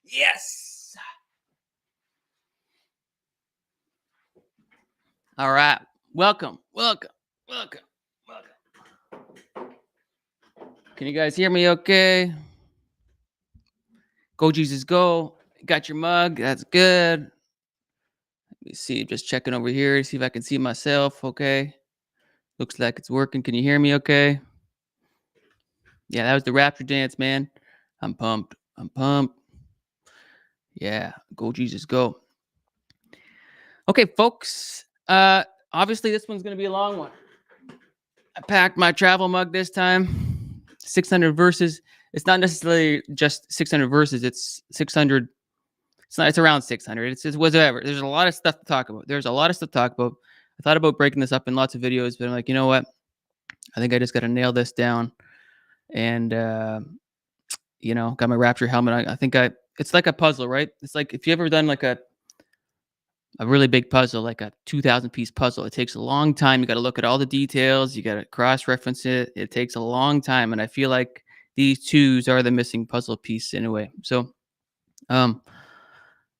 Yes. All right. Welcome. Can you guys hear me okay? Go, Jesus, go. Got your mug. That's good. Let me see. Just checking over here to see if I can see myself. Okay. Looks like it's working. Can you hear me okay? Yeah, that was the Rapture dance, man. I'm pumped. Yeah. Go, Jesus, go. Okay, folks. Obviously, this one's going to be a long one. I packed my travel mug this time. 600 verses. It's not necessarily just 600 verses. It's 600. It's around 600. It's whatever. There's a lot of stuff to talk about. I thought about breaking this up in lots of videos, but I'm like, you know what? I think I just got to nail this down. And, got my Rapture helmet. It's like a puzzle, right? It's like if you ever done like a really big puzzle, like a 2,000 piece puzzle. It takes a long time. You got to look at all the details. You got to cross reference it. It takes a long time. And I feel like these twos are the missing puzzle piece in a way. So, all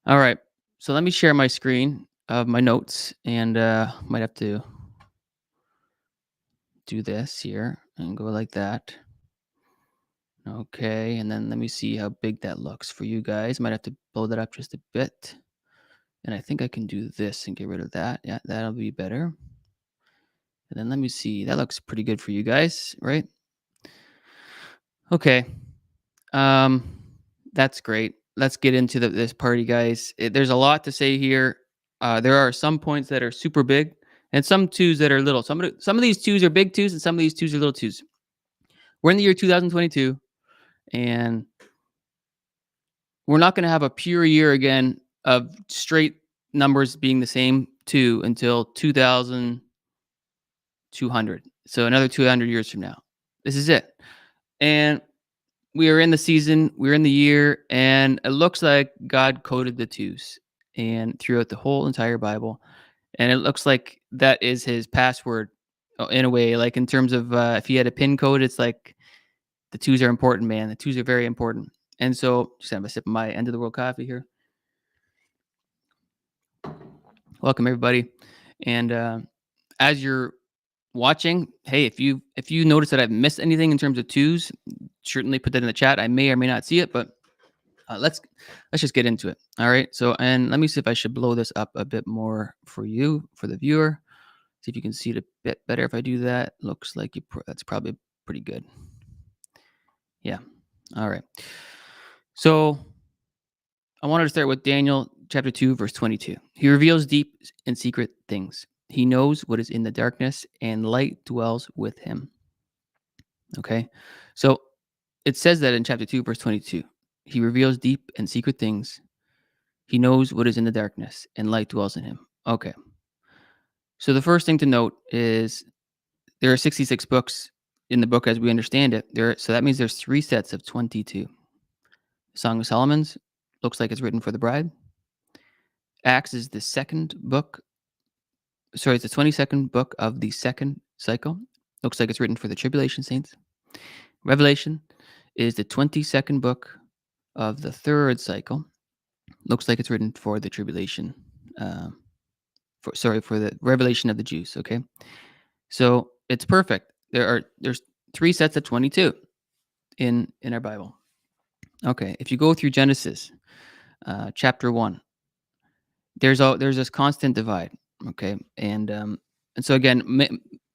right. So let me share my screen of my notes and might have to do this here and go like that. Okay. And then let me see how big that looks for you guys. Might have to blow that up just a bit. And I think I can do this and get rid of that. Yeah, that'll be better. And then let me see. That looks pretty good for you guys, right? Okay. That's great. Let's get into this party, guys. There's a lot to say here. There are some points that are super big and some twos that are little. Some of these twos are big twos and some of these twos are little twos. We're in the year 2022 and we're not going to have a pure year again of straight numbers being the same two until 2200. So another 200 years from now. This is it. And we are in the season, we're in the year, and it looks like God coded the twos and throughout the whole entire Bible. And it looks like that is his password in a way, like in terms of if he had a pin code, it's like the twos are important, man. The twos are very important. And so just have a sip of my end of the world coffee here. Welcome everybody. And as you're watching, hey, if you notice that I've missed anything in terms of twos, certainly put that in the chat. I may or may not see it, but let's just get into it. All right. So, and let me see if I should blow this up a bit more for you, for the viewer. See if you can see it a bit better. If I do that, looks like that's probably pretty good. Yeah. All right. So I wanted to start with Daniel chapter 2, verse 22. He reveals deep and secret things. He knows what is in the darkness, and light dwells with him. Okay. So it says that in chapter 2, verse 22. He reveals deep and secret things. He knows what is in the darkness, and light dwells in him. Okay. So the first thing to note is there are 66 books in the book as we understand it. So that means there's 3 sets of 22. Song of Solomon's looks like it's written for the bride. Acts is the second book. Sorry, it's the 22nd book of the second cycle. Looks like it's written for the tribulation saints. Revelation is the 22nd book of the third cycle. Looks like it's written for the tribulation. For the revelation of the Jews. Okay, so it's perfect. There's 3 sets of 22 in our Bible. Okay, if you go through Genesis, chapter 1, there's this constant divide. Okay, and so again,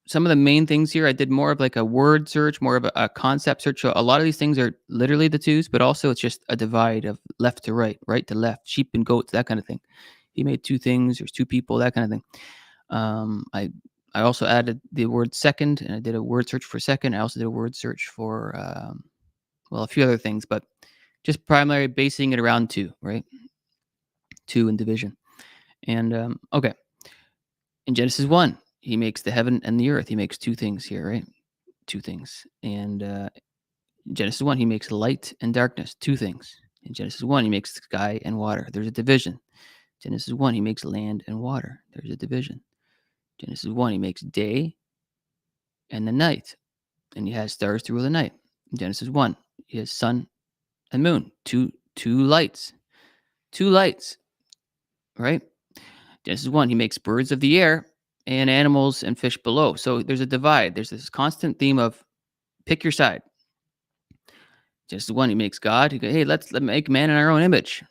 some of the main things here, I did more of like a word search, more of a concept search. So a lot of these things are literally the twos, but also it's just a divide of left to right, right to left, sheep and goats, that kind of thing. He made 2 things, there's 2 people, that kind of thing. I also added the word second, and I did a word search for second. I also did a word search for, a few other things, but just primarily basing it around 2, right? 2 in division. And, okay. In Genesis 1, he makes the heaven and the earth. He makes 2 things here, right? 2 things. And Genesis 1, he makes light and darkness, 2 things. In Genesis 1, he makes sky and water. There's a division. Genesis 1, he makes land and water. There's a division. Genesis 1, he makes day and the night. and he has stars to rule the night. In Genesis 1, he has sun and moon, two lights, right? Genesis 1, he makes birds of the air and animals and fish below. So there's a divide. There's this constant theme of pick your side. Genesis 1, he makes God. He goes, hey, let's make man in our own image.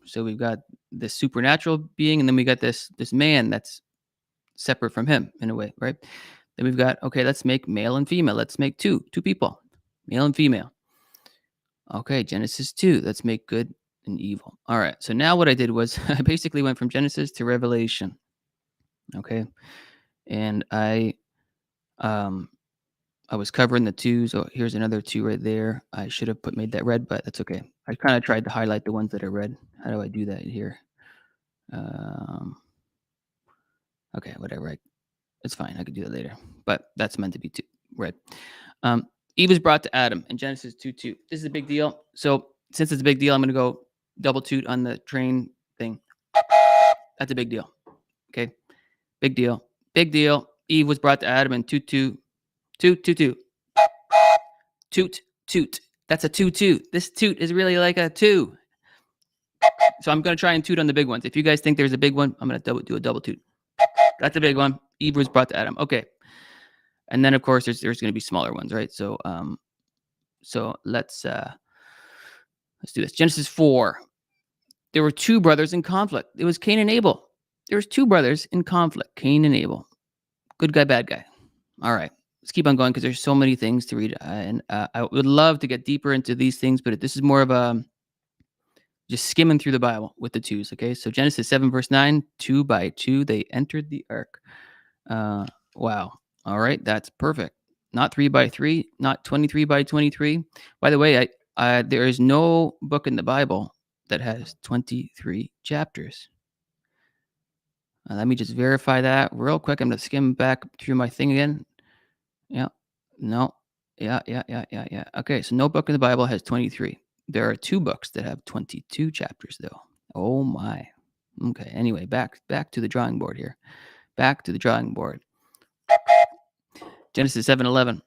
So we've got this supernatural being, and then we got this man that's separate from him in a way, right? Then we've got, okay, let's make male and female. Let's make two people, male and female. Okay, Genesis 2, let's make good and evil. All right, so now what I did was I basically went from Genesis to Revelation. Okay, and I was covering the twos. Oh, here's another two right there. I should have made that red, but that's okay. I kind of tried to highlight the ones that are red. How do I do that here? Okay, whatever. It's fine. I could do that later. But that's meant to be red. Eve was brought to Adam in Genesis 2:2. This is a big deal. So since it's a big deal, I'm going to go double toot on the train thing. That's a big deal. Okay. Big deal. Big deal. Eve was brought to Adam in 2:2. Toot, toot, toot. Toot, toot. That's a 2-2. This toot is really like a 2. So I'm going to try and toot on the big ones. If you guys think there's a big one, I'm going to do a double toot. That's a big one. Eve was brought to Adam. Okay. And then of course there's going to be smaller ones, right? So let's do this. Genesis 4. There were two brothers in conflict. It was Cain and Abel. There was two brothers in conflict, Cain and Abel. Good guy, bad guy. All right. Let's keep on going because there's so many things to read. And I would love to get deeper into these things, but this is more of a just skimming through the Bible with the twos, okay? So Genesis 7, verse 9, 2 by 2, they entered the ark. Wow. All right, that's perfect. Not 3 by 3, not 23 by 23. By the way, there is no book in the Bible that has 23 chapters. Let me just verify that real quick. I'm going to skim back through my thing again. Yeah. No. Yeah. Okay, so no book in the Bible has 23. There are two books that have 22 chapters, though. Oh, my. Okay, anyway, back to the drawing board here. Back to the drawing board. Genesis 7:11.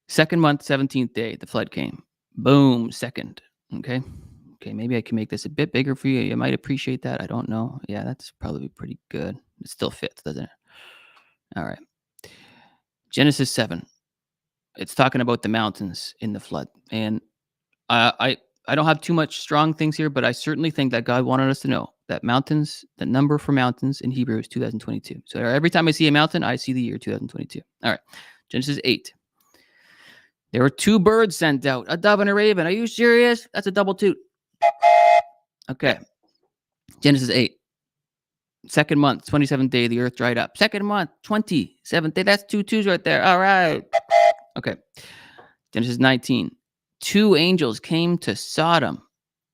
Second month, 17th day, the flood came. Boom, second. Okay, maybe I can make this a bit bigger for you. You might appreciate that. I don't know. Yeah, that's probably pretty good. It still fits, doesn't it? All right. Genesis 7. It's talking about the mountains in the flood. And I don't have too much strong things here, but I certainly think that God wanted us to know that mountains, the number for mountains in Hebrew is 2022. So every time I see a mountain, I see the year 2022. All right. Genesis 8. There were two birds sent out, a dove and a raven. Are you serious? That's a double toot. Okay. Genesis 8. Second month, 27th day, the earth dried up. Second month, 27th day. That's two twos right there. All right. Okay. Genesis 19. Two angels came to Sodom.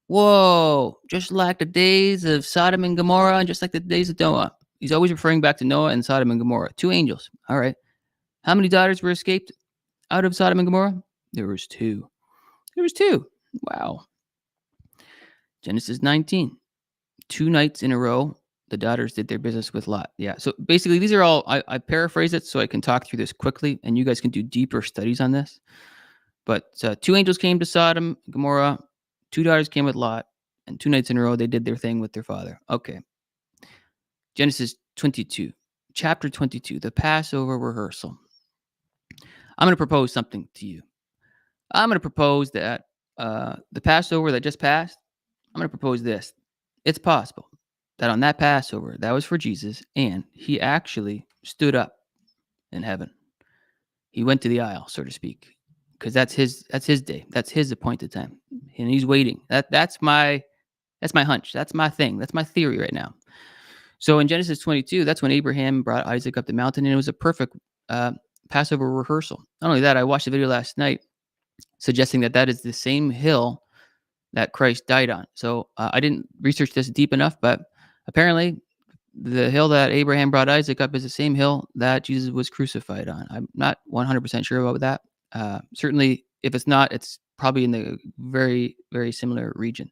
Whoa. Just like the days of Sodom and Gomorrah and just like the days of Noah. He's always referring back to Noah and Sodom and Gomorrah. Two angels. All right. How many daughters were escaped out of Sodom and Gomorrah? There was two. Wow. Genesis 19. 2 nights in a row, the daughters did their business with Lot. Yeah. So basically, these are all, I paraphrase it so I can talk through this quickly, and you guys can do deeper studies on this. But 2 angels came to Sodom, Gomorrah. 2 daughters came with Lot, and 2 nights in a row, they did their thing with their father. Okay. Genesis 22. Chapter 22, the Passover rehearsal. I'm going to propose something to you. I'm going to propose that the Passover that just passed, I'm going to propose this. It's possible that on that Passover, that was for Jesus, and he actually stood up in heaven. He went to the aisle, so to speak, because that's his day. That's his appointed time, and he's waiting. That's my hunch. That's my thing. That's my theory right now. So in Genesis 22, that's when Abraham brought Isaac up the mountain, and it was a perfect Passover rehearsal. Not only that, I watched a video last night suggesting that is the same hill that Christ died on. So I didn't research this deep enough, but apparently the hill that Abraham brought Isaac up is the same hill that Jesus was crucified on. I'm not 100% sure about that. Certainly, if it's not, it's probably in the very, very similar region.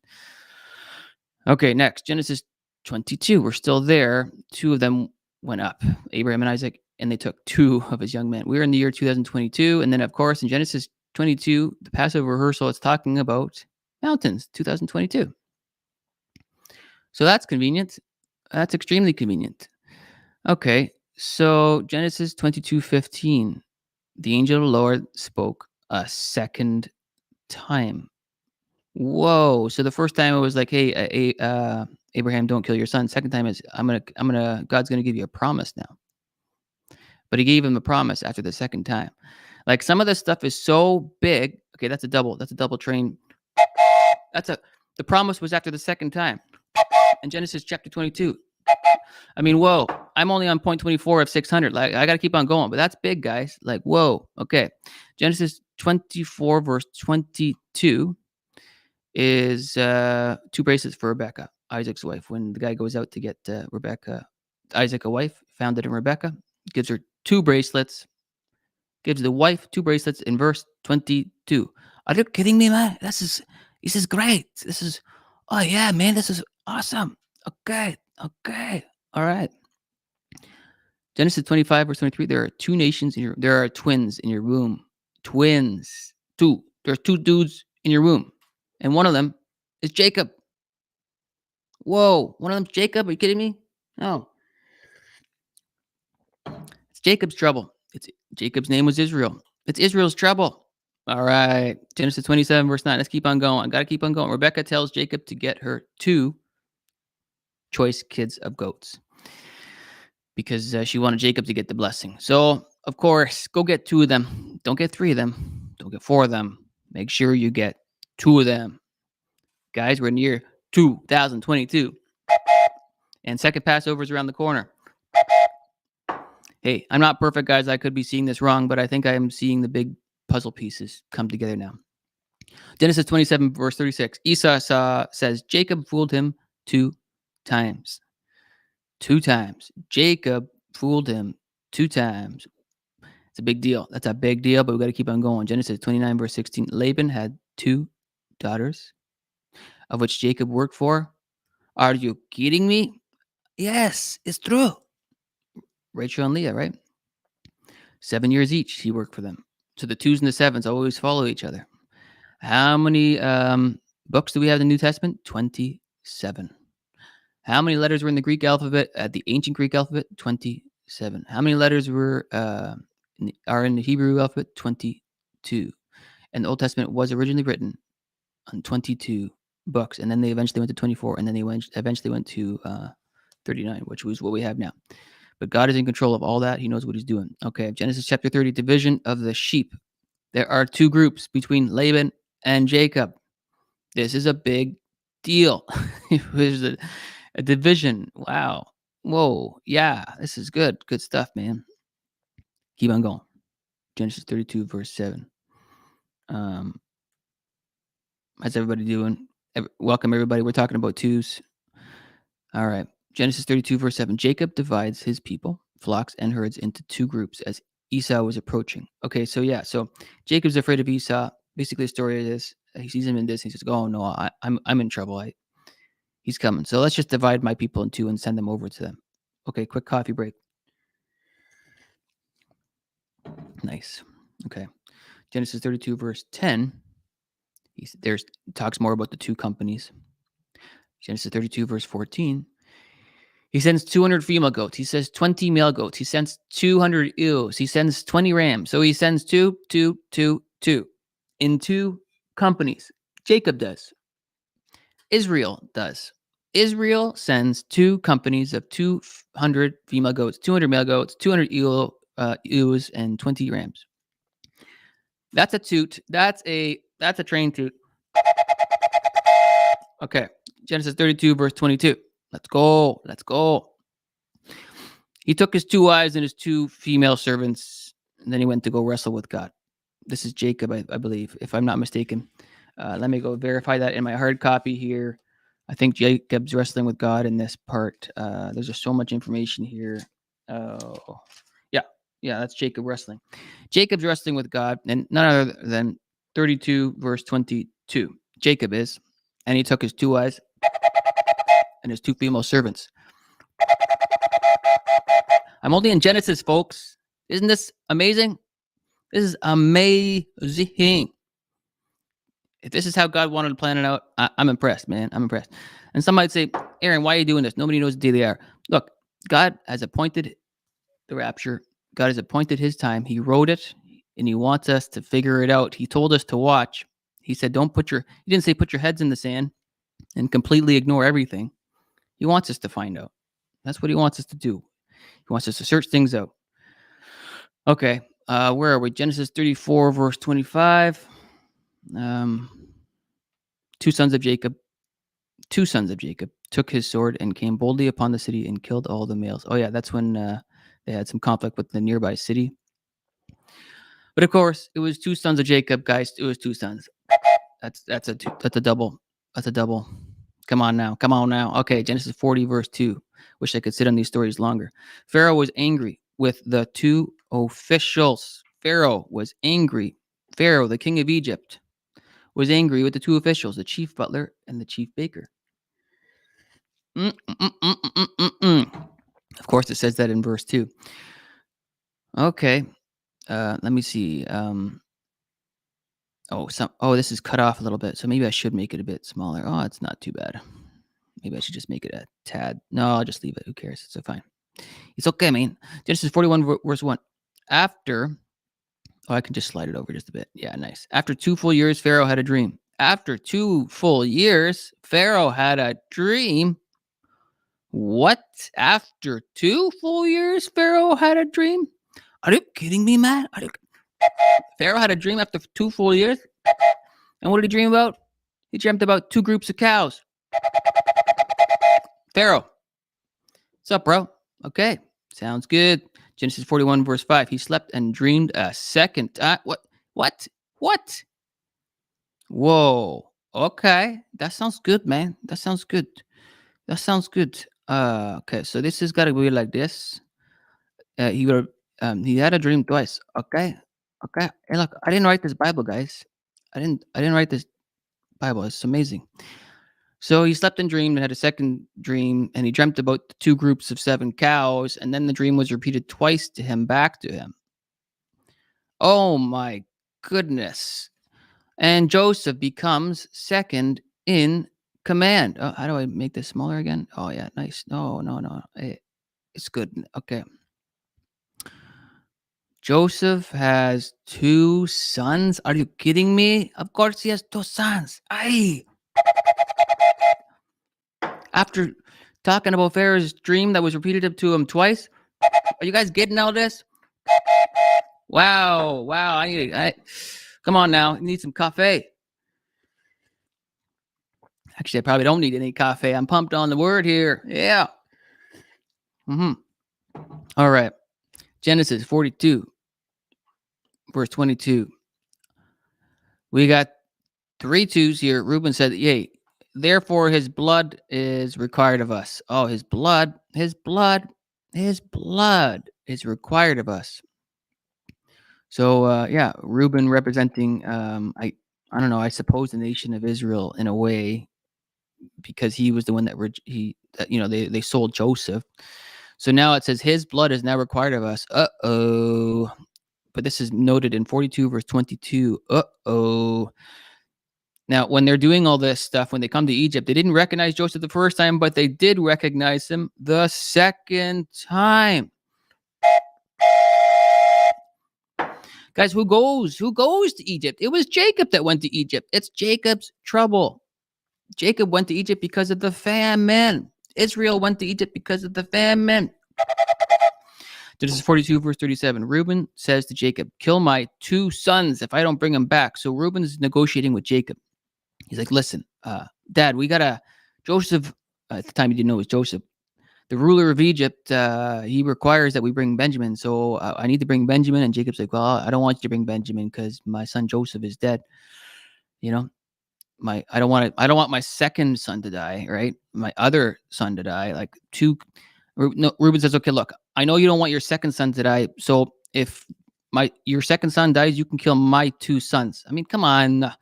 Okay, next, Genesis 22. We're still there. 2 of them went up, Abraham and Isaac. and they took 2 of his young men. We're in the year 2022, and then, of course, in Genesis 22, the Passover rehearsal, it's talking about mountains, 2022. So that's convenient. That's extremely convenient. Okay, so Genesis 22:15, the angel of the Lord spoke a second time. Whoa! So the first time it was like, "Hey, Abraham, don't kill your son." Second time is, God's gonna give you a promise now. But he gave him a promise after the second time. Like, some of this stuff is so big. Okay, that's a double train. The promise was after the second time. In Genesis chapter 22. I mean, whoa, I'm only on point 24 of 600. Like, I got to keep on going, but that's big, guys. Like, whoa. Okay. Genesis 24 verse 22 is 2 bracelets for Rebecca, Isaac's wife. When the guy goes out to get Isaac a wife, found it in Rebecca, gives her 2 bracelets, gives the wife 2 bracelets in verse 22. Are you kidding me, man? This is great. Oh yeah, man, this is awesome. Okay. All right. Genesis 25 verse 23. There are twins in your womb. Twins. 2. There's 2 dudes in your womb. And one of them is Jacob. Whoa, one of them's Jacob? Are you kidding me? No. It's Jacob's trouble. Jacob's name was Israel. It's Israel's trouble. All right. Genesis 27 verse 9. Let's keep on going. I got to keep on going. Rebecca tells Jacob to get her 2 choice kids of goats, because she wanted Jacob to get the blessing. So, of course, go get 2 of them. Don't get 3 of them. Don't get 4 of them. Make sure you get 2 of them. Guys, we're in the year 2022. And second Passover is around the corner. Hey, I'm not perfect, guys. I could be seeing this wrong, but I think I am seeing the big puzzle pieces come together now. Genesis 27, verse 36. Esau says, Jacob fooled him 2 times. 2 times. Jacob fooled him 2 times. It's a big deal. That's a big deal, but we got to keep on going. Genesis 29, verse 16. Laban had 2 daughters, of which Jacob worked for. Are you kidding me? Yes, it's true. Rachel and Leah, right? 7 years each, he worked for them. So the 2s and the 7s always follow each other. How many books do we have in the New Testament? 27. How many letters were in the Greek alphabet, the ancient Greek alphabet? 27. How many letters are in the Hebrew alphabet? 22. And the Old Testament was originally written on 22 books, and then they eventually went to 24, and then they eventually went to 39, which was what we have now. But God is in control of all that. He knows what he's doing. Okay, Genesis chapter 30, division of the sheep. There are 2 groups between Laban and Jacob. This is a big deal. There's a division. Wow. Whoa. Yeah, this is good. Good stuff, man. Keep on going. Genesis 32, verse 7. How's everybody doing? Welcome, everybody. We're talking about 2s. All right. Genesis 32, verse 7. Jacob divides his people, flocks, and herds into 2 groups as Esau was approaching. Okay, so yeah. So Jacob's afraid of Esau. Basically, the story is he sees him in this. And he says, "Oh no, I'm in trouble. He's coming. So let's just divide my people in 2 and send them over to them." Okay, quick coffee break. Nice. Okay. Genesis 32, verse 10. There's talks more about the 2 companies. Genesis 32, verse 14. He sends 200 female goats. He says 20 male goats. He sends 200 ewes. He sends 20 rams. So he sends 2 in 2 companies. Jacob does. Israel does. Israel sends 2 companies of 200 female goats, 200 male goats, 200 ewes, and 20 rams. That's a toot. That's a train toot. Okay. Genesis 32, verse 22. Let's go. He took his 2 wives and his 2 female servants, and then he went to go wrestle with God. This is Jacob, I believe, if I'm not mistaken. Let me go verify that in my hard copy here. I think Jacob's wrestling with God in this part. There's just so much information here. Oh, yeah, that's Jacob wrestling. Jacob's wrestling with God, and none other than 32, verse 22. Jacob is, and he took his 2 wives and his 2 female servants. I'm only in Genesis, folks. Isn't this amazing? This is amazing. If this is how God wanted to plan it out, I'm impressed, man. I'm impressed. And some might say, Aaron, why are you doing this? Nobody knows what day they are. Look, God has appointed the rapture. God has appointed his time. He wrote it, and he wants us to figure it out. He told us to watch. He said, he didn't say put your heads in the sand and completely ignore everything. He wants us to find out. That's what he wants us to do. He wants us to search things out. Okay, where are we? Genesis 34, verse 25. Two sons of Jacob took his sword and came boldly upon the city and killed all the males. Oh yeah, that's when they had some conflict with the nearby city. But of course, it was two sons of Jacob, guys. It was two sons. That's a double. That's a double. Come on now. Okay, Genesis 40, verse 2. Wish I could sit on these stories longer. Pharaoh was angry with the two officials. Pharaoh, the king of Egypt, was angry with the two officials, the chief butler and the chief baker. Of course, it says that in verse 2. Okay, let me see. This is cut off a little bit, so maybe I should make it a bit smaller. Oh, it's not too bad. Maybe I should just make it a tad. No, I'll just leave it. Who cares? It's so fine. It's okay, man. Genesis 41, verse 1. I can just slide it over just a bit. Yeah, nice. After 2 full years, Pharaoh had a dream. After 2 full years, Pharaoh had a dream. What? After 2 full years, Pharaoh had a dream? Are you kidding me, man? Pharaoh had a dream after 2 full years? And what did he dream about? He dreamt about 2 groups of cows. Pharaoh. What's up, bro? Okay. Sounds good. Genesis 41, verse 5. He slept and dreamed a second time. What? Whoa. Okay. That sounds good, man. That sounds good. Okay. So this has got to be like this. He had a dream twice. Okay. Hey, look, I didn't write this Bible, guys. I didn't write this Bible. It's amazing. So he slept and dreamed and had a second dream, and he dreamt about the 2 groups of 7 cows, and then the dream was repeated twice back to him. Oh my goodness. And Joseph becomes second in command. Oh, how do I make this smaller again? Oh yeah, nice. No. It's good. Okay. Joseph has 2 sons. Are you kidding me? Of course he has 2 sons. Aye. After talking about Pharaoh's dream that was repeated to him twice. Are you guys getting all this? Wow. Come on now. I need some coffee. Actually, I probably don't need any coffee. I'm pumped on the word here. Yeah. All right. Genesis 42, verse 22. We got 3 twos here. Reuben said, yea, therefore his blood is required of us. Oh, his blood is required of us. So, Reuben representing, I don't know, I suppose the nation of Israel in a way, because he was the one that they sold Joseph. So now it says his blood is now required of us. Uh-oh. But this is noted in 42 verse 22. Uh-oh. Now, when they're doing all this stuff, when they come to Egypt, they didn't recognize Joseph the first time, but they did recognize him the second time. Guys, who goes to Egypt? It was Jacob that went to Egypt. It's Jacob's trouble. Jacob went to Egypt because of the famine. Israel went to Egypt because of the famine. Genesis 42, verse 37. Reuben says to Jacob, kill my 2 sons if I don't bring them back. So Reuben is negotiating with Jacob. He's like, listen, Dad, we got Joseph, at the time he didn't know it was Joseph, the ruler of Egypt, he requires that we bring Benjamin. So I need to bring Benjamin. And Jacob's like, well, I don't want you to bring Benjamin because my son Joseph is dead. You know, I don't want my second son to die, right? My other son to die. Like Reuben says, okay, look, I know you don't want your second son to die. So if your second son dies, you can kill my 2 sons. I mean, come on.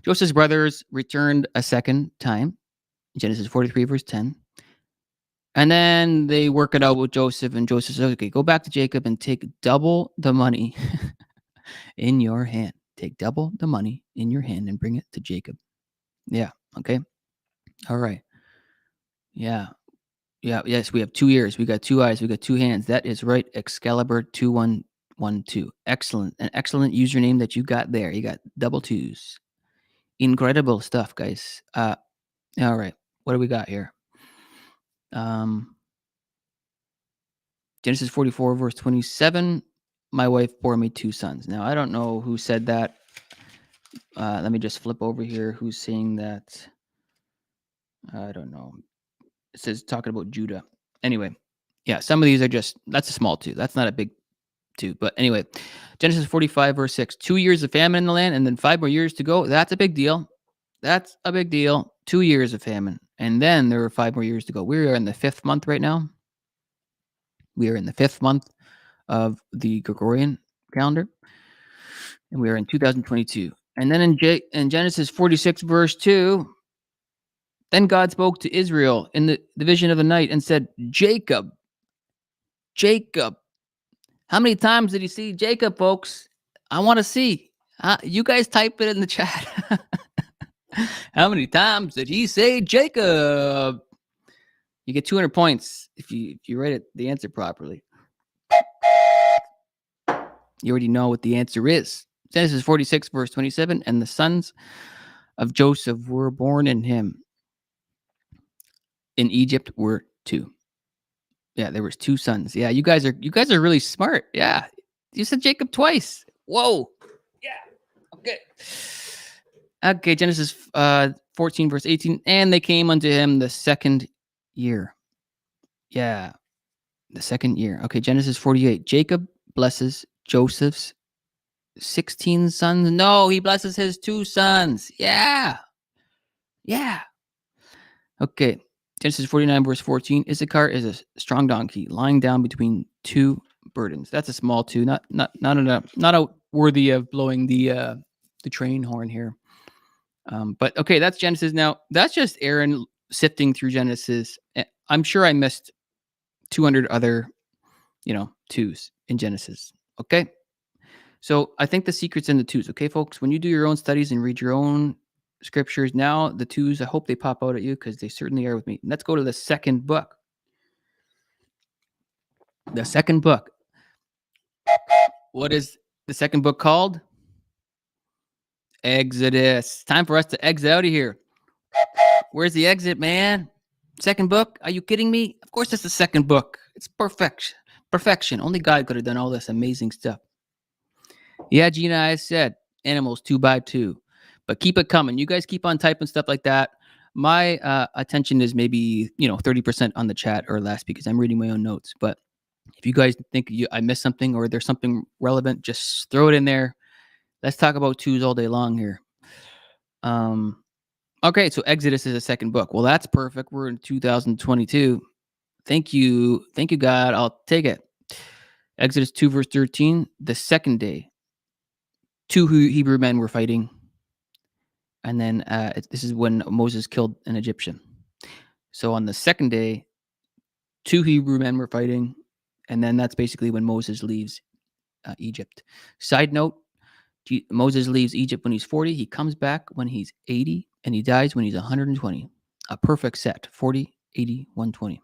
Joseph's brothers returned a second time. Genesis 43, verse 10. And then they work it out with Joseph, and Joseph says, okay, go back to Jacob and take double the money in your hand. Take double the money in your hand and bring it to Jacob. Yeah. Okay. All right. Yeah. Yeah. Yes. We have 2 ears. We got 2 eyes. We got 2 hands. That is right. Excalibur 2112. Excellent. An excellent username that you got there. You got double twos. Incredible stuff, guys. All right. What do we got here? Genesis 44, verse 27. My wife bore me 2 sons. Now, I don't know who said that. Let me just flip over here. Who's saying that? I don't know. It says talking about Judah. Anyway, yeah, some of these are just, that's a small 2. That's not a big 2. But anyway, Genesis 45, verse 6. 2 years of famine in the land and then 5 more years to go. That's a big deal. That's a big deal. 2 years of famine. And then there were 5 more years to go. We are in the 5th month right now. We are in the 5th month of the Gregorian calendar. And we are in 2022. And then in Genesis 46, verse 2, then God spoke to Israel in the vision of the night and said, Jacob, Jacob. How many times did he see Jacob, folks? I want to see. You guys type it in the chat. How many times did he say Jacob? You get 200 points if you write the answer properly. You already know what the answer is. Genesis 46, verse 27, and the sons of Joseph were born in him. In Egypt were 2. Yeah, there was 2 sons. Yeah, you guys are really smart. Yeah. You said Jacob twice. Whoa. Yeah. Okay. Okay, Genesis 14, verse 18. And they came unto him the 2nd year. Yeah. The 2nd year. Okay, Genesis 48. Jacob blesses Joseph's 16 sons. No, he blesses his 2 sons. Yeah. Yeah. Okay. Genesis 49, verse 14. Issachar is a strong donkey lying down between 2 burdens. That's a small 2, not worthy of blowing the train horn here. But okay, that's Genesis. Now that's just Aaron sifting through Genesis. I'm sure I missed 200 other, 2s in Genesis. Okay. So I think the secret's in the 2s. Okay, folks, when you do your own studies and read your own scriptures, now the 2s, I hope they pop out at you because they certainly are with me. Let's go to the 2nd book. The 2nd book. What is the 2nd book called? Exodus. Time for us to exit out of here. Where's the exit, man? 2nd book? Are you kidding me? Of course it's the 2nd book. It's perfection. Perfection. Only God could have done all this amazing stuff. Yeah, Gina, I said animals 2 by 2. But keep it coming. You guys keep on typing stuff like that. My attention is maybe 30% on the chat or less because I'm reading my own notes. But if you guys think I missed something or there's something relevant, just throw it in there. Let's talk about 2s all day long here. Okay, so Exodus is the 2nd book. Well, that's perfect. We're in 2022. Thank you, God. I'll take it. Exodus 2, verse 13. The 2nd day, 2 Hebrew men were fighting. And then this is when Moses killed an Egyptian. So on the 2nd day, 2 Hebrew men were fighting. And then that's basically when Moses leaves Egypt. Side note, Moses leaves Egypt when he's 40. He comes back when he's 80. And he dies when he's 120. A perfect set. 40, 80, 120.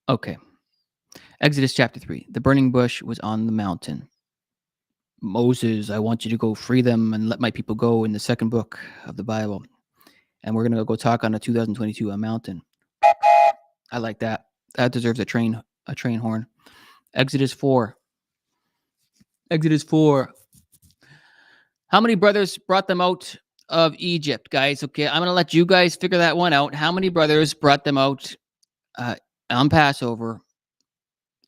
Okay. Exodus chapter 3. The burning bush was on the mountain. Moses, I want you to go free them and let my people go in the 2nd book of the Bible. And we're going to go talk on a 2022, a mountain. I like that. That deserves a train horn. Exodus 4. Exodus 4. How many brothers brought them out of Egypt, guys? Okay, I'm going to let you guys figure that one out. How many brothers brought them out on Passover?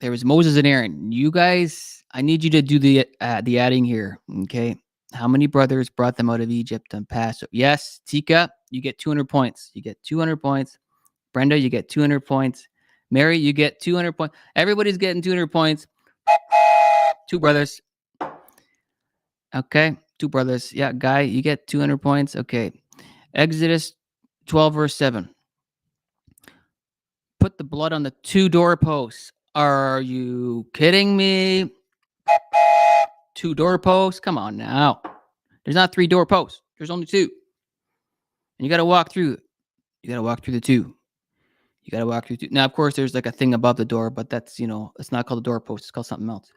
There was Moses and Aaron. You guys, I need you to do the adding here, okay? How many brothers brought them out of Egypt on Passover? Yes, Tika, you get 200 points. You get 200 points. Brenda, you get 200 points. Mary, you get 200 points. Everybody's getting 200 points. 2 brothers. Okay, 2 brothers. Yeah, Guy, you get 200 points. Okay. Exodus 12, verse 7. put the blood on the 2 doorposts. Are you kidding me? 2 doorposts? Come on now. There's not 3 doorposts. There's only 2. And you got to walk through it. You got to walk through the 2. You got to walk through 2. Now, of course, there's like a thing above the door, but that's, it's not called a doorpost. It's called something else.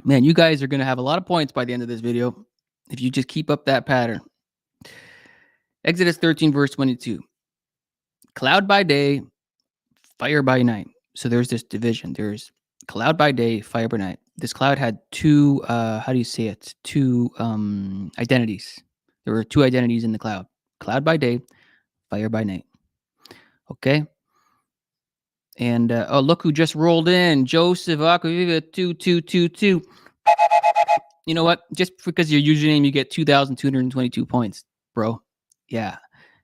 Man, you guys are going to have a lot of points by the end of this video if you just keep up that pattern. Exodus 13, verse 22. Cloud by day, fire by night. So there's this division. There's cloud by day, fire by night. This cloud had 2, how do you say it? 2 identities. There were 2 identities in the cloud. Cloud by day, fire by night. Okay. And oh, look who just rolled in. Joseph Aquaviva 2222. You know what? Just because your username, you get 2,222 points, bro. Yeah.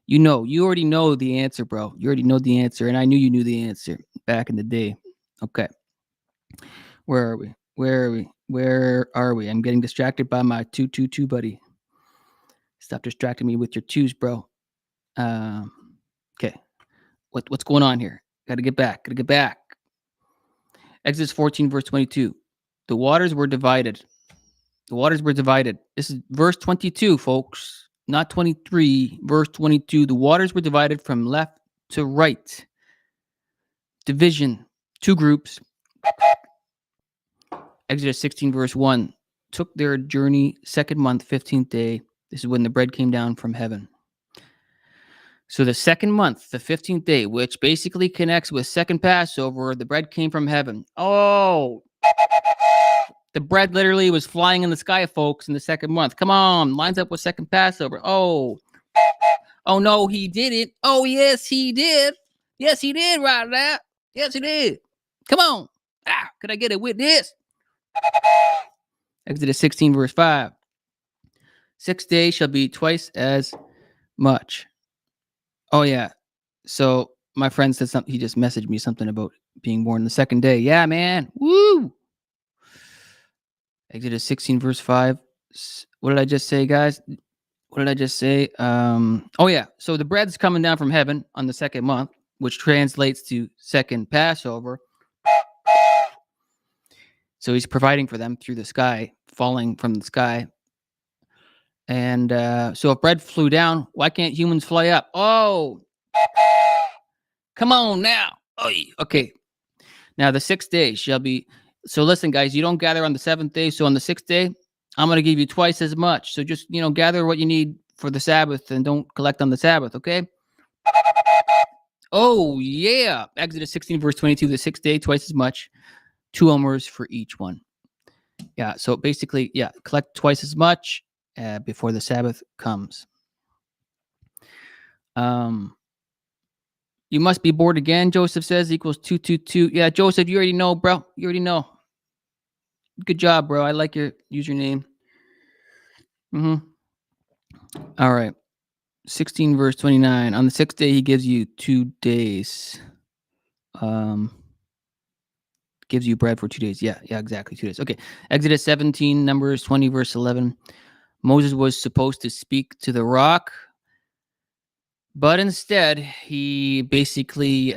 You already know the answer, bro. You already know the answer. And I knew you knew the answer back in the day. Okay. Where are we? Where are we? I'm getting distracted by my 222, buddy. Stop distracting me with your 2s, bro. Okay. What's going on here? Gotta get back. Exodus 14, verse 22. The waters were divided. This is verse 22, folks. Not 23. Verse 22. The waters were divided from left to right. Division. 2 groups. Exodus 16, verse 1. Took their journey, 2nd month, 15th day. This is when the bread came down from heaven. So the 2nd month, the 15th day, which basically connects with 2nd Passover, the bread came from heaven. Oh, the bread literally was flying in the sky, folks, in the 2nd month. Come on, lines up with 2nd Passover. Oh no, he didn't. Oh, yes, he did. Yes, he did right now. Yes, he did. Come on. Could I get a witness? Exodus 16, verse 5. 6 days shall be twice as much. Oh, yeah. So my friend said something. He just messaged me something about being born the 2nd day. Yeah, man. Woo! Exodus 16, verse 5. What did I just say, guys? What did I just say? Oh, yeah. So the bread's coming down from heaven on the 2nd month, which translates to 2nd Passover. So he's providing for them through the sky, falling from the sky. And so if bread flew down, why can't humans fly up? Oh, come on now. Okay. Now the 6th day shall be. So listen, guys, you don't gather on the 7th day. So on the 6th day, I'm going to give you twice as much. So just, gather what you need for the Sabbath and don't collect on the Sabbath. Okay. Oh, yeah. Exodus 16, verse 22, the 6th day, twice as much. 2 omers for each one. Yeah. So basically, collect twice as much before the Sabbath comes. You must be bored again, Joseph says, equals 222. Yeah, Joseph, you already know, bro. You already know. Good job, bro. I like your username. All right. 16, verse 29. On the 6th day, he gives you 2 days. Gives you bread for 2 days. Yeah, exactly. 2 days. Okay. Exodus 17, Numbers 20, verse 11. Moses was supposed to speak to the rock, but instead, he basically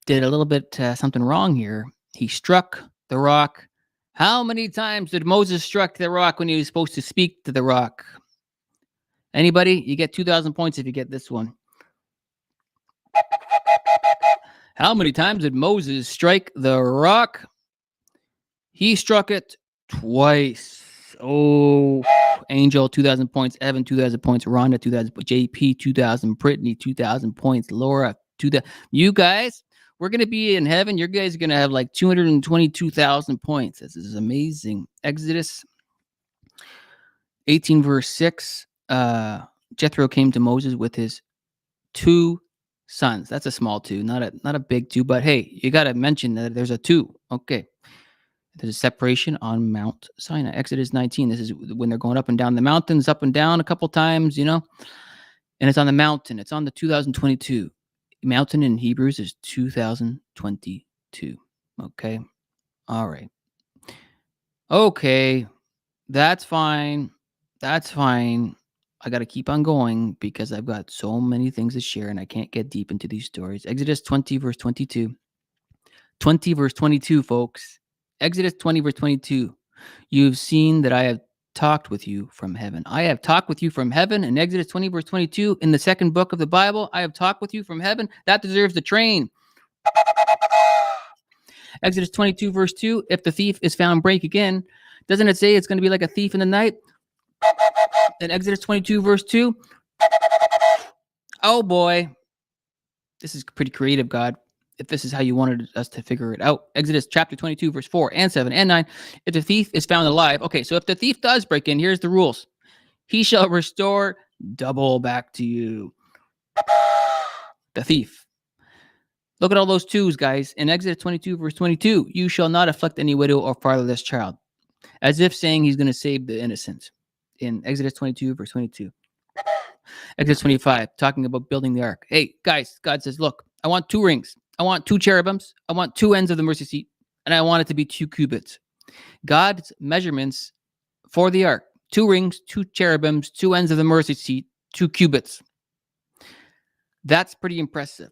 did a little bit something wrong here. He struck the rock. How many times did Moses struck the rock when he was supposed to speak to the rock? Anybody? You get 2,000 points if you get this one. How many times did Moses strike the rock? He struck it twice. Oh, Angel, 2,000 points. Evan, 2,000 points. Rhonda, 2,000. JP, 2,000. Brittany, 2,000 points. Laura, 2,000. You guys, we're going to be in heaven. You guys are going to have like 222,000 points. This is amazing. Exodus 18, verse 6. Jethro came to Moses with his 2 sons. That's a small 2, not a big 2, but hey, you got to mention that there's a 2. Okay. There's a separation on Mount Sinai. Exodus 19. This is when they're going up and down the mountains, up and down a couple times, and it's on the mountain. It's on the 2022. Mountain in Hebrews is 2022. Okay. All right. Okay. That's fine. I got to keep on going because I've got so many things to share and I can't get deep into these stories. Exodus 20, verse 22. 20, verse 22, folks. Exodus 20, verse 22. You've seen that I have talked with you from heaven. I have talked with you from heaven. In Exodus 20, verse 22, in the second book of the Bible, I have talked with you from heaven. That deserves the train. Exodus 22, verse 2, if the thief is found, break again. Doesn't it say it's going to be like a thief in the night? In Exodus 22, verse 2, oh boy, this is pretty creative, God. If this is how you wanted us to figure it out. Exodus chapter 22, verse 4 and 7 and 9. If the thief is found alive. Okay, so if the thief does break in, here's the rules. He shall restore double back to you. The thief. Look at all those twos, guys. In Exodus 22, verse 22, you shall not afflict any widow or fatherless child. As if saying he's going to save the innocent. In Exodus 22, verse 22. Exodus 25, talking about building the ark. Hey, guys, God says, look, I want 2 rings. I want 2 cherubims. I want 2 ends of the mercy seat. And I want it to be 2 cubits. God's measurements for the ark. 2 rings, 2 cherubims, 2 ends of the mercy seat, 2 cubits. That's pretty impressive.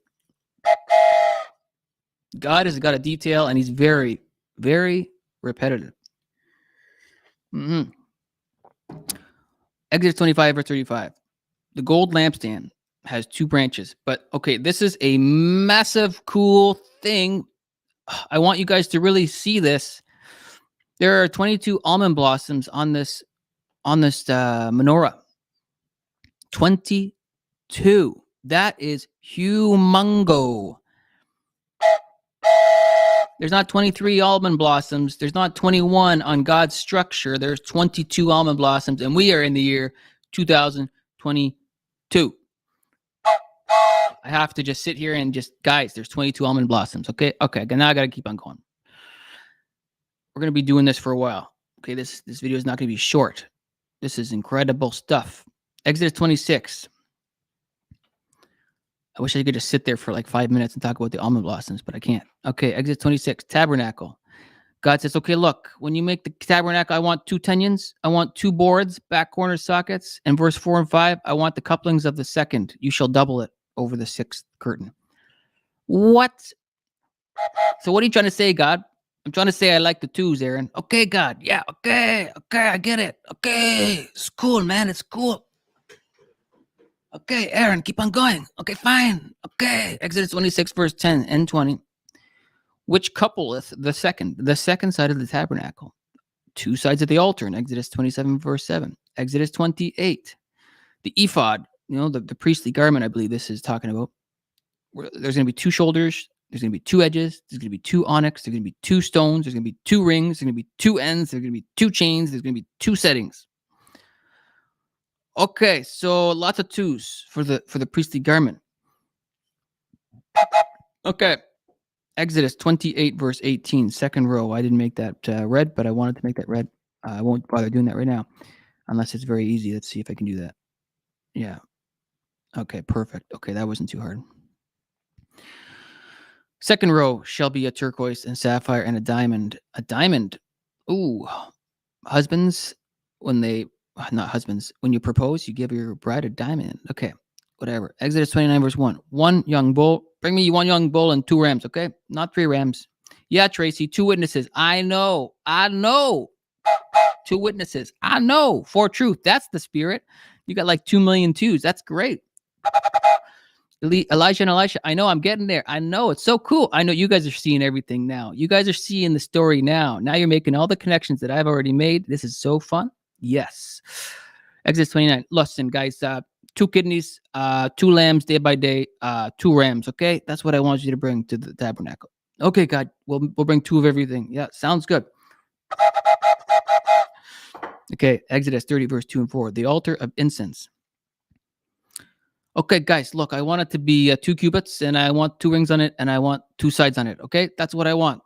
God has got a detail and he's very, very repetitive. Exodus 25, verse 35. The gold lampstand has 2 branches. But, okay, this is a massive, cool thing. I want you guys to really see this. There are 22 almond blossoms on this menorah. 22. That is humongo. There's not 23 almond blossoms. There's not 21 on God's structure. There's 22 almond blossoms, and we are in the year 2022. I have to just sit here and just, guys, there's 22 almond blossoms. Okay. Now I got to keep on going. We're going to be doing this for a while. Okay. This video is not going to be short. This is incredible stuff. Exodus 26. I wish I could just sit there for like 5 minutes and talk about the almond blossoms, but I can't. Okay. Exodus 26, tabernacle. God says, okay, look, when you make the tabernacle, I want 2 tenions. I want 2 boards, back corner sockets. And verse 4 and 5, I want the couplings of the second. You shall double it over the 6th curtain. What? So what are you trying to say, God? I'm trying to say I like the 2s, Aaron. Okay, God. Yeah, okay, I get it. Okay, it's cool, man. It's cool. Okay, Aaron, keep on going. Okay, fine. Okay, Exodus 26, verse 10 and 20. Which coupleth the second side of the tabernacle, 2 sides of the altar in Exodus 27, verse 7. Exodus 28, the ephod, the priestly garment, I believe this is talking about. There's going to be 2 shoulders. There's going to be 2 edges. There's going to be 2 onyx. There's going to be 2 stones. There's going to be 2 rings. There's going to be 2 ends. There's going to be 2 chains. There's going to be 2 settings. Okay, so lots of 2s for the priestly garment. Okay. Exodus 28, verse 18, second row. I didn't make that red, but I wanted to make that red. I won't bother doing that right now, unless it's very easy. Let's see if I can do that. Yeah. Okay, perfect. Okay, that wasn't too hard. Second row shall be a turquoise and sapphire and a diamond. A diamond. Ooh. Husbands, when you propose, you give your bride a diamond. Okay, whatever. Exodus 29, verse 1. 1 young bull. Bring me 1 young bull and 2 rams, okay? Not 3 rams. Yeah, Tracy, 2 witnesses. I know. 2 witnesses. I know. For truth. That's the spirit. You got like 2 million 2s. That's great. Elijah and Elisha. I know, I'm getting there. I know, it's so cool. I know you guys are seeing everything now. You guys are seeing the story now. Now you're making all the connections that I've already made. This is so fun. Yes. Exodus 29. Listen, guys, 2 kidneys, 2 lambs day by day, 2 rams. Okay, that's what I want you to bring to the tabernacle. Okay, God, we'll bring 2 of everything. Yeah, sounds good. Okay, Exodus 30, verse 2 and 4. The altar of incense. Okay, guys, look, I want it to be 2 cubits, and I want 2 rings on it, and I want 2 sides on it. Okay, that's what I want.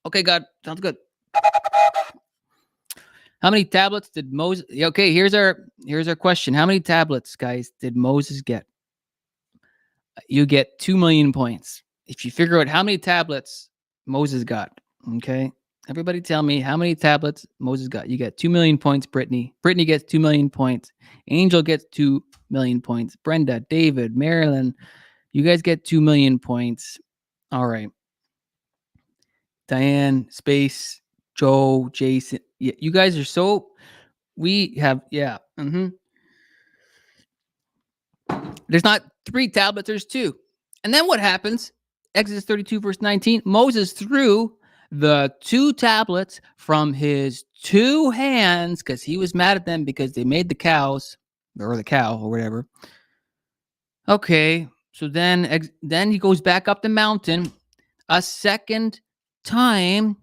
Okay, God, sounds good. How many tablets did Moses? Okay, here's our question. How many tablets, guys, did Moses get? You get 2 million points if you figure out how many tablets Moses got. Okay, Everybody tell me how many tablets Moses got. You got 2 million points, Brittany. Brittany gets 2 million points. Angel gets 2 million points. Brenda, David, Marilyn, you guys get 2 million points. All right. Diane, Space, Joe, Jason. Yeah, you guys are so... We have... Yeah. There's not 3 tablets, there's 2. And then what happens? Exodus 32, verse 19. Moses threw the 2 tablets from his 2 hands because he was mad at them because they made the cows or the cow or whatever. Okay, so then he goes back up the mountain a second time.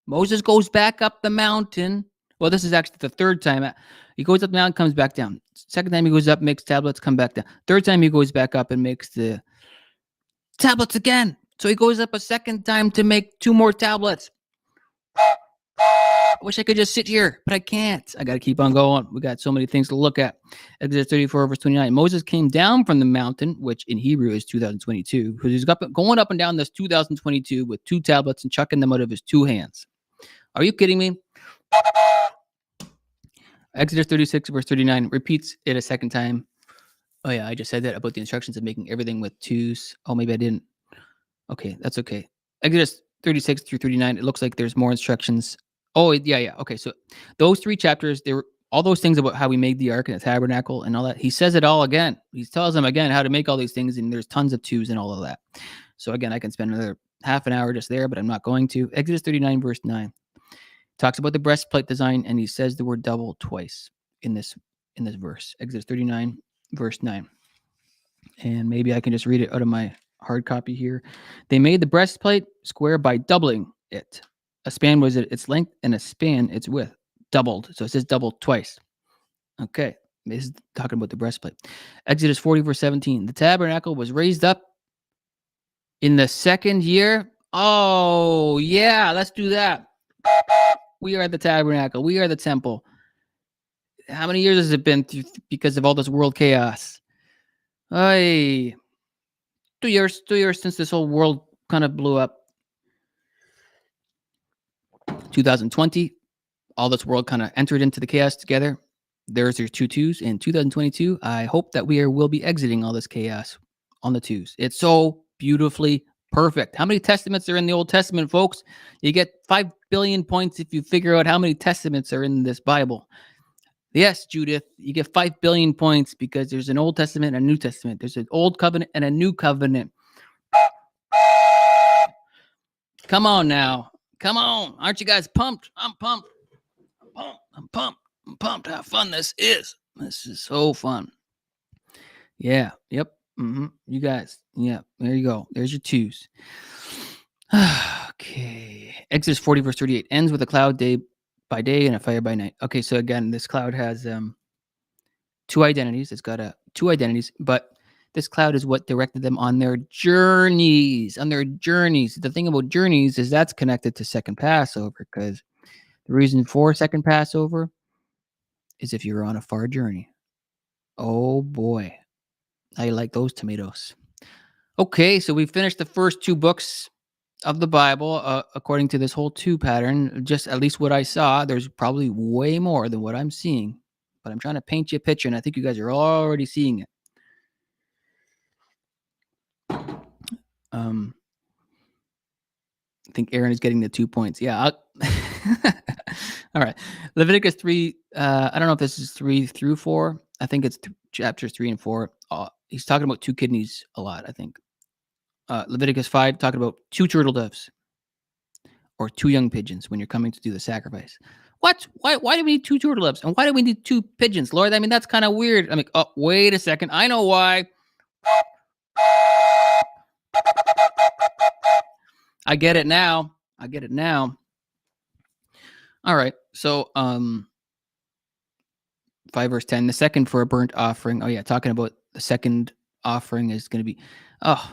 Moses goes back up the mountain. Well, this is actually the 3rd time. He goes up the mountain, comes back down. Second time he goes up, makes tablets, come back down. 3rd time he goes back up and makes the tablets again. So he goes up a second time to make 2 more tablets. I wish I could just sit here, but I can't. I got to keep on going. We got so many things to look at. Exodus 34, verse 29. Moses came down from the mountain, which in Hebrew is 2022, because he's going up and down this 2022 with 2 tablets and chucking them out of his 2 hands. Are you kidding me? Exodus 36, verse 39 repeats it a second time. Oh, yeah, I just said that about the instructions of making everything with 2s. Oh, maybe I didn't. Okay, that's okay. Exodus 36 through 39, it looks like there's more instructions. Oh, yeah. Okay, so those 3 chapters, they were all those things about how we made the ark and the tabernacle and all that. He says it all again. He tells them again how to make all these things, and there's tons of 2s and all of that. So again, I can spend another half an hour just there, but I'm not going to. Exodus 39, verse 9 talks about the breastplate design, and he says the word double twice in this verse. Exodus 39, verse 9. And maybe I can just read it out of my hard copy here. They made the breastplate square by doubling it. A span was its length, and a span its width. Doubled. So it says doubled twice. Okay. This is talking about the breastplate. Exodus 40, verse 17. The tabernacle was raised up in the 2nd year. Oh, yeah. Let's do that. We are the tabernacle. We are the temple. How many years has it been because of all this world chaos? Hey, 2 years since this whole world kind of blew up. 2020, all this world kind of entered into the chaos together. There's your 2 2s. In 2022, I hope that will be exiting all this chaos on the 2s. It's so beautifully perfect. How many testaments are in the Old Testament, folks? You get 5 billion points if you figure out how many testaments are in this Bible. Yes, Judith, you get 5 billion points because there's an Old Testament and a New Testament. There's an Old Covenant and a New Covenant. Come on now. Come on. Aren't you guys pumped? I'm pumped. I'm pumped how fun this is. This is so fun. Yeah. Yep. You guys. Yeah. There you go. There's your 2s. Okay. Exodus 40, verse 38 ends with a cloud day by day and a fire by night. Okay. So again, this cloud has 2 identities. It's got 2 identities, but this cloud is what directed them on their journeys. The thing about journeys is that's connected to second Passover, because the reason for second Passover is if you're on a far journey. Oh boy. I like those tomatoes. Okay, so we finished the first 2 books of the Bible according to this whole 2 pattern. Just at least what I saw. There's probably way more than what I'm seeing, but I'm trying to paint you a picture, and I think you guys are already seeing it. I think Aaron is getting the 2 points. Yeah. All right. Leviticus 3. I don't know if this is 3 through 4. I think it's chapters 3 and 4. He's talking about 2 kidneys a lot, I think. Leviticus 5, talking about 2 turtle doves or 2 young pigeons when you're coming to do the sacrifice. What? Why do we need 2 turtle doves? And why do we need 2 pigeons, Lord? I mean, that's kind of weird. I'm like, oh, wait a second. I know why. I get it now. All right. So, 5 verse 10, the second for a burnt offering. Oh yeah. Talking about the second offering is going to be,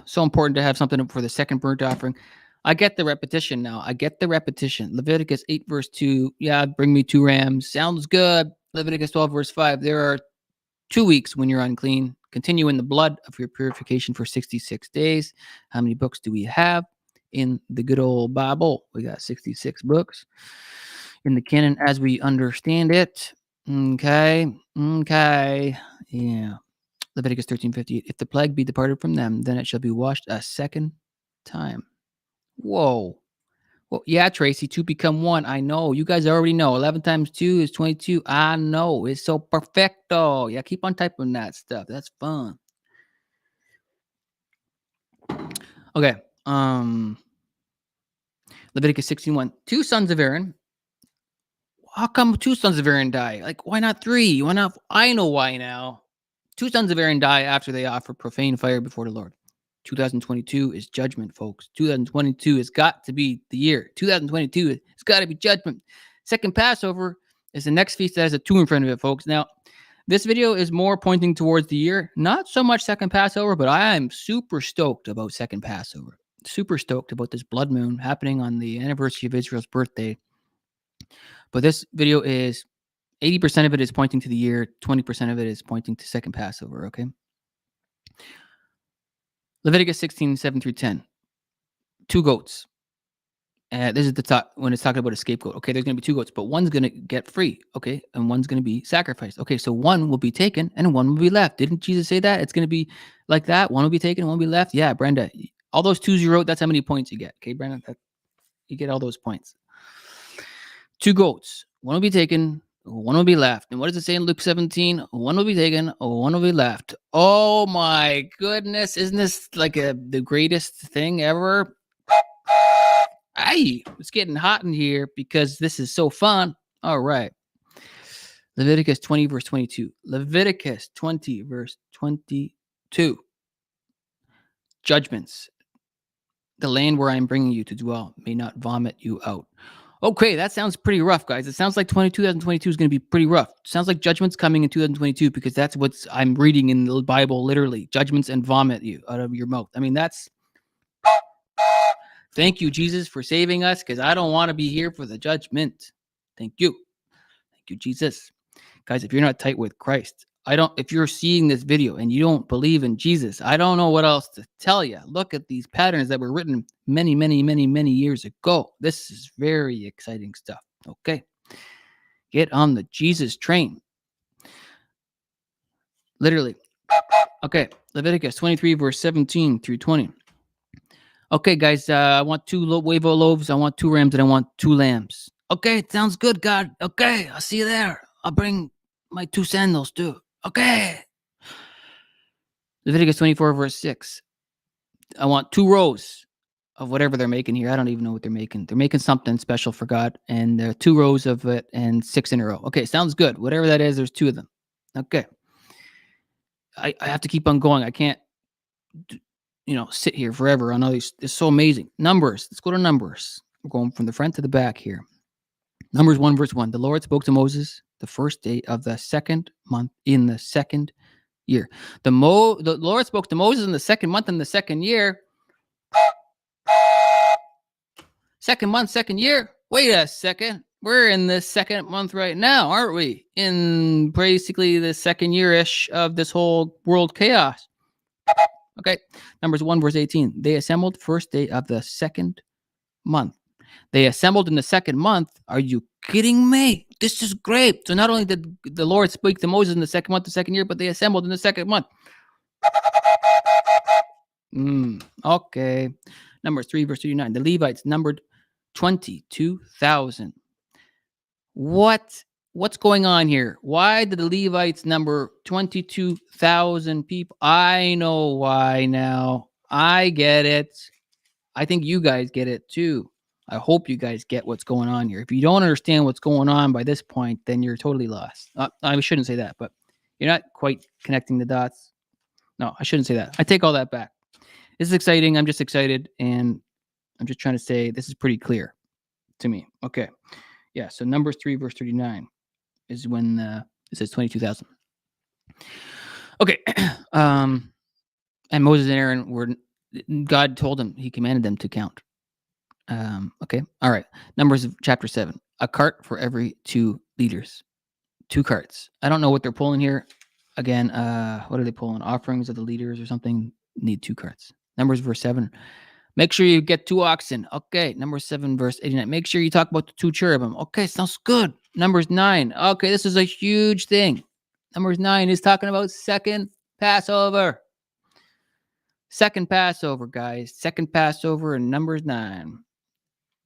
so important to have something for the second burnt offering. I get the repetition now. Leviticus 8 verse 2. Yeah. Bring me 2 rams. Sounds good. Leviticus 12 verse 5. There are 2 weeks when you're unclean. Continue in the blood of your purification for 66 days. How many books do we have? in the good old Bible. We got 66 books in the canon as we understand it. Okay. Yeah. Leviticus 13:58. If the plague be departed from them, then it shall be washed a second time. Whoa. Well, yeah, Tracy, two become one. I know. You guys already know. 11 times 2 is 22. I know. It's so perfecto. Yeah, keep on typing that stuff. That's fun. Okay. Leviticus 16:1. Two sons of Aaron. How come two sons of Aaron die? Like, why not three? Why not? I know why now. Two sons of Aaron die after they offer profane fire before the Lord. 2022 is judgment, folks. 2022 has got to be the year. 2022 has got to be judgment. Second Passover is the next feast that has a 2 in front of it, folks. Now, this video is more pointing towards the year. Not so much second Passover, but I am super stoked about second Passover. Super stoked about this blood moon happening on the anniversary of Israel's birthday. But this video is 80% of it is pointing to the year, 20% of it is pointing to second Passover, okay? Leviticus 16:7-10. 2 goats. This is the top when it's talking about a scapegoat. Okay, there's going to be 2 goats, but one's going to get free, okay? And one's going to be sacrificed. Okay, so one will be taken and one will be left. Didn't Jesus say that? It's going to be like that. One will be taken, one will be left. Yeah, Brenda. All those 2s you wrote, that's how many points you get. Okay, Brenda? You get all those points. 2 goats. One will be taken, one will be left. And what does it say in Luke 17? One will be taken, one will be left. Oh my goodness. Isn't this like the greatest thing ever? Hey, it's getting hot in here because this is so fun. All right. Leviticus 20, verse 22. Leviticus 20, verse 22. Judgments. The land where I'm bringing you to dwell may not vomit you out. Okay, that sounds pretty rough, guys. It sounds like 2022 is going to be pretty rough. It sounds like judgments coming in 2022 because that's what I'm reading in the Bible, literally. Judgments and vomit you out of your mouth. I mean, that's... Thank you, Jesus, for saving us because I don't want to be here for the judgment. Thank you. Thank you, Jesus. Guys, if you're not tight with Christ, if you're seeing this video and you don't believe in Jesus, I don't know what else to tell you. Look at these patterns that were written many, many, many, many years ago. This is very exciting stuff. Okay. Get on the Jesus train. Literally. Okay. Leviticus 23, verse 17-20. Okay, guys, I want 2 wavo loaves, I want 2 rams, and I want 2 lambs. Okay, sounds good, God. Okay, I'll see you there. I'll bring my 2 sandals too. Okay. Leviticus 24, verse 6. I want 2 rows of whatever they're making here. I don't even know what they're making. They're making something special for God, and there are 2 rows of it and 6 in a row. Okay, sounds good. Whatever that is, there's 2 of them. Okay. I have to keep on going. I can't sit here forever on all these. It's so amazing. Numbers. Let's go to Numbers. We're going from the front to the back here. Numbers 1, verse 1. The Lord spoke to Moses the first day of the second month in the second year. The Lord spoke to Moses in the second month in the second year. Second month, second year. Wait a second. We're in the second month right now, aren't we? In basically the second year-ish of this whole world chaos. Okay. Numbers 1, verse 18. They assembled first day of the second month. They assembled in the second month. Are you kidding me? This is great. So not only did the Lord speak to Moses in the second month, the second year, but they assembled in the second month. Okay. Numbers 3, verse 39. The Levites numbered 22,000. What's going on here? Why did the Levites number 22,000 people? I know why now. I get it. I think you guys get it too. I hope you guys get what's going on here. If you don't understand what's going on by this point, then you're totally lost. I shouldn't say that, but you're not quite connecting the dots. No, I shouldn't say that. I take all that back. This is exciting. I'm just excited, and I'm just trying to say this is pretty clear to me. Okay. Yeah, so Numbers 3, verse 39 is when it says 22,000. Okay. And Moses and Aaron God told him, he commanded them to count. Okay. All right. Numbers chapter 7. A cart for every 2 leaders. 2 carts. I don't know what they're pulling here. Again, what are they pulling? Offerings of the leaders or something? Need 2 carts. Numbers verse 7. Make sure you get 2 oxen. Okay, number 7, verse 89. Make sure you talk about the 2 cherubim. Okay, sounds good. Numbers 9. Okay, this is a huge thing. Numbers 9 is talking about second Passover. Second Passover, guys. Second Passover in Numbers 9.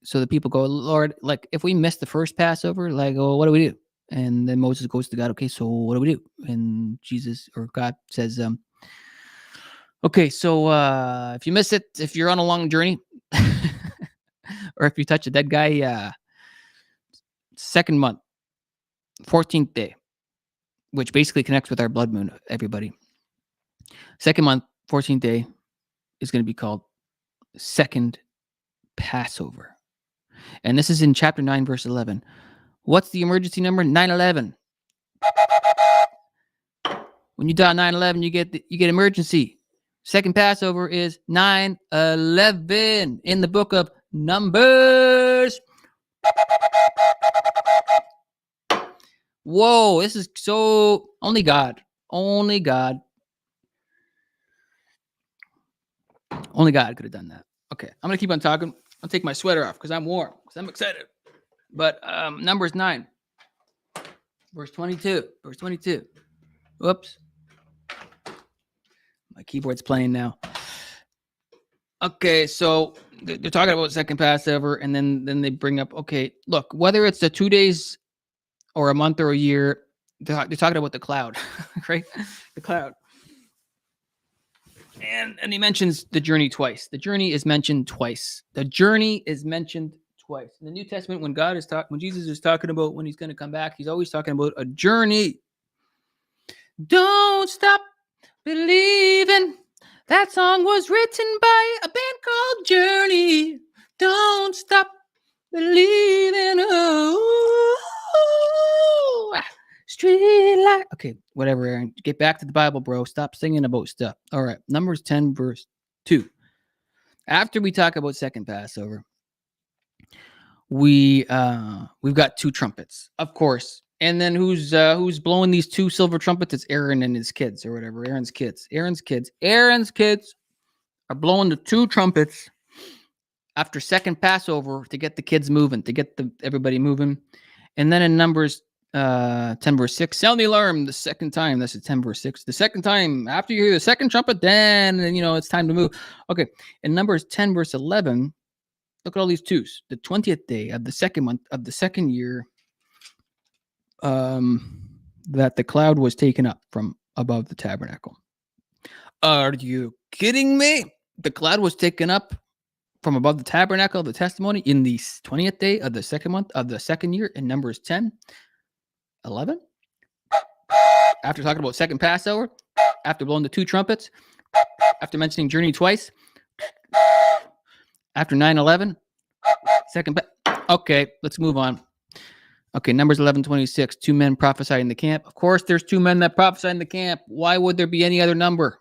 So the people go, Lord, like if we miss the first Passover, like, oh, what do we do? And then Moses goes to God, okay, so what do we do? And Jesus or God says, okay, so if you miss it, if you're on a long journey, or if you touch a dead guy, second month, 14th day, which basically connects with our blood moon, everybody. Second month, 14th day is going to be called Second Passover. And this is in chapter 9, verse 11. What's the emergency number? 911. When you dial 911, you get emergency. Second Passover is 9/11 in the book of Numbers. Whoa, this is so only God. Only God could have done that. Okay, I'm gonna keep on talking. I'll take my sweater off because I'm warm, because I'm excited. But Numbers 9, verse 22. Verse 22. Whoops. My keyboard's playing now. Okay, so they're talking about second Passover, and then they bring up, okay, look, whether it's the 2 days or a month or a year, they're talking about the cloud, right? The cloud. And he mentions the journey twice. The journey is mentioned twice. The journey is mentioned twice. In the New Testament, when Jesus is talking about when he's going to come back, he's always talking about a journey. Don't stop believing. That song was written by a band called Journey. Don't stop believing. Oh, street light. Okay, whatever, Aaron. Get back to the Bible, bro. Stop singing about stuff. All right, Numbers 10, verse 2. After we talk about second Passover, we've got 2 trumpets, of course. And then who's blowing these 2 silver trumpets? It's Aaron and his kids, or whatever. Aaron's kids are blowing the 2 trumpets after second Passover to get the kids moving, to get everybody moving. And then in Numbers 10, verse 6, sound the alarm the second time. That's 10, verse 6. The second time, after you hear the second trumpet, then it's time to move. Okay. In Numbers 10, verse 11, look at all these 2s. The 20th day of the second month of the second year, that the cloud was taken up from above the tabernacle. Are you kidding me? The cloud was taken up from above the tabernacle of the testimony in the 20th day of the second month of the second year in Numbers 10, 11. After talking about second Passover, after blowing the 2 trumpets, after mentioning journey twice, after 9/11, okay, let's move on. Okay, Numbers 11:26. 2 men prophesied in the camp. Of course, there's 2 men that prophesied in the camp. Why would there be any other number?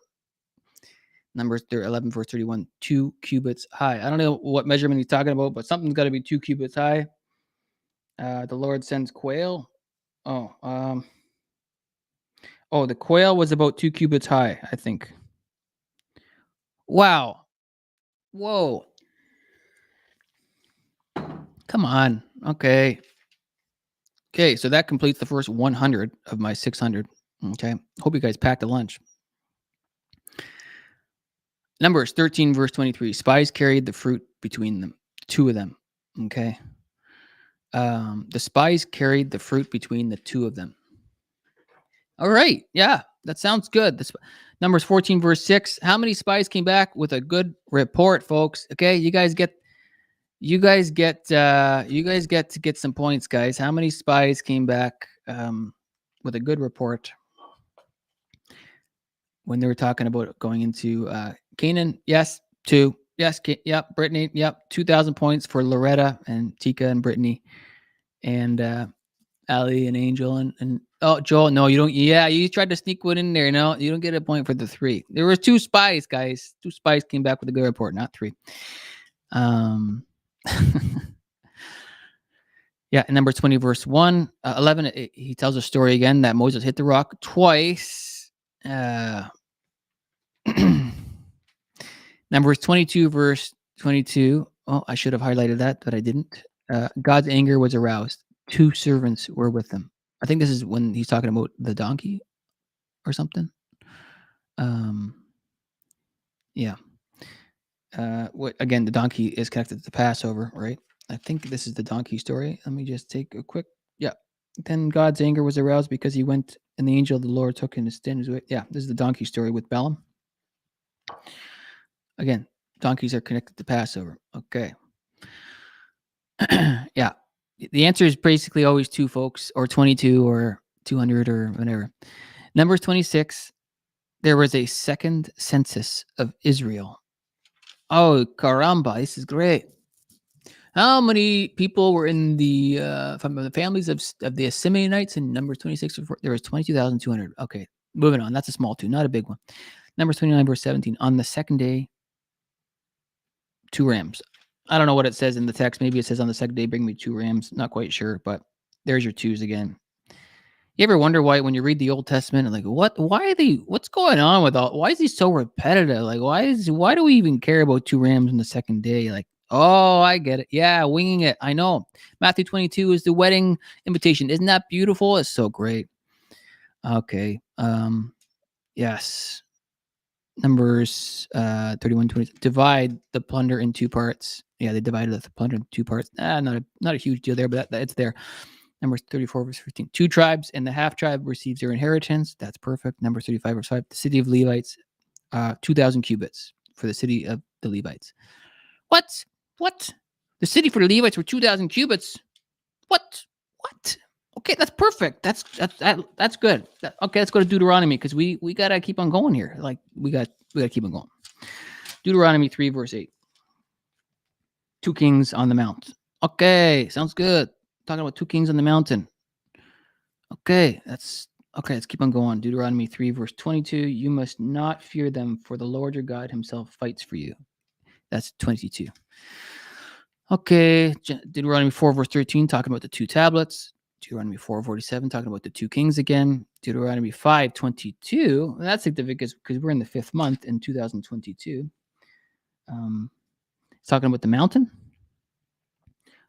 Numbers 11, verse 31. 2 cubits high. I don't know what measurement he's talking about, but something's got to be 2 cubits high. The Lord sends quail. The quail was about 2 cubits high, I think. Wow. Whoa. Come on. Okay, so that completes the first 100 of my 600. Okay. Hope you guys packed a lunch. Numbers 13, verse 23. Spies carried the fruit between them. 2 of them. Okay. The spies carried the fruit between the 2 of them. All right. Yeah, that sounds good. Numbers 14, verse 6. How many spies came back with a good report, folks? Okay, you guys get to get some points, guys. How many spies came back with a good report when they were talking about going into Canaan? Yes, 2. Yes, yep. Brittany, yep. 2,000 points for Loretta and Tika and Brittany, and Ali and Angel and Joel. No, you don't. Yeah, you tried to sneak one in there. No, you don't get a point for the 3. There were 2 spies, guys. 2 spies came back with a good report, not 3. Yeah, in Numbers 20, verse 11, he tells a story again that Moses hit the rock twice. Numbers 22, verse 22. Oh, I should have highlighted that, but I didn't. God's anger was aroused. 2 servants were with them. I think this is when he's talking about the donkey or something. Yeah. What again? The donkey is connected to the Passover, right? I think this is the donkey story. Let me just take a quick. Yeah. Then God's anger was aroused because he went, and the angel of the Lord took him to stand his way. Yeah, this is the donkey story with Balaam. Again, donkeys are connected to Passover. Okay. Yeah. The answer is basically always 2, folks, or 22 or 200 or whatever. Numbers 26. There was a second census of Israel. Oh, caramba, this is great. How many people were in the from the families of the Simeonites in Numbers 26? There was 22,200. Okay, moving on. That's a small 2, not a big one. Numbers 29, verse 17. On the second day, 2 rams. I don't know what it says in the text. Maybe it says on the second day, bring me 2 rams. Not quite sure, but there's your 2s again. You ever wonder why when you read the Old Testament, like what's going on with why is he so repetitive? Like why do we even care about 2 rams on the second day? Like, oh, I get it. Yeah, winging it. I know. Matthew 22 is the wedding invitation. Isn't that beautiful? It's so great. Okay. Yes. Numbers 31, 20. Divide the plunder in 2 parts. Yeah, they divided the plunder in 2 parts. Not a huge deal there, but it's there. Numbers 34, verse 15. 2 tribes and the half tribe receives their inheritance. That's perfect. Numbers 35, verse 5. The city of Levites, 2,000 cubits for the city of the Levites. What? The city for the Levites were 2,000 cubits. What? Okay, that's perfect. That's good. Okay, let's go to Deuteronomy because we gotta keep on going here. Like we gotta keep on going. Deuteronomy 3, verse 8. 2 kings on the mount. Okay, sounds good. Talking about 2 kings on the mountain. Okay, let's keep on going. Deuteronomy 3, verse 22. You must not fear them, for the Lord your God himself fights for you. That's 22. Okay, Deuteronomy 4, verse 13, talking about the 2 tablets. Deuteronomy 4:47, talking about the 2 kings again. Deuteronomy 5:22. That's significant because we're in the 5th month in 2022. It's talking about the mountain.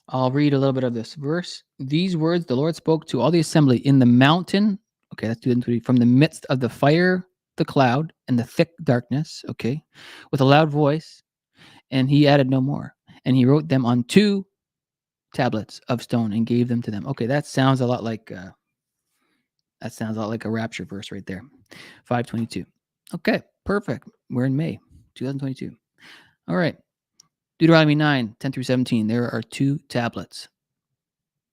I'll read a little bit of this verse. These words the Lord spoke to all the assembly in the mountain. Okay, that's 2:23. From the midst of the fire, the cloud, and the thick darkness. Okay, with a loud voice, and he added no more. And he wrote them on 2 tablets of stone and gave them to them. Okay, that sounds a lot like a Rapture verse right there. 5:22. Okay, perfect. We're in May 2022. All right. Deuteronomy 9, 10 through 17. There are 2 tablets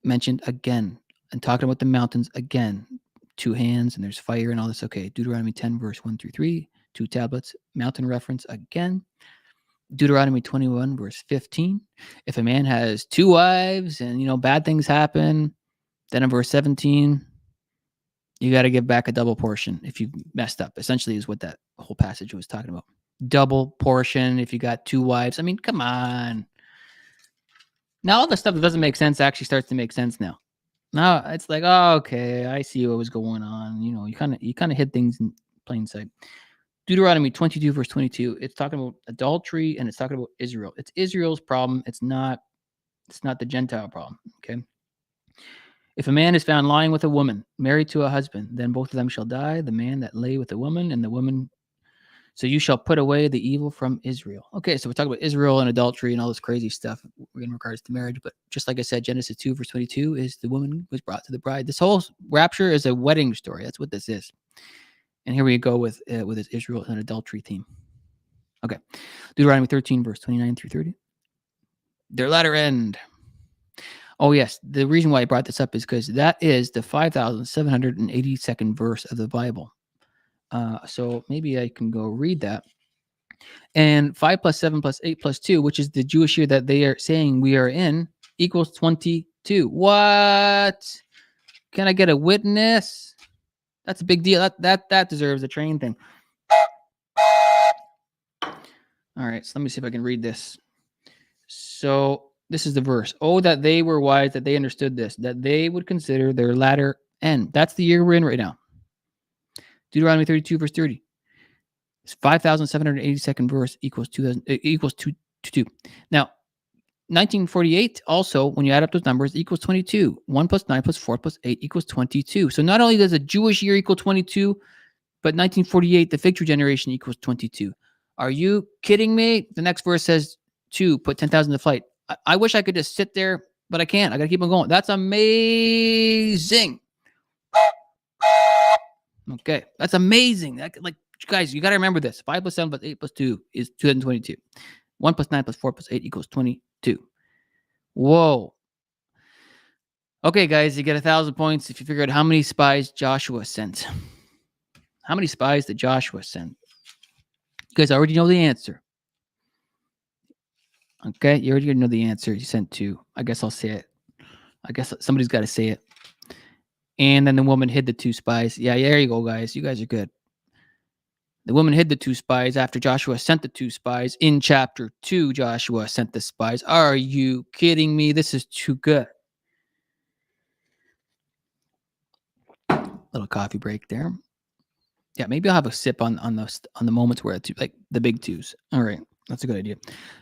mentioned again and talking about the mountains again. 2 hands and there's fire and all this. Okay. Deuteronomy 10, verse 1 through 3. 2 tablets. Mountain reference again. Deuteronomy 21, verse 15. If a man has 2 wives and, bad things happen, then in verse 17, you got to give back a double portion if you messed up. Essentially is what that whole passage was talking about. Double portion if you got 2 wives. I mean, come on. Now all the stuff that doesn't make sense actually starts to make sense now. Now it's like, oh, okay, I see what was going on. You kind of hid things in plain sight. Deuteronomy 22, verse 22. It's talking about adultery and it's talking about Israel. It's Israel's problem. It's not the Gentile problem. Okay. If a man is found lying with a woman married to a husband, then both of them shall die, the man that lay with the woman and the woman. So you shall put away the evil from Israel. Okay, so we're talking about Israel and adultery and all this crazy stuff in regards to marriage. But just like I said, Genesis 2, verse 22 is the woman was brought to the bride. This whole rapture is a wedding story. That's what this is. And here we go with this Israel and adultery theme. Okay, Deuteronomy 13, verse 29 through 30. Their latter end. Oh, yes. The reason why I brought this up is because that is the 5,782nd verse of the Bible. So maybe I can go read that. And 5 plus 7 plus 8 plus 2, which is the Jewish year that they are saying we are in, equals 22. What? Can I get a witness? That's a big deal. That deserves a train thing. All right. So let me see if I can read this. So this is the verse. Oh, that they were wise, that they understood this, that they would consider their latter end. That's the year we're in right now. Deuteronomy 32, verse 30. 5,782nd verse equals 2,000, equals 2. Now, 1948 also, when you add up those numbers, equals 22. 1 plus 9 plus 4 plus 8 equals 22. So not only does a Jewish year equal 22, but 1948, the fig tree generation, equals 22. Are you kidding me? The next verse says 2, put 10,000 to flight. I wish I could just sit there, but I can't. I got to keep on going. That's amazing. Okay, that's amazing. Like, guys, you got to remember this. 5 plus 7 plus 8 plus 2 is 2022. 1 plus 9 plus 4 plus 8 equals 22. Whoa. Okay, guys, you get 1,000 points if you figure out how many spies Joshua sent. How many spies did Joshua send? You guys already know the answer. Okay, you already know the answer. You sent 2. I guess I'll say it. I guess somebody's got to say it. And then the woman hid the 2 spies. Yeah, there you go, guys. You guys are good. The woman hid the 2 spies after Joshua sent the 2 spies. In chapter 2, Joshua sent the spies. Are you kidding me? This is too good. Little coffee break there. Yeah, maybe I'll have a sip on the moments where it's like the big 2s. All right, that's a good idea.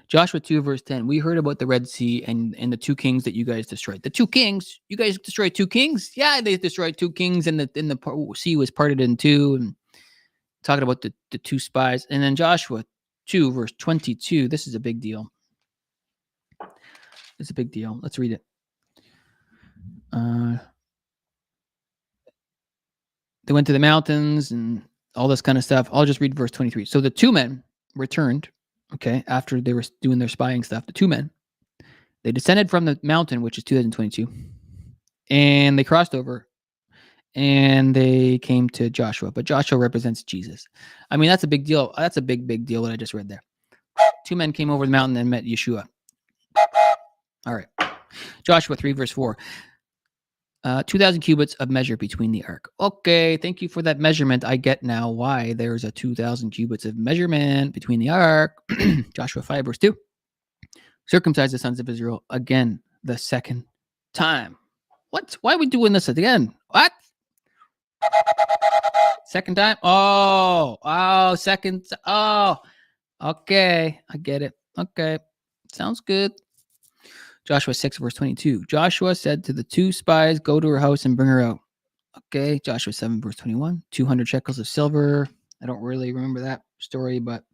Joshua 2 verse 10. We heard about the Red Sea and the 2 kings that you guys destroyed. The 2 kings? You guys destroyed 2 kings? Yeah, they destroyed 2 kings, and the sea was parted in 2. And talking about the 2 spies, and then Joshua 2 verse 22. This is a big deal. It's a big deal. Let's read it. They went to the mountains and all this kind of stuff. I'll just read verse 23. So the 2 men returned, okay, after they were doing their spying stuff. The 2 men, they descended from the mountain, which is 2022, and they crossed over, and they came to Joshua. But Joshua represents Jesus. I mean, that's a big deal. That's a big deal what I just read there. 2 men came over the mountain and met Yeshua. All right. Joshua 3 verse 4. 2,000 cubits of measure between the ark. Okay, thank you for that measurement. I get now why there's a 2,000 cubits of measurement between the ark. Joshua 5 verse 2. Circumcise the sons of Israel again the second time. What? Why are we doing this again? What? Second time? Oh, second. Oh, okay. I get it. Okay. Sounds good. Joshua 6 verse 22. Joshua said to the 2 spies, go to her house and bring her out. Okay. Joshua 7 verse 21. 200 shekels of silver. I don't really remember that story, but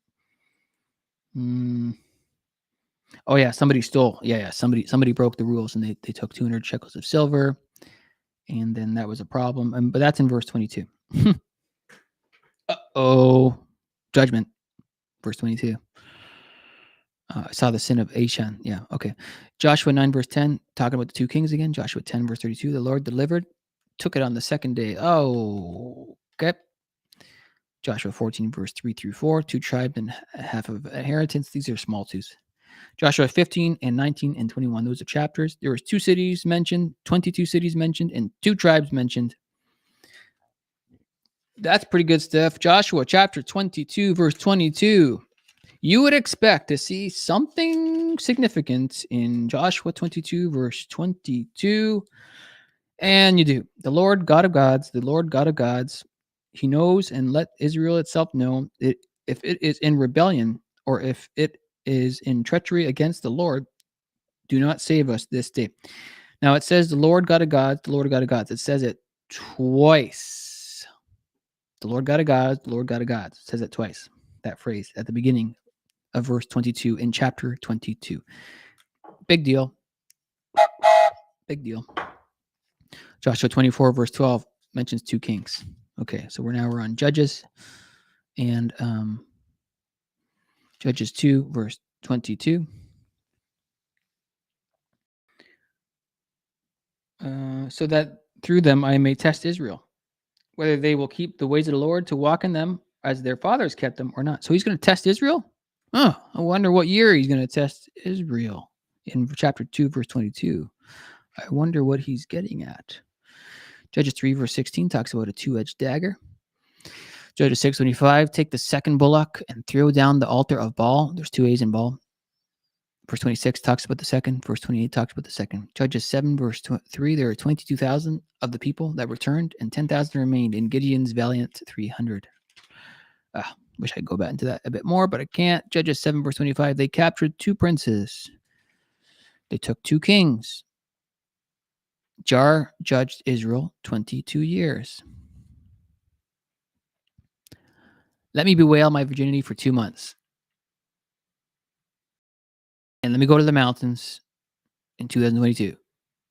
oh yeah, somebody stole. Yeah. Somebody broke the rules and they took 200 shekels of silver, and then that was a problem. But that's in verse 22. Judgment. Verse 22. I saw the sin of Achan. Yeah, okay. Joshua 9 verse 10, talking about the 2 kings again. Joshua 10 verse 32, the Lord delivered, took it on the second day. Oh, okay. Joshua 14 verse 3 through 4, 2 tribes and half of inheritance. These are small 2s. Joshua 15 and 19 and 21, those are chapters. There was 2 cities mentioned, 22 cities mentioned, and 2 tribes mentioned. That's pretty good stuff. Joshua chapter 22 verse 22. You would expect to see something significant in Joshua 22 verse 22, and you do. The Lord God of gods, he knows and let Israel itself know if it is in rebellion or if it is in treachery against the Lord, do not save us this day. Now it says the Lord God of gods, the Lord God of gods. It says it twice. The Lord God of gods, the Lord God of gods. It says it twice. That phrase at the beginning of verse 22 in chapter 22. Big deal. Big deal. Joshua 24 verse 12 mentions 2 kings. Okay, so we're on Judges, and Judges 2 verse 22. So that through them I may test Israel, whether they will keep the ways of the Lord to walk in them as their fathers kept them or not. So he's going to test Israel? Oh, I wonder what year he's going to test Israel in chapter 2, verse 22. I wonder what he's getting at. Judges 3, verse 16 talks about a 2-edged dagger. Judges 6:25, take the second bullock and throw down the altar of Baal. There's 2 A's in Baal. Verse 26 talks about the second. Verse 28 talks about the second. Judges 7, verse 3, there are 22,000 of the people that returned, and 10,000 remained in Gideon's valiant 300. Wish I could go back into that a bit more, but I can't. Judges 7, verse 25. They captured 2 princes. They took 2 kings. Jar judged Israel 22 years. Let me bewail my virginity for 2 months. And let me go to the mountains in 2022.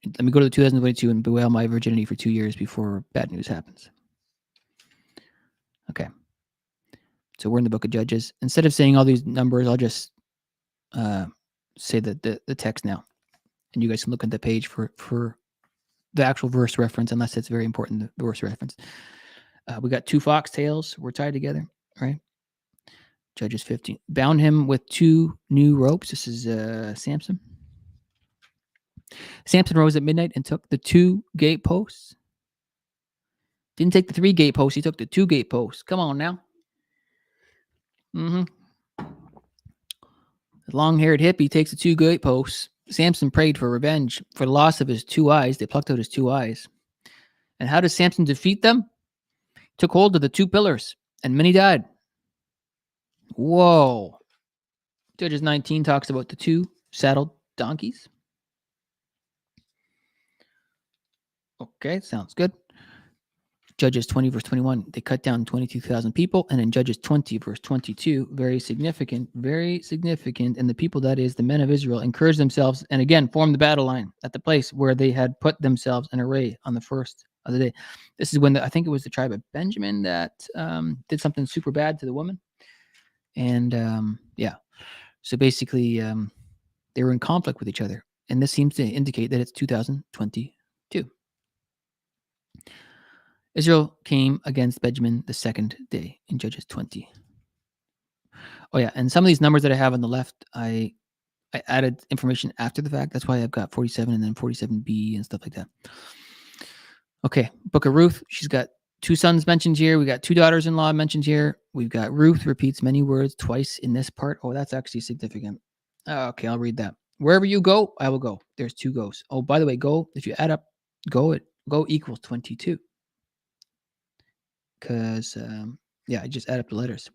Let me go to 2022 and bewail my virginity for 2 years before bad news happens. Okay. So we're in the book of Judges. Instead of saying all these numbers, I'll just say the text now. And you guys can look at the page for the actual verse reference, unless it's very important, the verse reference. We got 2 foxtails were tied together, right? Judges 15. Bound him with 2 new ropes. This is Samson. Samson rose at midnight and took the 2 gate posts. Didn't take the 3 gate posts. He took the 2 gate posts. Come on now. The long-haired hippie takes the 2 gate posts. Samson prayed for revenge for the loss of his 2 eyes. They plucked out his 2 eyes. And how does Samson defeat them? He took hold of the 2 pillars, and many died. Whoa. Judges 19 talks about the 2 saddled donkeys. Okay, sounds good. Judges 20, verse 21, they cut down 22,000 people. And in Judges 20, verse 22, very significant. And the people, that is, the men of Israel, encouraged themselves and again formed the battle line at the place where they had put themselves in array on the first of the day. This is when I think it was the tribe of Benjamin that did something super bad to the woman. And so basically they were in conflict with each other. And this seems to indicate that it's 2022. Israel came against Benjamin the 2nd day in Judges 20. Oh, yeah. And some of these numbers that I have on the left, I added information after the fact. That's why I've got 47 and then 47b and stuff like that. Okay. Book of Ruth. She's got 2 sons mentioned here. We got 2 daughters-in-law mentioned here. We've got Ruth repeats many words twice in this part. Oh, that's actually significant. Okay. I'll read that. Wherever you go, I will go. There's 2 goes. Oh, by the way, go, if you add up, go equals 22. Because, I just add up the letters.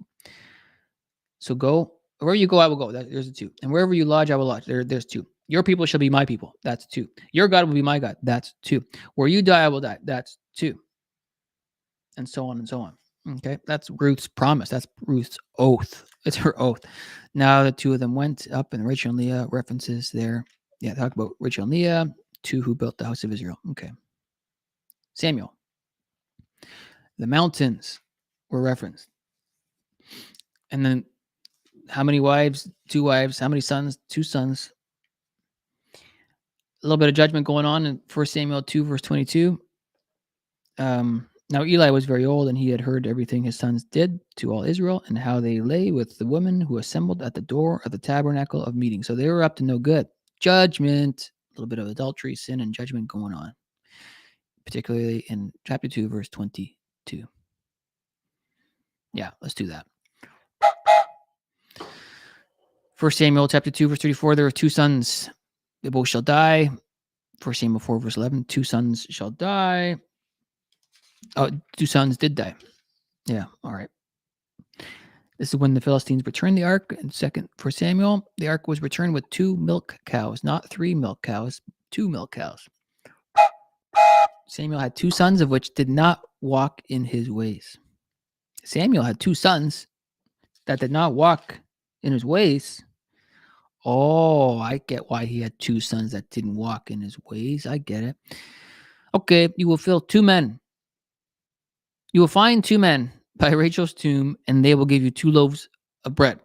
So go, wherever you go, I will go. There's a 2. And wherever you lodge, I will lodge. There's 2. Your people shall be my people. That's 2. Your God will be my God. That's 2. Where you die, I will die. That's 2. And so on and so on. Okay. That's Ruth's promise. That's Ruth's oath. It's her oath. Now the 2 of them went up, and Rachel and Leah references there. Yeah, talk about Rachel and Leah, 2 who built the house of Israel. Okay. Samuel. The mountains were referenced. And then how many wives? 2 wives. How many sons? 2 sons. A little bit of judgment going on in 1 Samuel 2, verse 22. Now Eli was very old, and he had heard everything his sons did to all Israel and how they lay with the women who assembled at the door of the tabernacle of meeting. So they were up to no good. Judgment, a little bit of adultery, sin, and judgment going on, particularly in chapter 2, verse 22. Yeah, let's do that. 1 Samuel chapter 2, verse 34, there were 2 sons. They both shall die. 1 Samuel 4, verse 11, 2 sons shall die. Oh, 2 sons did die. Yeah, all right. This is when the Philistines returned the ark. In 1 Samuel, the ark was returned with 2 milk cows, not 3 milk cows, 2 milk cows. Samuel had 2 sons, of which did not walk in his ways. Samuel had 2 sons that did not walk in his ways. Oh, I get why he had 2 sons that didn't walk in his ways. I get it. Okay, you will fill 2 men. You will find 2 men by Rachel's tomb, and they will give you 2 loaves of bread.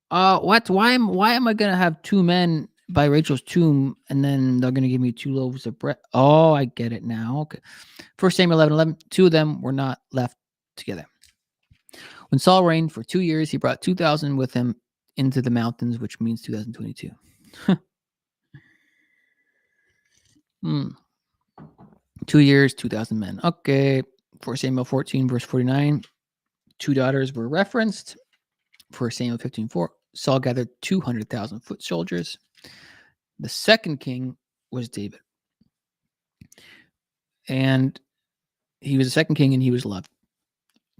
What? Why am I gonna have 2 men by Rachel's tomb, and then they're gonna give me 2 loaves of bread? Oh, I get it now. Okay. 1 Samuel 11:11. 2 of them were not left together. When Saul reigned for 2 years, he brought 2,000 with him into the mountains, which means 2022. 2 years, 2,000 men. Okay. 1 Samuel 14, verse 49. 2 daughters were referenced. 1 Samuel 15:4. Saul gathered 200,000 foot soldiers. The second king was David. And he was the second king, and he was loved.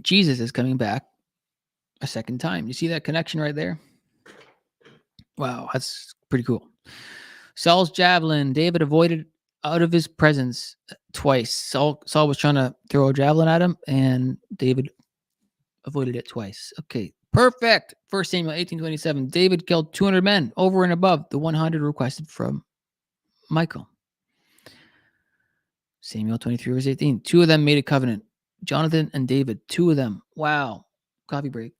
Jesus is coming back a second time. You see that connection right there? Wow, that's pretty cool. Saul's javelin. David avoided out of his presence twice. Saul was trying to throw a javelin at him, and David avoided it twice. Okay, perfect. 1 Samuel 18:27. David killed 200 men over and above the 100 requested from Michal. Samuel 23 verse 18. Two of them made a covenant. Jonathan and David. Two of them. Wow. Coffee break.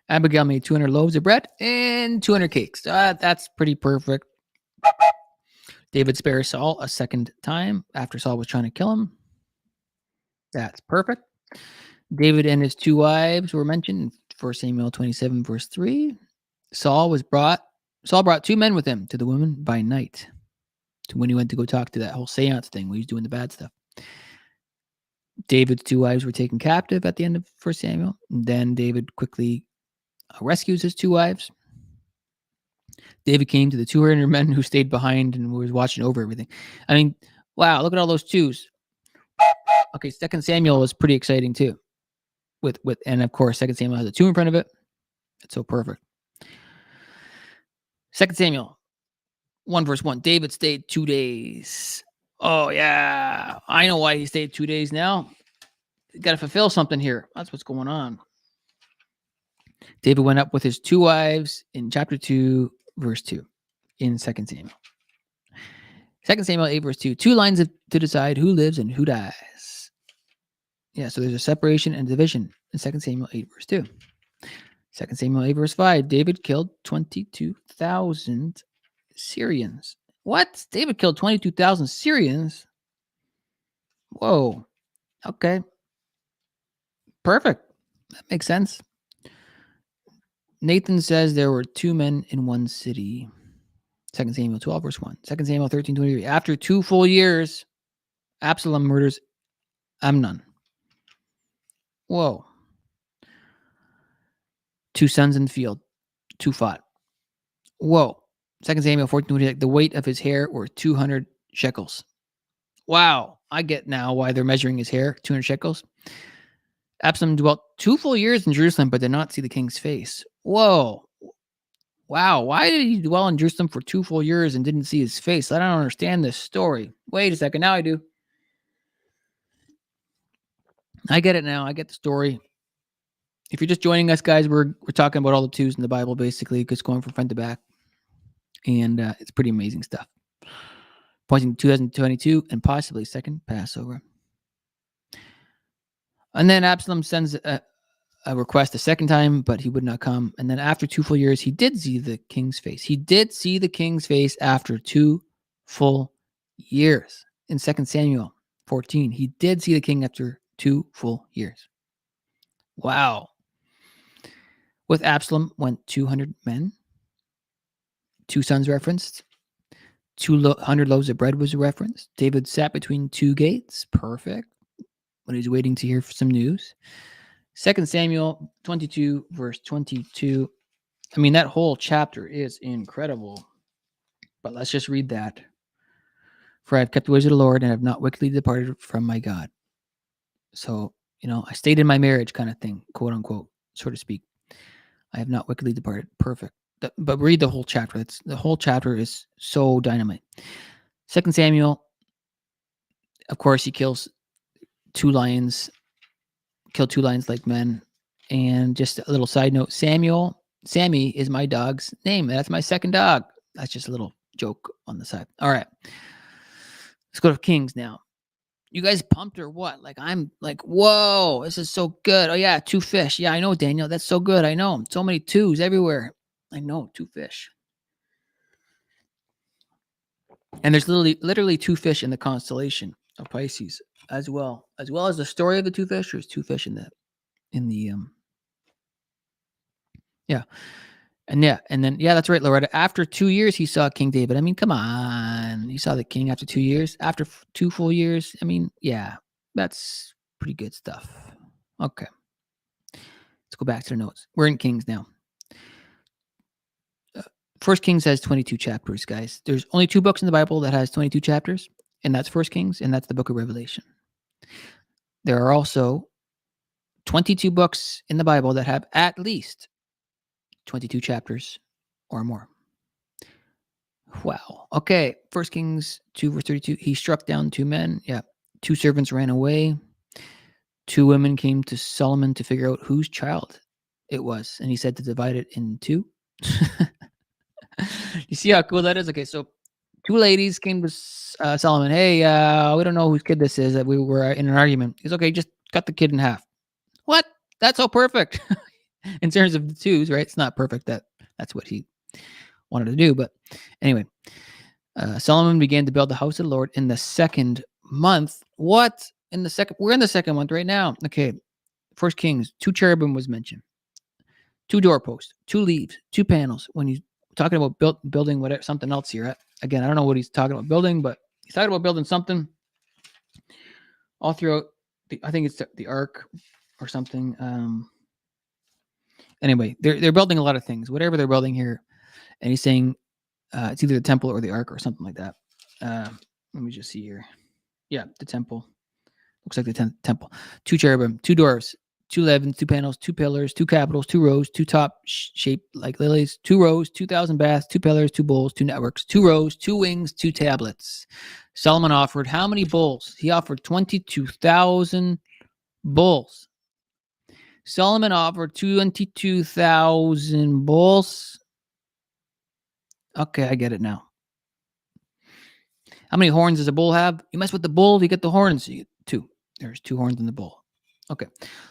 Abigail made 200 loaves of bread and 200 cakes. That's pretty perfect. David spares Saul a second time after Saul was trying to kill him. That's perfect. David and his two wives were mentioned in 1 Samuel 27 verse 3. Saul brought two men with him to the woman by night. To when he went to go talk to that whole seance thing when he was doing the bad stuff. David's two wives were taken captive at the end of 1 Samuel. And then David quickly rescues his two wives. David came to the 200 men who stayed behind and was watching over everything. I mean, wow, look at all those twos. Okay, 2 Samuel was pretty exciting too. And of course, 2 Samuel has a 2 in front of it. It's so perfect. 2 Samuel 1 verse 1. David stayed 2 days. Oh, yeah. I know why he stayed 2 days now. Got to fulfill something here. That's what's going on. David went up with his two wives in chapter 2, verse 2 in 2 Samuel. 2 Samuel 8, verse 2. Two lines to decide who lives and who dies. Yeah, so there's a separation and division in 2 Samuel 8, verse 2. 2 Samuel 8, verse 5. David killed 22,000 Syrians. What? David killed 22,000 Syrians? Whoa. Okay. Perfect. That makes sense. Nathan says there were two men in one city. 2 Samuel 12, verse 1. 2 Samuel 13:23. After 2 full years, Absalom murders Amnon. Whoa. 2 sons in the field. 2 fought. Whoa. 2 Samuel 14:20. The weight of his hair were 200 shekels. Wow. I get now why they're measuring his hair. 200 shekels. Absalom dwelt 2 full years in Jerusalem, but did not see the king's face. Whoa. Wow. Why did he dwell in Jerusalem for 2 full years and didn't see his face? I don't understand this story. Wait a second. Now I do. I get it now. I get the story. If you're just joining us, guys, we're talking about all the twos in the Bible, basically, just going from front to back. And it's pretty amazing stuff. Pointing to 2022 and possibly second Passover. And then Absalom sends a request a second time, but he would not come. And then after 2 full years, he did see the king's face. He did see the king's face after 2 full years. In 2 Samuel 14, he did see the king after 2 full years. Wow. With Absalom went 200 men. 2 sons referenced. 200 loaves of bread was referenced. David sat between 2 gates. Perfect. When he's waiting to hear some news. 2 Samuel 22, verse 22. I mean, that whole chapter is incredible. But let's just read that. For I have kept the ways of the Lord and have not wickedly departed from my God. So, I stayed in my marriage kind of thing, quote unquote, so to speak. I have not wickedly departed. Perfect. But read the whole chapter. The whole chapter is so dynamite. 2 Samuel, of course, he kills 2 lions. Killed 2 lions like men. And just a little side note, Sammy is my dog's name. That's my second dog. That's just a little joke on the side. All right. Let's go to Kings now. You guys pumped or what? I'm like, whoa, this is so good. Oh, yeah, 2 fish. Yeah, I know, Daniel. That's so good. I know. So many 2s everywhere. I know, 2 fish. And there's literally 2 fish in the constellation of Pisces as well as the story of the 2 fish. There's 2 fish in the yeah. And then that's right, Loretta. After 2 years, he saw King David. I mean, come on. He saw the king after 2 years. After 2 full years. I mean, yeah, that's pretty good stuff. Okay. Let's go back to the notes. We're in Kings now. First Kings has 22 chapters, guys. There's only 2 books in the Bible that has 22 chapters, and that's First Kings, and that's the book of Revelation. there are also 22 books in the Bible that have at least 22 chapters or more. Wow. Okay. 1 Kings 2, verse 32. He struck down 2 men. Yeah. 2 servants ran away. 2 women came to Solomon to figure out whose child it was. And he said to divide it in 2. You see how cool that is? Okay. So 2 ladies came to Solomon. Hey, we don't know whose kid this is. That we were in an argument. He's okay. Just cut the kid in half. What? That's so perfect. In terms of the 2s, right? It's not perfect. That's what he wanted to do. But anyway, Solomon began to build the house of the Lord in the 2nd month. What? We're in the 2nd month right now. Okay. 1 Kings, 2 cherubim was mentioned. 2 doorposts, 2 leaves, 2 panels. When he's talking about building whatever, something else here. Again, I don't know what he's talking about building, but he's talking about building something all throughout. I think it's the ark or something. Anyway, they're building a lot of things. Whatever they're building here, and he's saying it's either the temple or the ark or something like that. Let me just see here. Yeah, the temple. Looks like the temple. 2 cherubim, 2 doors, 2 levens, 2 panels, 2 pillars, 2 capitals, 2 rows, 2 top shaped like lilies, 2 rows, 2,000 baths, 2 pillars, 2 bowls, 2 networks, 2 rows, 2 wings, 2 tablets. Solomon offered how many bowls? He offered 22,000 bowls. Solomon offered 22,000 bowls. Okay, I get it now. How many horns does a bull have? You mess with the bull, you get the horns. You get 2. There's 2 horns in the bull. Okay.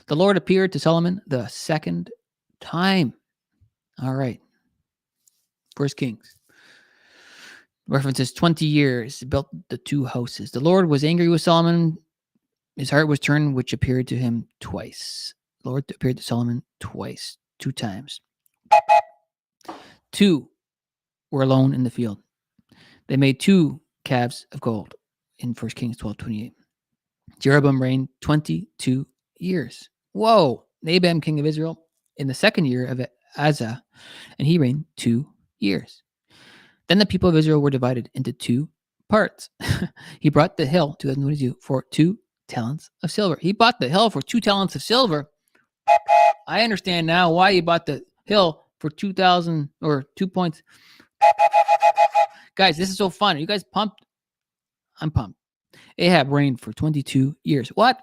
The Lord appeared to Solomon the 2nd time. All right. 1 Kings. References 20 years. Built the 2 houses. The Lord was angry with Solomon. His heart was turned, which appeared to him twice. The Lord appeared to Solomon twice. 2 times. 2 were alone in the field. They made 2 calves of gold in 1 Kings 12:28. Jeroboam reigned 22 years. Whoa. Nabam, king of Israel, in the 2nd year of Asa, and he reigned 2 years. Then the people of Israel were divided into 2 parts. He brought the hill, 2022, for 2 talents of silver. He bought the hill for 2 talents of silver. I understand now why he bought the hill for 2,000 or 2 points. Guys, this is so fun. Are you guys pumped? I'm pumped. Ahab reigned for 22 years. What?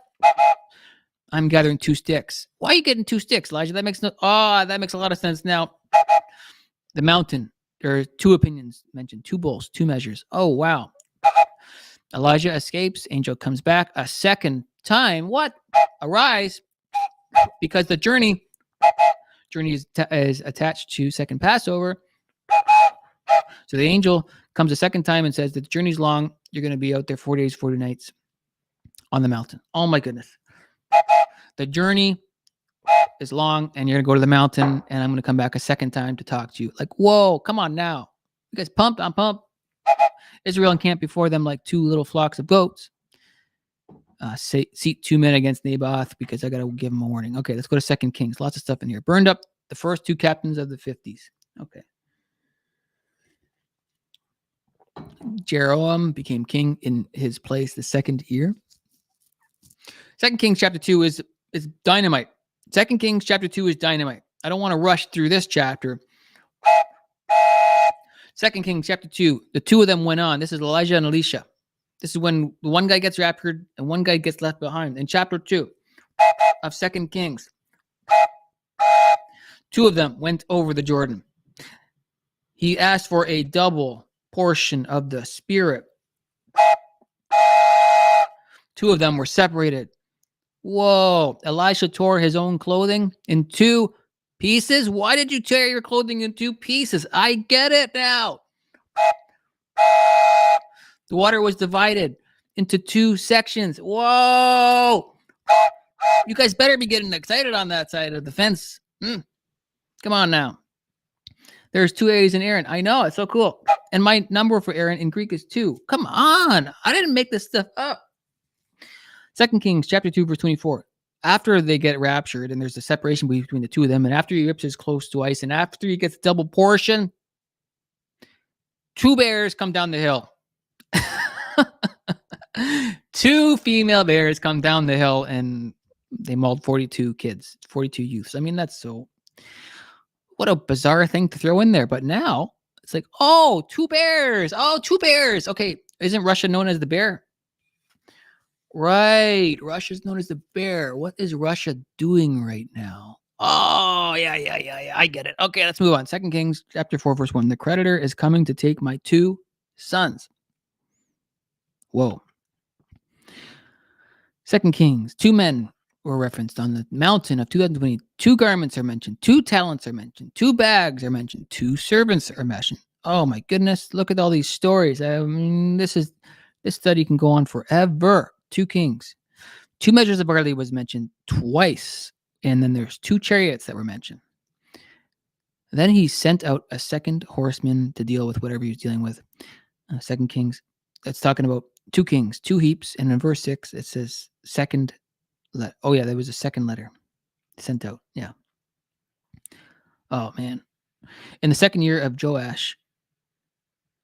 I'm gathering 2 sticks. Why are you getting 2 sticks, Elijah? That makes a lot of sense now. The mountain. There are 2 opinions mentioned. 2 bulls, 2 measures. Oh, wow. Elijah escapes. Angel comes back a 2nd time. What? Arise. Because the journey is attached to 2nd Passover. So the angel comes a 2nd time and says that the journey's long. You're going to be out there 4 days, 40 nights on the mountain. Oh my goodness. The journey is long and you're going to go to the mountain and I'm going to come back a 2nd time to talk to you. Like, whoa, come on now. You guys pumped? I'm pumped. Israel encamped before them like 2 little flocks of goats. Seat 2 men against Naboth because I got to give him a warning. Okay, let's go to 2 Kings. Lots of stuff in here. Burned up the first 2 captains of the 50s. Okay. Jeroboam became king in his place the 2nd year. 2 Kings chapter 2 is dynamite. 2 Kings chapter 2 is dynamite. I don't want to rush through this chapter. 2 Kings chapter 2, the 2 of them went on. This is Elijah and Elisha. This is when one guy gets raptured and one guy gets left behind. In chapter 2 of 2 Kings, 2 of them went over the Jordan. He asked for a double portion of the Spirit. 2 of them were separated. Whoa. Elisha tore his own clothing in 2 pieces. Why did you tear your clothing in 2 pieces? I get it now. The water was divided into 2 sections. Whoa. You guys better be getting excited on that side of the fence. Come on now. There's 2 A's in Aaron. I know. It's so cool. And my number for Aaron in Greek is 2. Come on. I didn't make this stuff up. 2 Kings chapter 2, verse 24. After they get raptured and there's a separation between the 2 of them, and after he rips his clothes twice, and after he gets double portion, 2 bears come down the hill. 2 female bears come down the hill and they mauled 42 kids, 42 youths. I mean, that's so, what a bizarre thing to throw in there. But now it's like, oh, 2 bears. Oh, 2 bears. Okay. Isn't Russia known as the bear? Right. Russia's known as the bear. What is Russia doing right now? Oh, yeah. I get it. Okay, let's move on. 2 Kings chapter 4, verse 1. The creditor is coming to take my 2 sons. Whoa. 2 Kings, 2 men were referenced on the mountain of 2020. 2 garments are mentioned. 2 talents are mentioned. 2 bags are mentioned. 2 servants are mentioned. Oh my goodness. Look at all these stories. This study can go on forever. 2 kings. 2 measures of barley was mentioned twice. And then there's 2 chariots that were mentioned. Then he sent out a second horseman to deal with whatever he was dealing with. 2 Kings. It's talking about 2 kings, 2 heaps. And in verse 6, it says second. Oh, yeah, there was a second letter sent out. Yeah. Oh, man. In the 2nd year of Joash,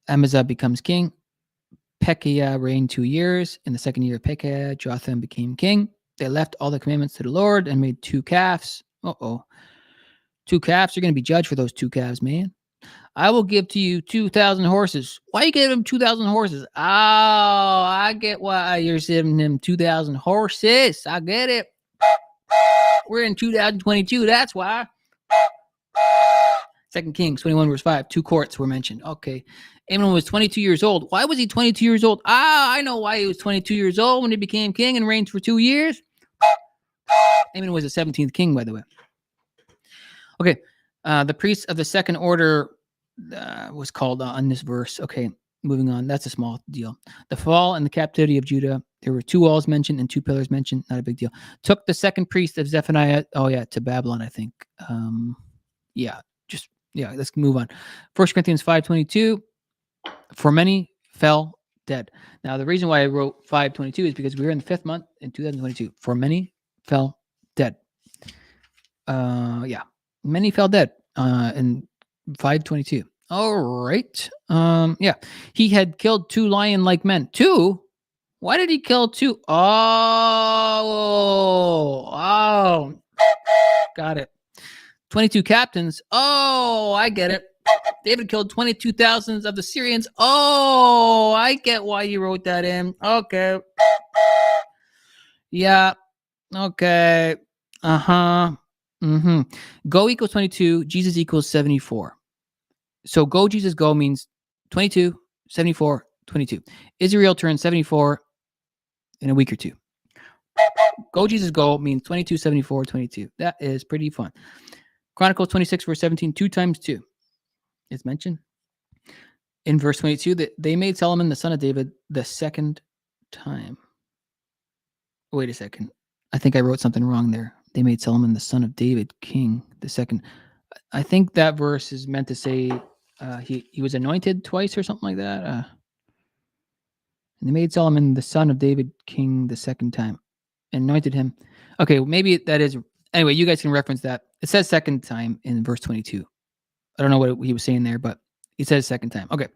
Amaziah becomes king. Pekahiah reigned 2 years. In the 2nd year of Pekahiah, Jotham became king. They left all the commandments to the Lord and made 2 calves. 2 calves. You're going to be judged for those 2 calves, man. I will give to you 2,000 horses. Why you give him 2,000 horses? Oh, I get why you're giving him 2,000 horses. I get it. We're in 2022. That's why. 2 Kings 21 verse 5. 2 courts were mentioned. Okay. Amon was 22 years old. Why was he 22 years old? I know why he was 22 years old when he became king and reigned for 2 years. Amon was the 17th king, by the way. Okay. The priests of the 2nd order was called on this verse. Okay. Moving on. That's a small deal. The fall and the captivity of Judah. There were 2 walls mentioned and 2 pillars mentioned. Not a big deal. Took the 2nd priest of Zephaniah. Oh, yeah. To Babylon, I think. Let's move on. 1 Corinthians 5:22. For many fell dead. Now, the reason why I wrote 5:22 is because we were in the 5th month in 2022. For many fell dead. Many fell dead in 5:22. All right. He had killed 2 lion-like men. 2? Why did he kill 2? Oh, got it. 22 captains. Oh, I get it. David killed 22,000 of the Syrians. Oh, I get why you wrote that in. Okay. Yeah. Okay. Uh-huh. Mm-hmm. Go equals 22. Jesus equals 74. So go, Jesus, go means 22, 74, 22. Israel turns 74 in a week or 2. Go, Jesus, go means 22, 74, 22. That is pretty fun. Chronicles 26, verse 17, 2 times 2 is mentioned. In verse 22, that they made Solomon, the son of David, the 2nd time. Wait a second. I think I wrote something wrong there. They made Solomon, the son of David, king, the 2nd. I think that verse is meant to say he was anointed twice or something like that. And they made Solomon, the son of David, king the 2nd time. Anointed him. Okay, maybe that is... Anyway, you guys can reference that. It says 2nd time in verse 22. I don't know what he was saying there, but he says 2nd time. Okay.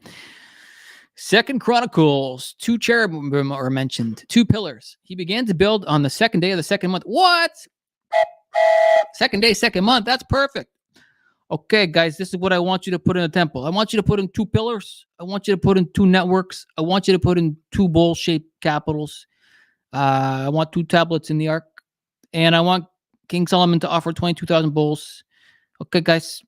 2 Chronicles, 2 cherubim are mentioned, 2 pillars. He began to build on the 2nd day of the 2nd month. What? 2nd day, 2nd month. That's perfect. Okay, guys, this is what I want you to put in a temple. I want you to put in 2 pillars. I want you to put in 2 networks. I want you to put in 2 bowl-shaped capitals. I want 2 tablets in the ark. And I want King Solomon to offer 22,000 bulls. Okay, guys.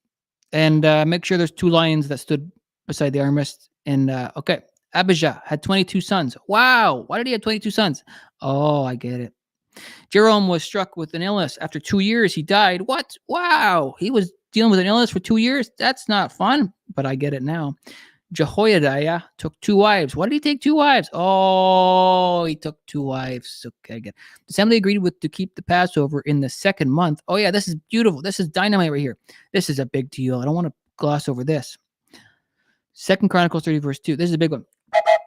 And make sure there's 2 lions that stood beside the armrest. And, okay, Abijah had 22 sons. Wow. Why did he have 22 sons? Oh, I get it. Jerome was struck with an illness. After 2 years, he died. What? Wow. He was dealing with an illness for 2 years? That's not fun, but I get it now. Jehoiada took 2 wives. Why did he take 2 wives? Oh, he took 2 wives. Okay, I get it. The assembly agreed to keep the Passover in the 2nd month. Oh, yeah, this is beautiful. This is dynamite right here. This is a big deal. I don't want to gloss over this. 2 Chronicles 30, verse 2. This is a big one.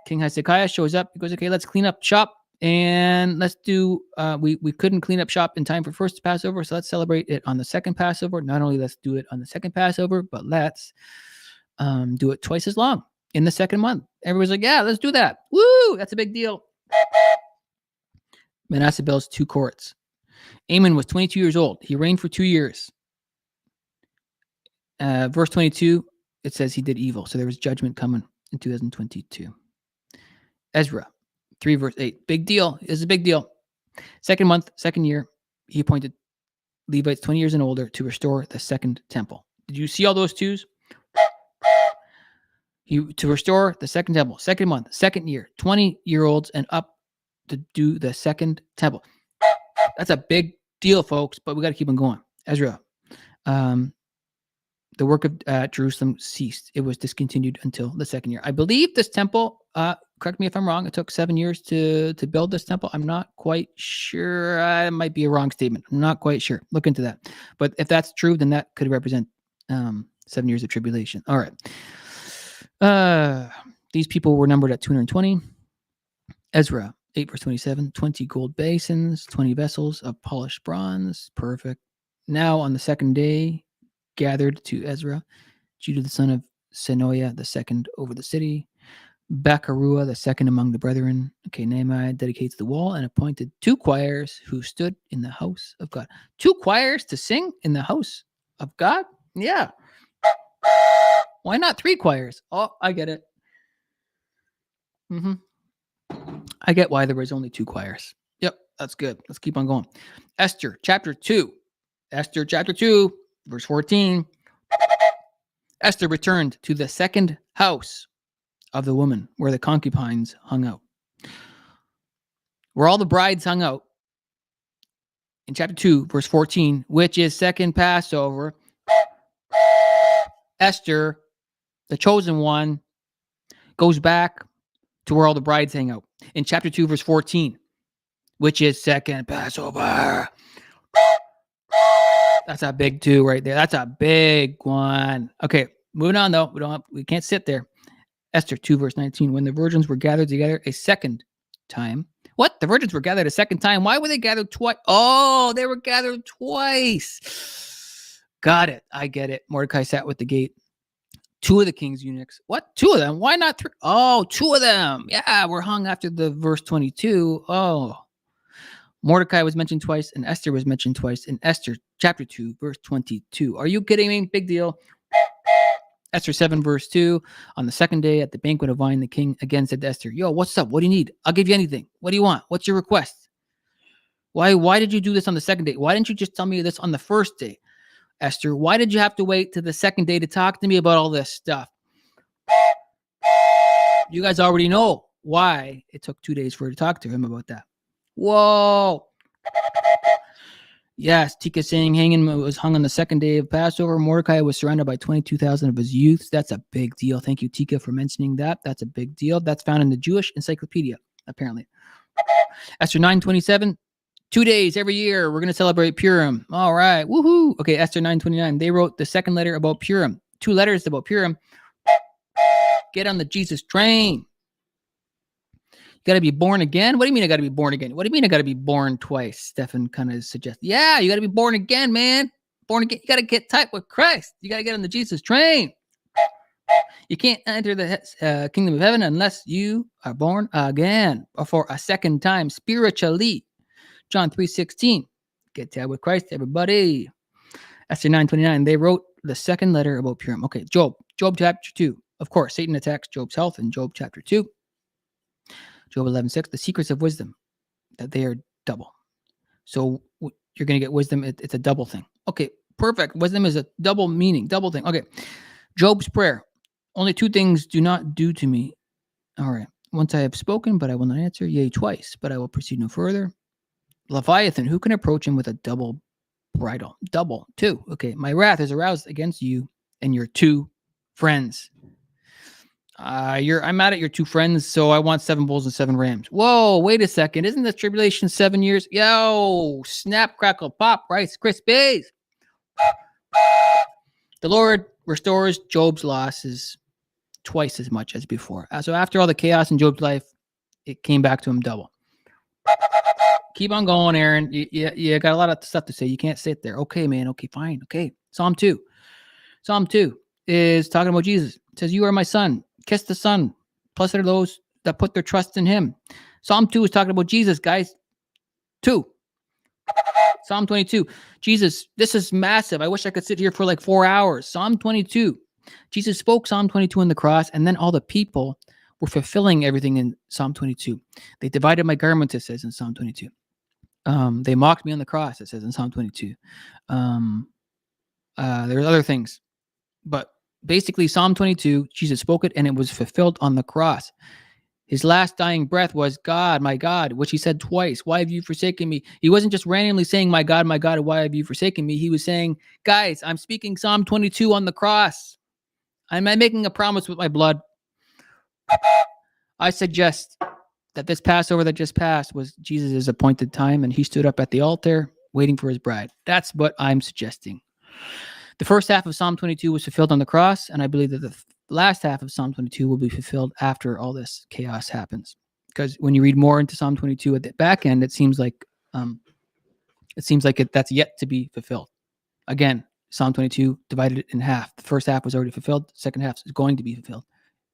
King Hezekiah shows up. He goes, okay, let's clean up shop. And let's do, we couldn't clean up shop in time for first Passover, so let's celebrate it on the 2nd Passover. Not only let's do it on the 2nd Passover, but let's do it twice as long in the 2nd month. Everybody's like, yeah, let's do that. Woo! That's a big deal. Manasseh builds 2 courts. Amon was 22 years old. He reigned for 2 years. Verse 22, it says he did evil. So there was judgment coming in 2022. Ezra 3 verse 8. Big deal. It's a big deal. Second month, second year, he appointed Levites 20 years and older to restore the second temple. Did you see all those twos? To restore the second temple, second month, second year, 20-year-olds and up to do the second temple. That's a big deal, folks, but we got to keep on going. Ezra, the work of Jerusalem ceased. It was discontinued until the second year. I believe this temple, correct me if I'm wrong, it took 7 years to build this temple. I'm not quite sure. It might be a wrong statement. I'm not quite sure. Look into that. But if that's true, then that could represent 7 years of tribulation. All right. These people were numbered at 220. Ezra 8 verse 27, 20 gold basins, 20 vessels of polished bronze. Perfect. Now on the second day, gathered to Ezra, Judah the son of Senoiah the second over the city, Bakarua the second among the brethren. Okay, Nehemiah dedicates the wall and appointed 2 choirs who stood in the house of God. 2 choirs to sing in the house of God? Yeah. Why not 3 choirs? Oh, I get it. I get why there was only 2 choirs. Yep, that's good. Let's keep on going. Esther chapter 2. Esther chapter 2, verse 14. Esther returned to the second house of the woman where the concubines hung out. Where all the brides hung out. In chapter 2, verse 14, which is second Passover, Esther, the chosen one, goes back to where all the brides hang out. In chapter 2, verse 14, which is second Passover. That's a big 2 right there. That's a big one. Okay, moving on though. We can't sit there. Esther 2, verse 19, when the virgins were gathered together a second time. What? The virgins were gathered a second time? Why were they gathered twice? Oh, they were gathered twice. Got it. I get it. Mordecai sat with the gate. 2 of the king's eunuchs. What? 2 of them? Why not 3? Oh, 2 of them. Yeah, we're hung after the verse 22. Oh. Mordecai was mentioned twice and Esther was mentioned twice in Esther chapter 2, verse 22. Are you kidding me? Big deal. Esther 7, verse 2. On the second day at the banquet of wine, the king again said to Esther, yo, what's up? What do you need? I'll give you anything. What do you want? What's your request? Why did you do this on the second day? Why didn't you just tell me this on the first day? Esther, why did you have to wait to the second day to talk to me about all this stuff? You guys already know why it took 2 days for her to talk to him about that. Whoa. Yes, Tika saying Haman was hung on the second day of Passover. Mordecai was surrounded by 22,000 of his youths. That's a big deal. Thank you, Tika, for mentioning that. That's a big deal. That's found in the Jewish Encyclopedia, apparently. Esther 9:27. 2 days every year, we're going to celebrate Purim. All right. Woohoo. Okay, Esther 9:29. They wrote the second letter about Purim. 2 letters about Purim. Get on the Jesus train. You got to be born again? What do you mean I got to be born again? What do you mean I got to be born twice? Stefan kind of suggests. Yeah, you got to be born again, man. Born again. You got to get tight with Christ. You got to get on the Jesus train. You can't enter the kingdom of heaven unless you are born again or for a second time spiritually. John 3:16. Get tight with Christ, everybody. Esther 9:29. They wrote the second letter about Purim. Okay, Job chapter 2. Of course, Satan attacks Job's health in Job chapter 2. Job 11:6, the secrets of wisdom, that they are double. So you're going to get wisdom. It's a double thing. Okay, perfect. Wisdom is a double meaning, double thing. Okay, Job's prayer. Only 2 things do not do to me. All right. Once I have spoken, but I will not answer. Yea, twice, but I will proceed no further. Leviathan, who can approach him with a double bridle? Double, 2. Okay, my wrath is aroused against you and your 2 friends. I'm mad at your 2 friends, so I want 7 bulls and 7 rams. Whoa, wait a second. Isn't the tribulation 7 years? Yo, snap, crackle, pop, Rice Krispies. The Lord restores Job's losses twice as much as before. So after all the chaos in Job's life, it came back to him double. Keep on going, Aaron. You got a lot of stuff to say. You can't sit there. Okay, man. Okay, fine. Okay. Psalm 2. Psalm 2 is talking about Jesus. It says, you are my son. Kiss the Son. Blessed are those that put their trust in him. Psalm 2 is talking about Jesus, guys. 2. Psalm 22. Jesus, this is massive. I wish I could sit here for like 4 hours. Psalm 22. Jesus spoke Psalm 22 on the cross, and then all the people were fulfilling everything in Psalm 22. They divided my garments, it says in Psalm 22. They mocked me on the cross, it says in Psalm 22. There's other things. But basically, Psalm 22, Jesus spoke it, and it was fulfilled on the cross. His last dying breath was, God, my God, which he said twice. Why have you forsaken me? He wasn't just randomly saying, my God, why have you forsaken me? He was saying, guys, I'm speaking Psalm 22 on the cross. I'm making a promise with my blood. I suggest that this Passover that just passed was Jesus' appointed time, and he stood up at the altar waiting for his bride. That's what I'm suggesting. The first half of Psalm 22 was fulfilled on the cross, and I believe that the last half of Psalm 22 will be fulfilled after all this chaos happens. Because when you read more into Psalm 22 at the back end, it seems like that's yet to be fulfilled. Again, Psalm 22 divided it in half. The first half was already fulfilled. The second half is going to be fulfilled.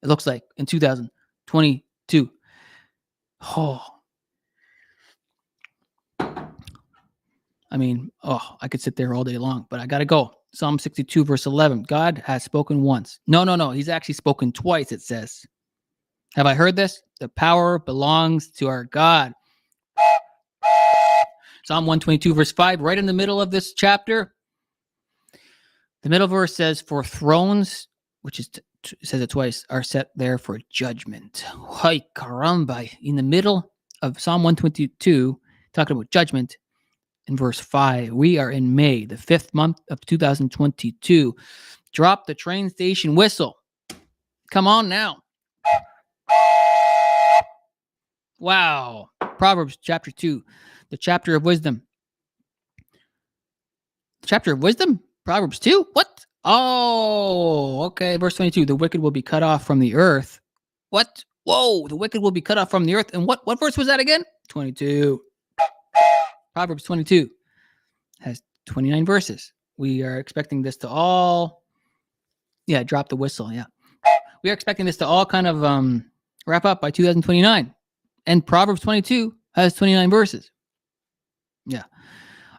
It looks like in 2022. Oh, I could sit there all day long, but I got to go. Psalm 62, verse 11. God has spoken once. No. He's actually spoken twice, it says. Have I heard this? The power belongs to our God. Psalm 122, verse 5, right in the middle of this chapter. The middle verse says, for thrones, which is says it twice, are set there for judgment. Ay, caramba. In the middle of Psalm 122, talking about judgment, in verse 5, we are in May, the 5th month of 2022. Drop the train station whistle. Come on now. Wow. Proverbs chapter 2, the chapter of wisdom. Chapter of wisdom? Proverbs 2? What? Oh, okay. Verse 22, the wicked will be cut off from the earth. What? Whoa, the wicked will be cut off from the earth. And what verse was that again? 22. Proverbs 22 has 29 verses. We are expecting this to all, drop the whistle, We are expecting this to all kind of wrap up by 2029. And Proverbs 22 has 29 verses. Yeah.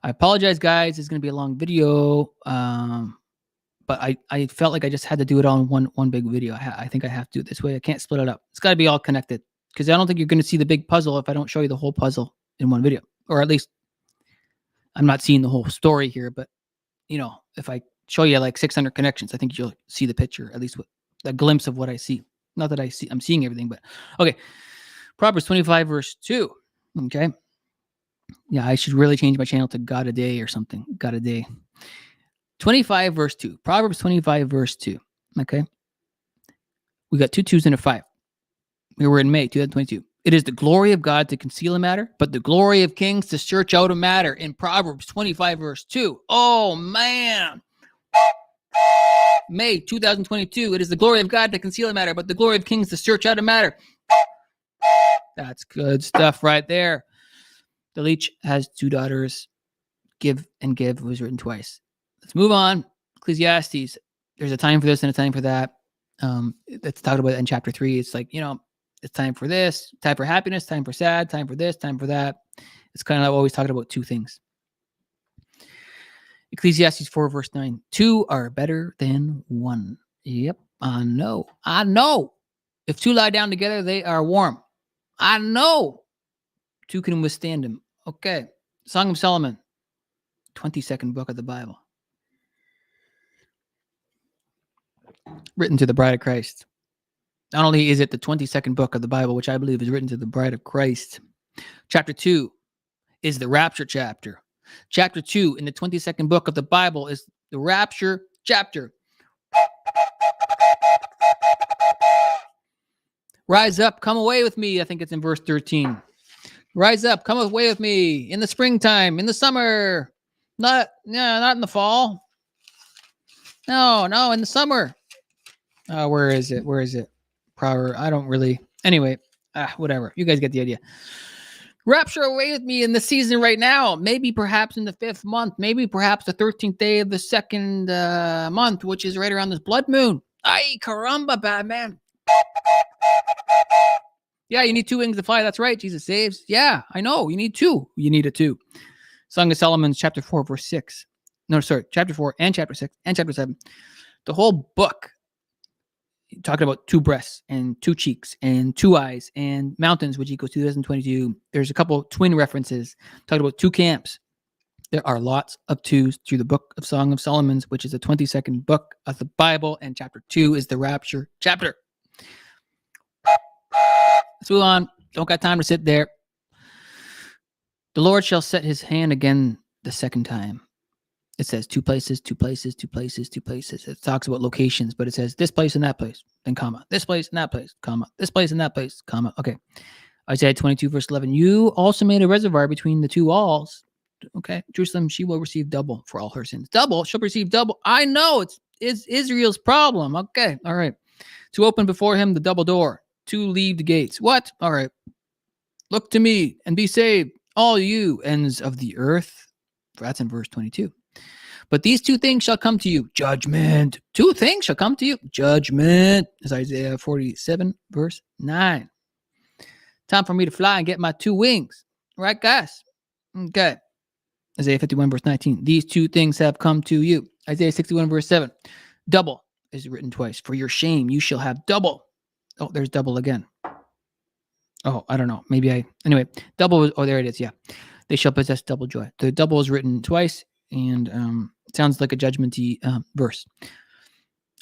I apologize, guys. It's going to be a long video. But I felt like I just had to do it all in one big video. I think I have to do it this way. I can't split it up. It's got to be all connected. Because I don't think you're going to see the big puzzle if I don't show you the whole puzzle in one video. Or at least I'm not seeing the whole story here, but if I show you like 600 connections, I think you'll see the picture, at least with a glimpse of what I see. Not that I'm seeing everything, but okay. Proverbs 25, verse 2. Okay. Yeah, I should really change my channel to God a Day or something. God a Day. 25, verse 2. Proverbs 25, verse 2. Okay. We got 2 2s and a 5. We were in May 2022. It is the glory of God to conceal a matter, but the glory of kings to search out a matter in Proverbs 25, verse 2. Oh, man. May 2022. It is the glory of God to conceal a matter, but the glory of kings to search out a matter. That's good stuff right there. The leech has 2 daughters. Give and give was written twice. Let's move on. Ecclesiastes. There's a time for this and a time for that. That's talked about in chapter 3. It's like, it's time for this, time for happiness, time for sad, time for this, time for that. It's kind of like always talking about 2 things. Ecclesiastes 4, verse 9. 2 are better than 1. Yep, I know. If 2 lie down together, they are warm. I know. 2 can withstand them. Okay. Song of Solomon. 22nd book of the Bible. Written to the bride of Christ. Not only is it the 22nd book of the Bible, which I believe is written to the bride of Christ. Chapter 2 is the Rapture chapter. Chapter 2 in the 22nd book of the Bible is the Rapture chapter. Rise up, come away with me. I think it's in verse 13. Rise up, come away with me in the springtime, in the summer. Not in the fall. No, in the summer. Where is it? I don't really. Anyway, whatever. You guys get the idea. Rapture away with me in the season right now. Maybe perhaps in the 5th month. Maybe perhaps the 13th day of the 2nd month, which is right around this blood moon. Ay, caramba, Batman. Yeah, you need two wings to fly. That's right. Jesus saves. Yeah, I know. You need two. You need a two. Song of Solomon, chapter 4, verse 6. No, sorry, chapter 4 and chapter 6 and chapter 7. The whole book talking about two breasts and two cheeks and two eyes and mountains, which equals 2022. There's a couple twin references talking about two camps. There are lots of twos through the book of Song of Solomon, which is the 22nd book of the Bible, and chapter 2 is the Rapture chapter. Let's move on. Don't got time to sit there. The Lord shall set his hand again the second time. It says two places, two places, two places, two places. It talks about locations, but it says this place and that place, then comma, this place and that place, comma, this place and that place, comma. Okay. Isaiah 22, verse 11. You also made a reservoir between the two walls. Okay. Jerusalem, she will receive double for all her sins. Double, she'll receive double. I know it's Israel's problem. Okay. All right. To open before him the double door, to leave the gates. What? All right. Look to me and be saved, all you ends of the earth. That's in verse 22. But these two things shall come to you. Judgment. Two things shall come to you. Judgment. Is Isaiah 47, verse 9. Time for me to fly and get my two wings. Right, guys? Okay. Isaiah 51, verse 19. These two things have come to you. Isaiah 61, verse 7. Double is written twice. For your shame, you shall have double. Oh, there's double again. Oh, I don't know. Anyway, double. Oh, there it is. Yeah. They shall possess double joy. The double is written twice, and it sounds like a judgmenty verse.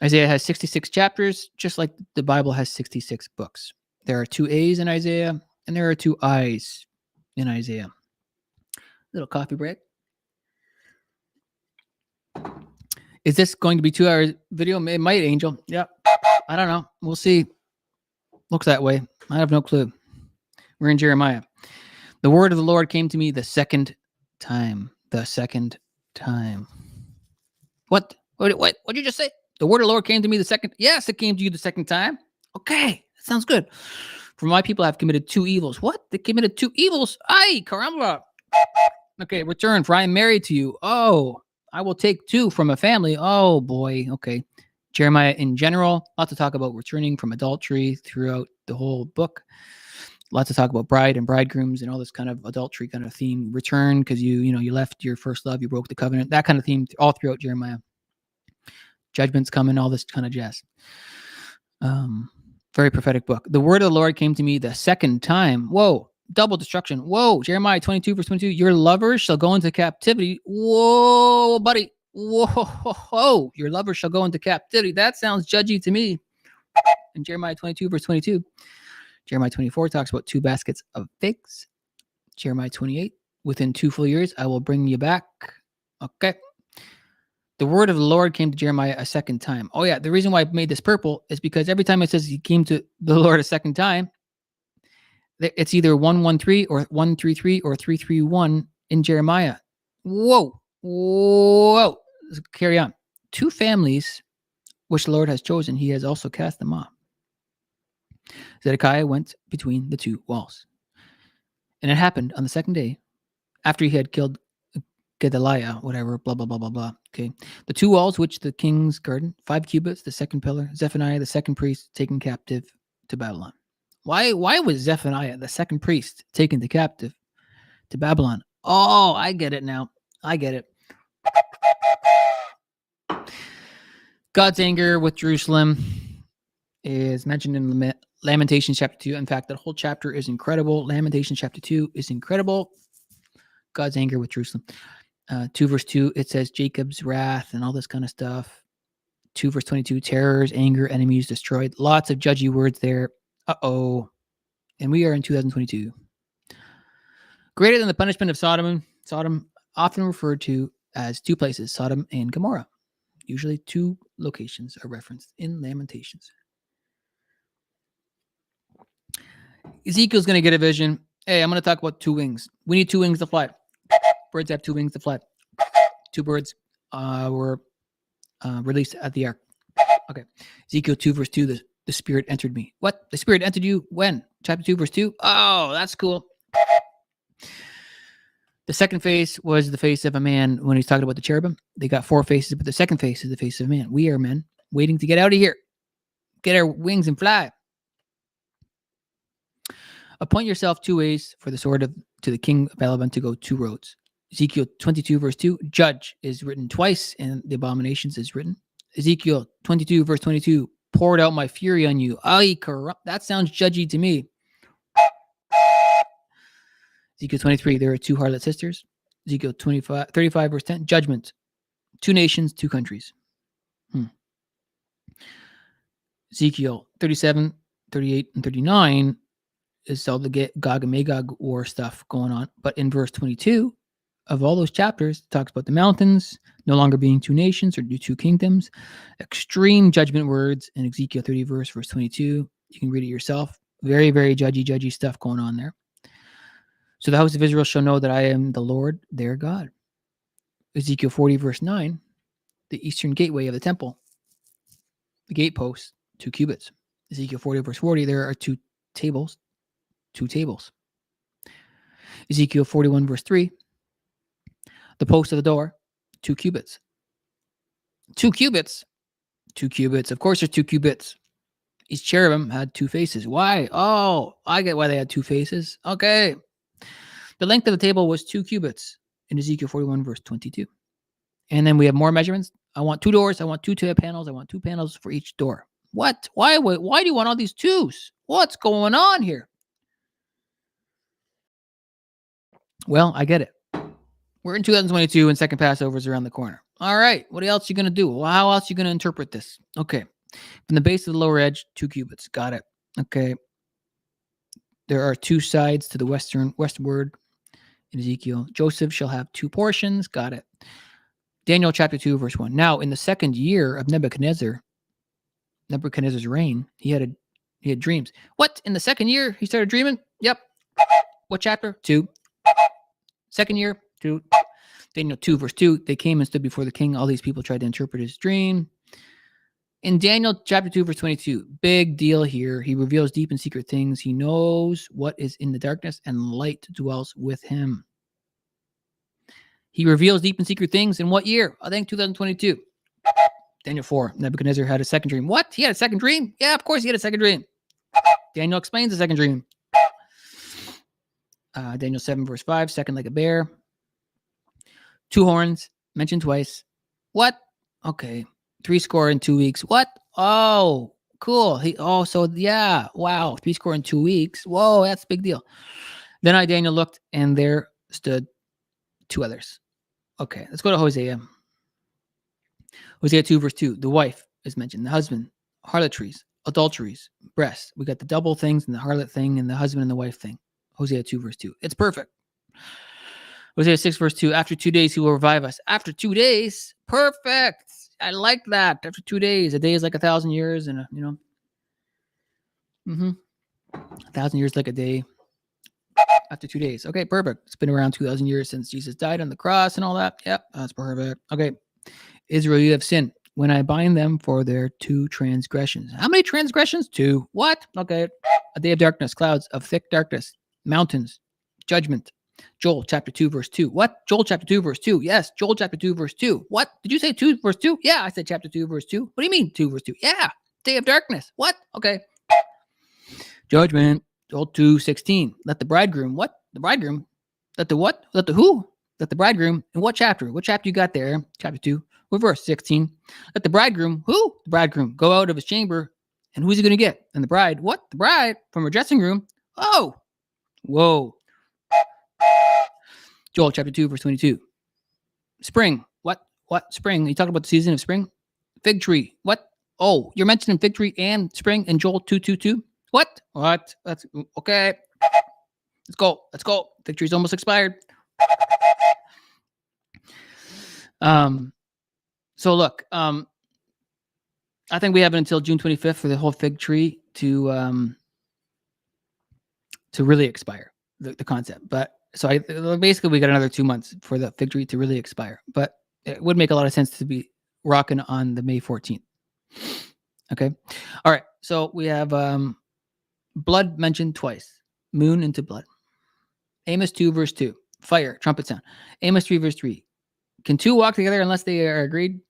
Isaiah has 66 chapters, just like the Bible has 66 books. There are two A's in Isaiah, and there are two I's in Isaiah. Little coffee break. Is this going to be 2 hours video? It might, Angel. Yep. I don't know. We'll see. Looks that way. I have no clue. We're in Jeremiah. The word of the Lord came to me the second time. The second time. What did you just say? The word of the Lord came to me the second. Yes, it came to you the second time. Okay, that sounds good. For my people have committed two evils. What? They committed two evils? Ay, caramba. Okay, return, for I am married to you. Oh, I will take two from a family. Oh, boy. Okay. Jeremiah in general, lots to talk about returning from adultery throughout the whole book. Lots of talk about bride and bridegrooms and all this kind of adultery kind of theme. Return because you left your first love, you broke the covenant. That kind of theme all throughout Jeremiah. Judgment's coming, all this kind of jazz. Very prophetic book. The word of the Lord came to me the second time. Whoa, double destruction. Whoa, Jeremiah 22, verse 22. Your lovers shall go into captivity. Whoa, buddy. Whoa, your lovers shall go into captivity. That sounds judgy to me. In Jeremiah 22, verse 22. Jeremiah 24 talks about 2 baskets of figs. Jeremiah 28, within 2 full years, I will bring you back. Okay. The word of the Lord came to Jeremiah a second time. Oh, yeah. The reason why I made this purple is because every time it says he came to the Lord a second time, it's either 113 or 133 or 331 in Jeremiah. Whoa. Let's carry on. 2 families which the Lord has chosen, he has also cast them off. Zedekiah went between the 2 walls. And it happened on the second day after he had killed Gedaliah, whatever, blah, blah, blah, blah, blah. Okay. The 2 walls which the king's garden, 5 cubits, the second pillar, Zephaniah, the second priest, taken captive to Babylon. Why was Zephaniah, the second priest, taken to captive to Babylon? Oh, I get it now. I get it. God's anger with Jerusalem is mentioned in Lamentations chapter 2. In fact, that whole chapter is incredible. Lamentations chapter 2 is incredible. God's anger with Jerusalem. 2 verse 2, it says Jacob's wrath and all this kind of stuff. 2 verse 22, terrors, anger, enemies destroyed. Lots of judgy words there. Uh-oh. And we are in 2022. Greater than the punishment of Sodom, often referred to as 2 places, Sodom and Gomorrah. Usually 2 locations are referenced in Lamentations. Ezekiel's going to get a vision. Hey, I'm going to talk about 2 wings. We need 2 wings to fly. Birds have 2 wings to fly. 2 birds were released at the ark. Okay. Ezekiel 2 verse 2, the Spirit entered me. What? The Spirit entered you when? Chapter 2 verse 2? Oh, that's cool. The second face was the face of a man when he's talking about the cherubim. They got 4 faces, but the second face is the face of a man. We are men waiting to get out of here. Get our wings and fly. Appoint yourself 2 ways for the sword to the king of Babylon to go 2 roads. Ezekiel 22 verse 2, judge is written twice and the abominations is written. Ezekiel 22 verse 22, poured out my fury on you. I corrupt. That sounds judgy to me. Ezekiel 23, there are 2 harlot sisters. Ezekiel 35 verse 10, judgment. 2 nations, 2 countries. Ezekiel 37, 38, and 39 is all the Gog and Magog war stuff going on. But in verse 22 of all those chapters, it talks about the mountains no longer being 2 nations or 2 kingdoms. Extreme judgment words in Ezekiel 30 verse 22. You can read it yourself. Very, very judgy stuff going on there. So the house of Israel shall know that I am the Lord their God. Ezekiel 40 verse 9, the eastern gateway of the temple, the gateposts, 2 cubits. Ezekiel 40 verse 40, there are 2 tables, 2 tables. Ezekiel 41 verse 3, the post of the door, 2 cubits. 2 cubits? 2 cubits. Of course there's 2 cubits. Each cherubim had 2 faces. Why? Oh, I get why they had 2 faces. Okay. The length of the table was 2 cubits in Ezekiel 41 verse 22. And then we have more measurements. I want 2 doors. I want 2 panels. I want 2 panels for each door. What? Why do you want all these 2s? What's going on here? Well, I get it. We're in 2022 and second Passover is around the corner. All right. What else are you going to do? Well, how else are you going to interpret this? Okay. From the base of the lower edge, 2 cubits. Got it. Okay. There are 2 sides to the westward in Ezekiel. Joseph shall have 2 portions. Got it. Daniel chapter 2, verse 1. Now, in the second year of Nebuchadnezzar's reign, he had dreams. What? In the second year, he started dreaming? Yep. What chapter? 2. Second year, 2. Daniel 2, verse 2. They came and stood before the king. All these people tried to interpret his dream. In Daniel chapter 2, verse 22, big deal here. He reveals deep and secret things. He knows what is in the darkness, and light dwells with him. He reveals deep and secret things in what year? I think 2022. Daniel 4, Nebuchadnezzar had a second dream. What? He had a second dream? Yeah, of course he had a second dream. Daniel explains the second dream. Daniel 7, verse 5, second like a bear. 2 horns, mentioned twice. What? Okay. 70 in 2 weeks. What? Oh, cool. So yeah. Wow. 70 in 2 weeks. Whoa, that's a big deal. Then Daniel looked, and there stood 2 others. Okay, let's go to Hosea. Hosea 2, verse 2. The wife is mentioned. The husband, harlotries, adulteries, breasts. We got the double things and the harlot thing and the husband and the wife thing. Hosea 2, verse 2. It's perfect. Hosea 6, verse 2. After 2 days, he will revive us. After 2 days? Perfect. I like that. After 2 days. A day is like 1,000 years. And, 1,000 years like a day. After 2 days. Okay, perfect. It's been around 2,000 years since Jesus died on the cross and all that. Yep, that's perfect. Okay. Israel, you have sinned when I bind them for their 2 transgressions. How many transgressions? 2. What? Okay. A day of darkness, clouds of thick darkness, mountains, judgment. Joel chapter 2, verse 2. What? Joel chapter 2, verse 2. Yes, Joel chapter 2, verse 2. What? Did you say 2, verse 2? Yeah, I said chapter 2, verse 2. What do you mean 2, verse 2? Yeah, day of darkness. What? Okay. Judgment. Joel 2:16. Let the bridegroom. What? The bridegroom. Let the what? Let the who? Let the bridegroom. In what chapter? What chapter you got there? Chapter 2. What verse? 16. Let the bridegroom. Who? The bridegroom. Go out of his chamber. And who's he going to get? And the bride. What? The bride from her dressing room. Oh. Whoa. Joel chapter 2, verse 22. Spring. What? Spring? You talking about the season of spring? Fig tree. What? Oh, you're mentioning fig tree and spring in Joel 2:22. What? That's okay. Let's go. Fig tree's almost expired. So look, I think we have until June 25th for the whole fig tree to really expire the concept. But so basically we got another 2 months for the fig tree to really expire. But it would make a lot of sense to be rocking on the May 14th. Okay. All right. So we have blood mentioned twice. Moon into blood. Amos 2, verse 2. Fire, trumpet sound. Amos 3, verse 3. Can 2 walk together unless they are agreed?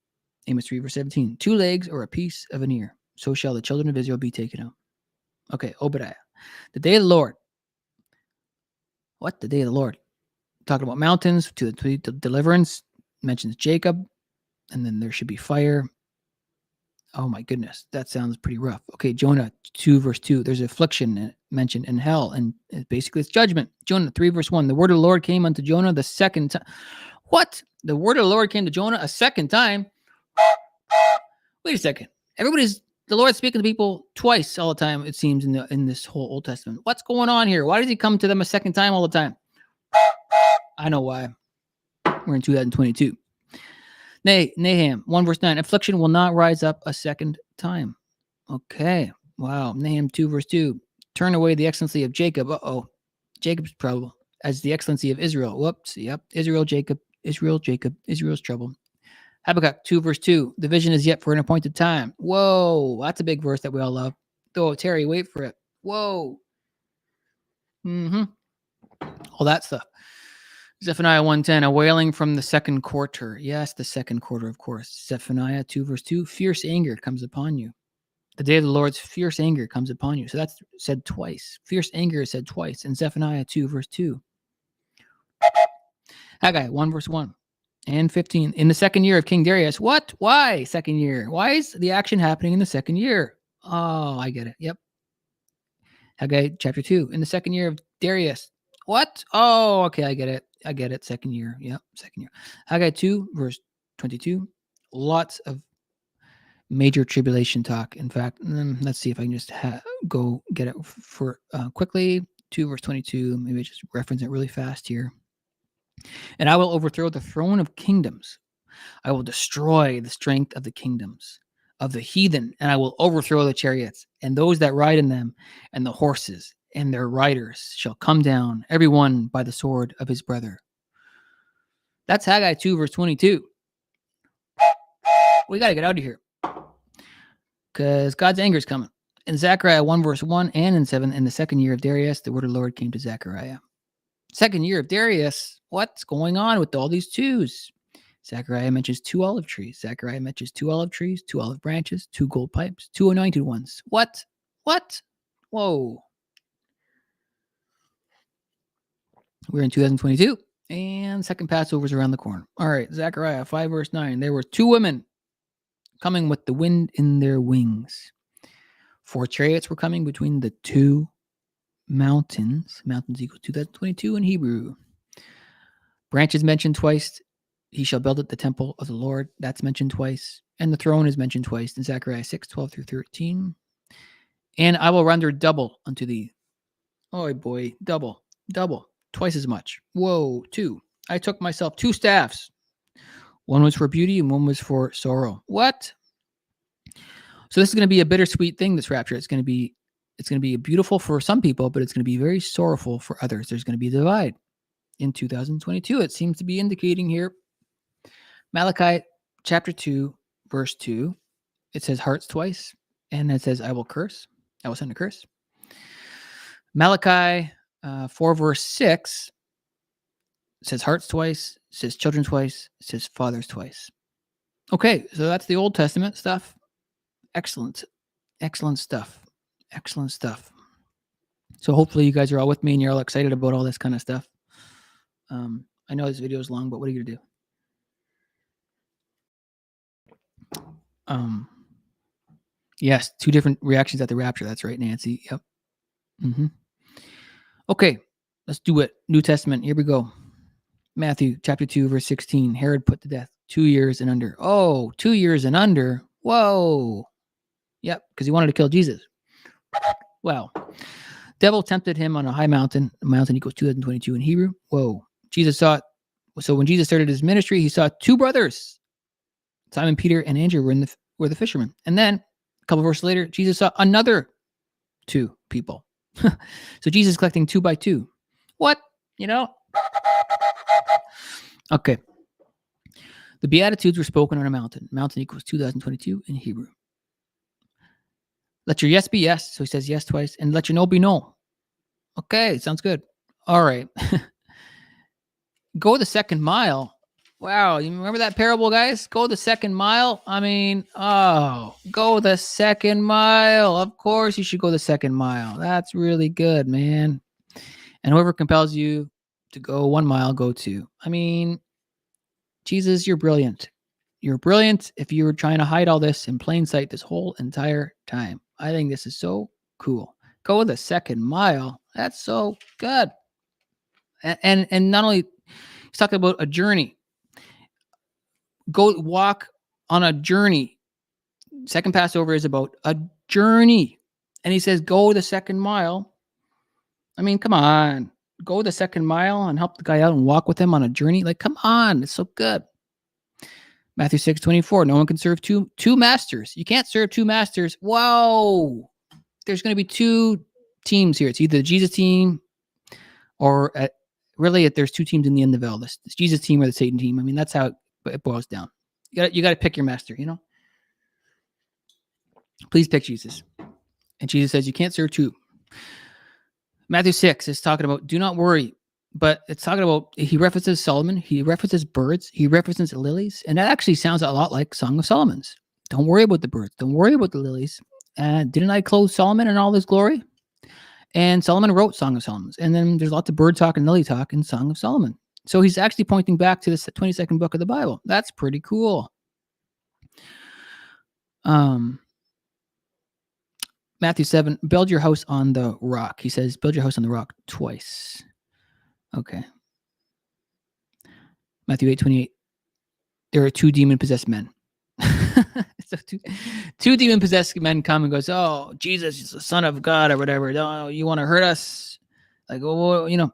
Amos 3, verse 17. 2 legs or a piece of an ear. So shall the children of Israel be taken out. Okay, Obadiah. The day of the Lord What? The day of the Lord. Talking about mountains to deliverance. Mentions Jacob. And then there should be fire. Oh my goodness. That sounds pretty rough. Okay, Jonah 2 verse 2. There's affliction mentioned in hell. And basically it's judgment. Jonah 3 verse 1. The word of the Lord came unto Jonah the second time. What? The word of the Lord came to Jonah a second time? Wait a second. The Lord speaking to people twice all the time, it seems, in this whole Old Testament. What's going on here? Why does he come to them a second time all the time? I know why. We're in 2022. Nahum 1 verse 9. Affliction will not rise up a second time. Okay. Wow. Nahum 2 verse 2. Turn away the excellency of Jacob. Uh-oh. Jacob's trouble. As the excellency of Israel. Whoops. Yep. Israel, Jacob. Israel's trouble. Habakkuk 2 verse 2. The vision is yet for an appointed time. Whoa. That's a big verse that we all love. Oh, Terry, wait for it. Whoa. All that stuff. Zephaniah 1:10, a wailing from the second quarter. Yes, the second quarter, of course. Zephaniah 2 verse 2, fierce anger comes upon you. The day of the Lord's fierce anger comes upon you. So that's said twice. Fierce anger is said twice in Zephaniah 2 verse 2. Haggai 1 verse 1 and 15. In the second year of King Darius. What? Why second year? Why is the action happening in the second year? Oh, I get it. Yep. Haggai chapter 2. In the second year of Darius. What? Oh, okay. I get it. Second year. Yep. Second year. Haggai 2 verse 22. Lots of major tribulation talk. In fact, let's see if I can just go get it for quickly. 2 verse 22. Maybe just reference it really fast here. And I will overthrow the throne of kingdoms. I will destroy the strength of the kingdoms of the heathen, and I will overthrow the chariots and those that ride in them, and the horses and their riders shall come down, every one by the sword of his brother. That's Haggai 2 verse 22. We got to get out of here because God's anger is coming. In Zechariah 1 verse 1 and in 7, in the second year of Darius, the word of the Lord came to Zechariah. Second year of Darius, what's going on with all these twos? Zechariah mentions 2 olive trees. Zechariah mentions 2 olive trees, 2 olive branches, 2 gold pipes, 2 anointed ones. What? Whoa. We're in 2022, and second Passover is around the corner. All right, Zechariah 5 verse 9. There were 2 women coming with the wind in their wings. 4 chariots were coming between the 2 mountains. Mountains equal 2022 in Hebrew. Branches mentioned twice. He shall build it the temple of the Lord. That's mentioned twice. And the throne is mentioned twice in Zechariah 6, 12 through 13. And I will render double unto thee. Oh boy, double. Twice as much. Whoa, 2. I took myself 2 staffs. One was for beauty and one was for sorrow. What? So this is going to be a bittersweet thing, this rapture. It's going to be beautiful for some people, but it's going to be very sorrowful for others. There's going to be a divide in 2022. It seems to be indicating here. Malachi chapter 2, verse 2, it says hearts twice, and it says I will send a curse. Malachi 4, verse 6, it says hearts twice, it says children twice, it says fathers twice. Okay, so that's the Old Testament stuff. Excellent stuff. So hopefully you guys are all with me and you're all excited about all this kind of stuff. I know this video is long, but what are you going to do? Yes, 2 different reactions at the rapture. That's right, Nancy. Yep. Okay, let's do it. New Testament. Here we go. Matthew chapter 2, verse 16. Herod put to death 2 years and under. Oh, 2 years and under. Whoa. Yep, because he wanted to kill Jesus. Wow. Devil tempted him on a high mountain. The mountain equals 2022 in Hebrew. Whoa. Jesus saw it. So when Jesus started his ministry, he saw 2 brothers. Simon Peter and Andrew were the fishermen. And then a couple verses later, Jesus saw another 2 people. So Jesus collecting 2 by 2. What? Okay. The Beatitudes were spoken on a mountain. Mountain equals 2022 in Hebrew. Let your yes be yes. So he says yes twice. And let your no be no. Okay, sounds good. All right. Go the second mile. Wow, you remember that parable, guys? Go the second mile. Go the second mile. Of course you should go the second mile. That's really good, man. And whoever compels you To go 1 mile, go 2. I mean, Jesus, you're brilliant. You're brilliant if you were trying to hide all this in plain sight this whole entire time. I think this is so cool. Go the second mile. That's so good. And not only he's talking about a journey. Go walk on a journey. Second Passover is about a journey. And he says, go the second mile. I mean, come on. Go the second mile and help the guy out and walk with him on a journey. Like, come on. It's so good. Matthew 6:24. No one can serve two masters. You can't serve two masters. Whoa. There's going to be two teams here. It's either the Jesus team or really there's two teams in the end of all this. It's Jesus team or the Satan team. I mean, that's how it boils down. You got to pick your master, you know? Please pick Jesus. And Jesus says you can't serve two. Matthew 6 is talking about do not worry. But it's talking about, he references Solomon, he references birds, he references lilies, and that actually sounds a lot like Song of Solomon's. Don't worry about the birds, don't worry about the lilies. Didn't I clothe Solomon in all his glory? And Solomon wrote Song of Solomon's. And then there's lots of bird talk and lily talk in Song of Solomon. So he's actually pointing back to this 22nd book of the Bible. That's pretty cool. Matthew 7, build your house on the rock. He says, build your house on the rock twice. Okay. Matthew 8:28. There are two demon-possessed men. So two demon-possessed men come and goes, oh, Jesus is the Son of God or whatever. Oh, you want to hurt us? Like, oh, you know.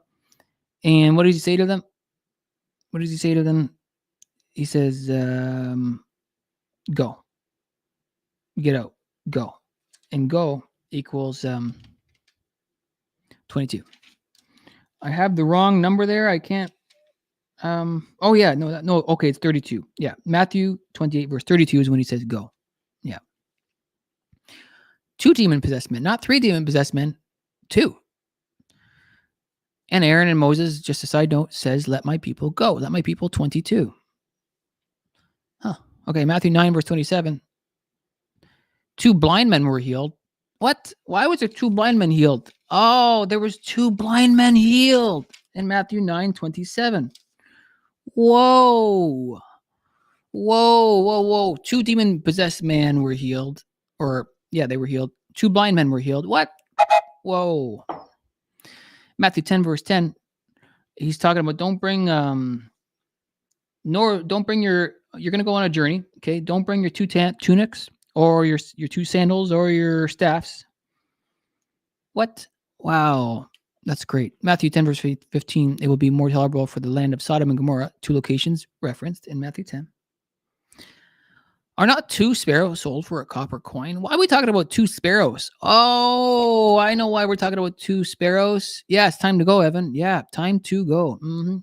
And what does he say to them? What does he say to them? He says, go. Get out. Go. And go equals 22. I have the wrong number there. I can't. Oh yeah, no. Okay, it's 32. Yeah, Matthew 28 verse 32 is when he says go. Yeah. Two demon-possessed men, not three demon-possessed men, two. And Aaron and Moses, just a side note, says, let my people go. Let my people 22. Huh. Okay, Matthew 9 verse 27. Two blind men were healed. What? Why was there two blind men healed? Oh, there was two blind men healed in Matthew 9:27. Whoa. Two demon-possessed men were healed. Or, yeah, they were healed. Two blind men were healed. What? Whoa. Matthew 10 verse 10. He's talking about don't bring you're going to go on a journey. Okay. Don't bring your two tunics or your two sandals or your staffs. What? Wow. That's great. Matthew 10 verse 15. It will be more tolerable for the land of Sodom and Gomorrah. Two locations referenced in Matthew 10. Are not two sparrows sold for a copper coin? Why are we talking about two sparrows? Oh, I know why we're talking about two sparrows. Yeah, it's time to go, Evan. Yeah, time to go. Mm-hmm.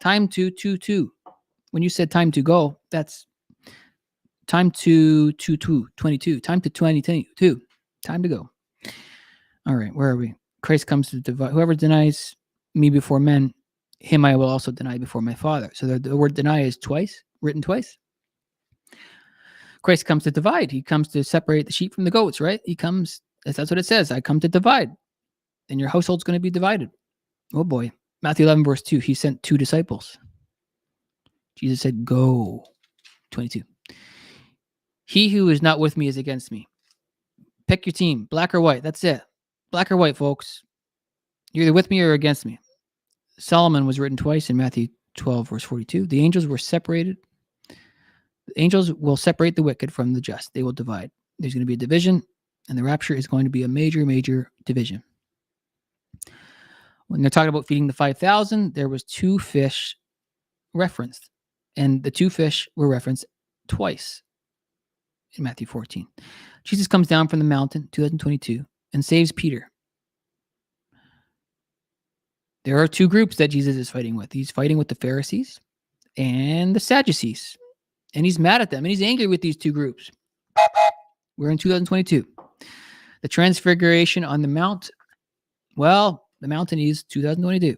Time to 2. When you said time to go, that's time to 22. Time to 22. Time to go. All right, where are we? Christ comes to divide. Whoever denies me before men, him I will also deny before my Father. So the word deny is written twice. Christ comes to divide. He comes to separate the sheep from the goats, right? He comes, that's what it says. I come to divide. And your household's going to be divided. Oh boy. Matthew 11 verse 2. He sent two disciples. Jesus said, go. 22. He who is not with me is against me. Pick your team, black or white. That's it. Black or white, folks. You're either with me or against me. Solomon was written twice in Matthew 12 verse 42. The angels were separated. The angels will separate the wicked from the just. They will divide. There's going to be a division, and the rapture is going to be a major, major division. When they're talking about feeding the 5,000, there was two fish referenced, and the two fish were referenced twice in Matthew 14. Jesus comes down from the mountain, 2022, and saves Peter. There are two groups that Jesus is fighting with. He's fighting with the Pharisees and the Sadducees. And he's mad at them, and he's angry with these two groups. We're in 2022. The transfiguration on the mount. Well, the mountain is 2022.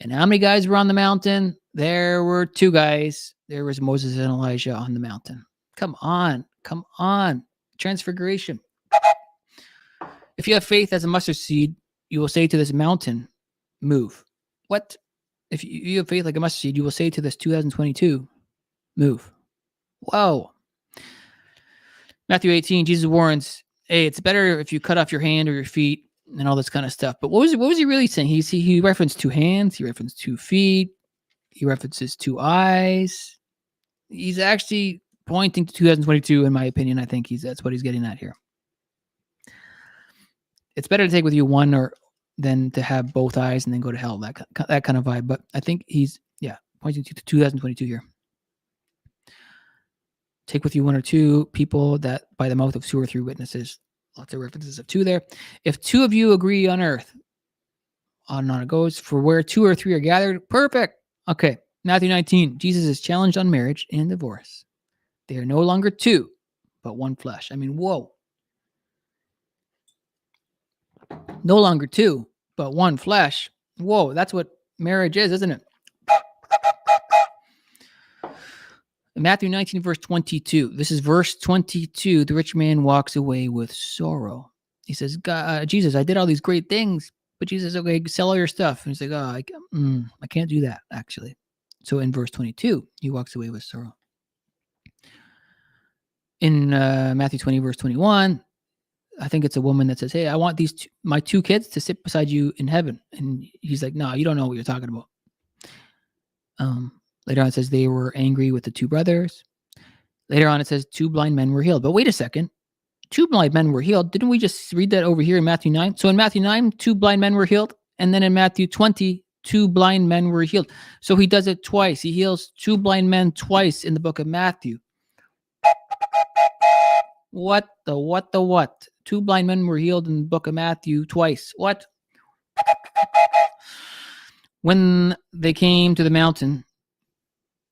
And how many guys were on the mountain? There were two guys. There was Moses and Elijah on the mountain. Come on. Transfiguration. If you have faith as a mustard seed, you will say to this mountain, move. What? if you have faith like a mustard seed, you will say to this 2022, move. Whoa. Matthew 18, Jesus warns, hey, it's better if you cut off your hand or your feet and all this kind of stuff. But what was he really saying? He referenced 2 hands, he referenced 2 feet, he references 2 eyes. He's actually pointing to 2022, in my opinion. I think that's what he's getting at here. It's better to take with you one or than to have both eyes and then go to hell. That kind of vibe. But I think he's pointing to 2022 here. Take with you 1 or 2 people that by the mouth of 2 or 3 witnesses. Lots of references of 2 there. If 2 of you agree on earth, on and on it goes. For where 2 or 3 are gathered, perfect. Okay, Matthew 19. Jesus is challenged on marriage and divorce. They are no longer 2, but 1 flesh. I mean, whoa. No longer 2, but 1 flesh. Whoa, that's what marriage is, isn't it? Matthew 19, verse 22. This is verse 22. The rich man walks away with sorrow. He says, Jesus, I did all these great things. But Jesus, okay, sell all your stuff. And he's like, I can't do that, actually. So in verse 22, he walks away with sorrow. In Matthew 20, verse 21, I think it's a woman that says, hey, I want my 2 kids to sit beside you in heaven. And he's like, no, you don't know what you're talking about. Later on, it says they were angry with the 2 brothers. Later on, it says 2 blind men were healed. But wait a second. 2 blind men were healed. Didn't we just read that over here in Matthew 9? So in Matthew 9, 2 blind men were healed. And then in Matthew 20, 2 blind men were healed. So he does it twice. He heals 2 blind men twice in the book of Matthew. What? 2 blind men were healed in the book of Matthew twice. What? When they came to the mountain,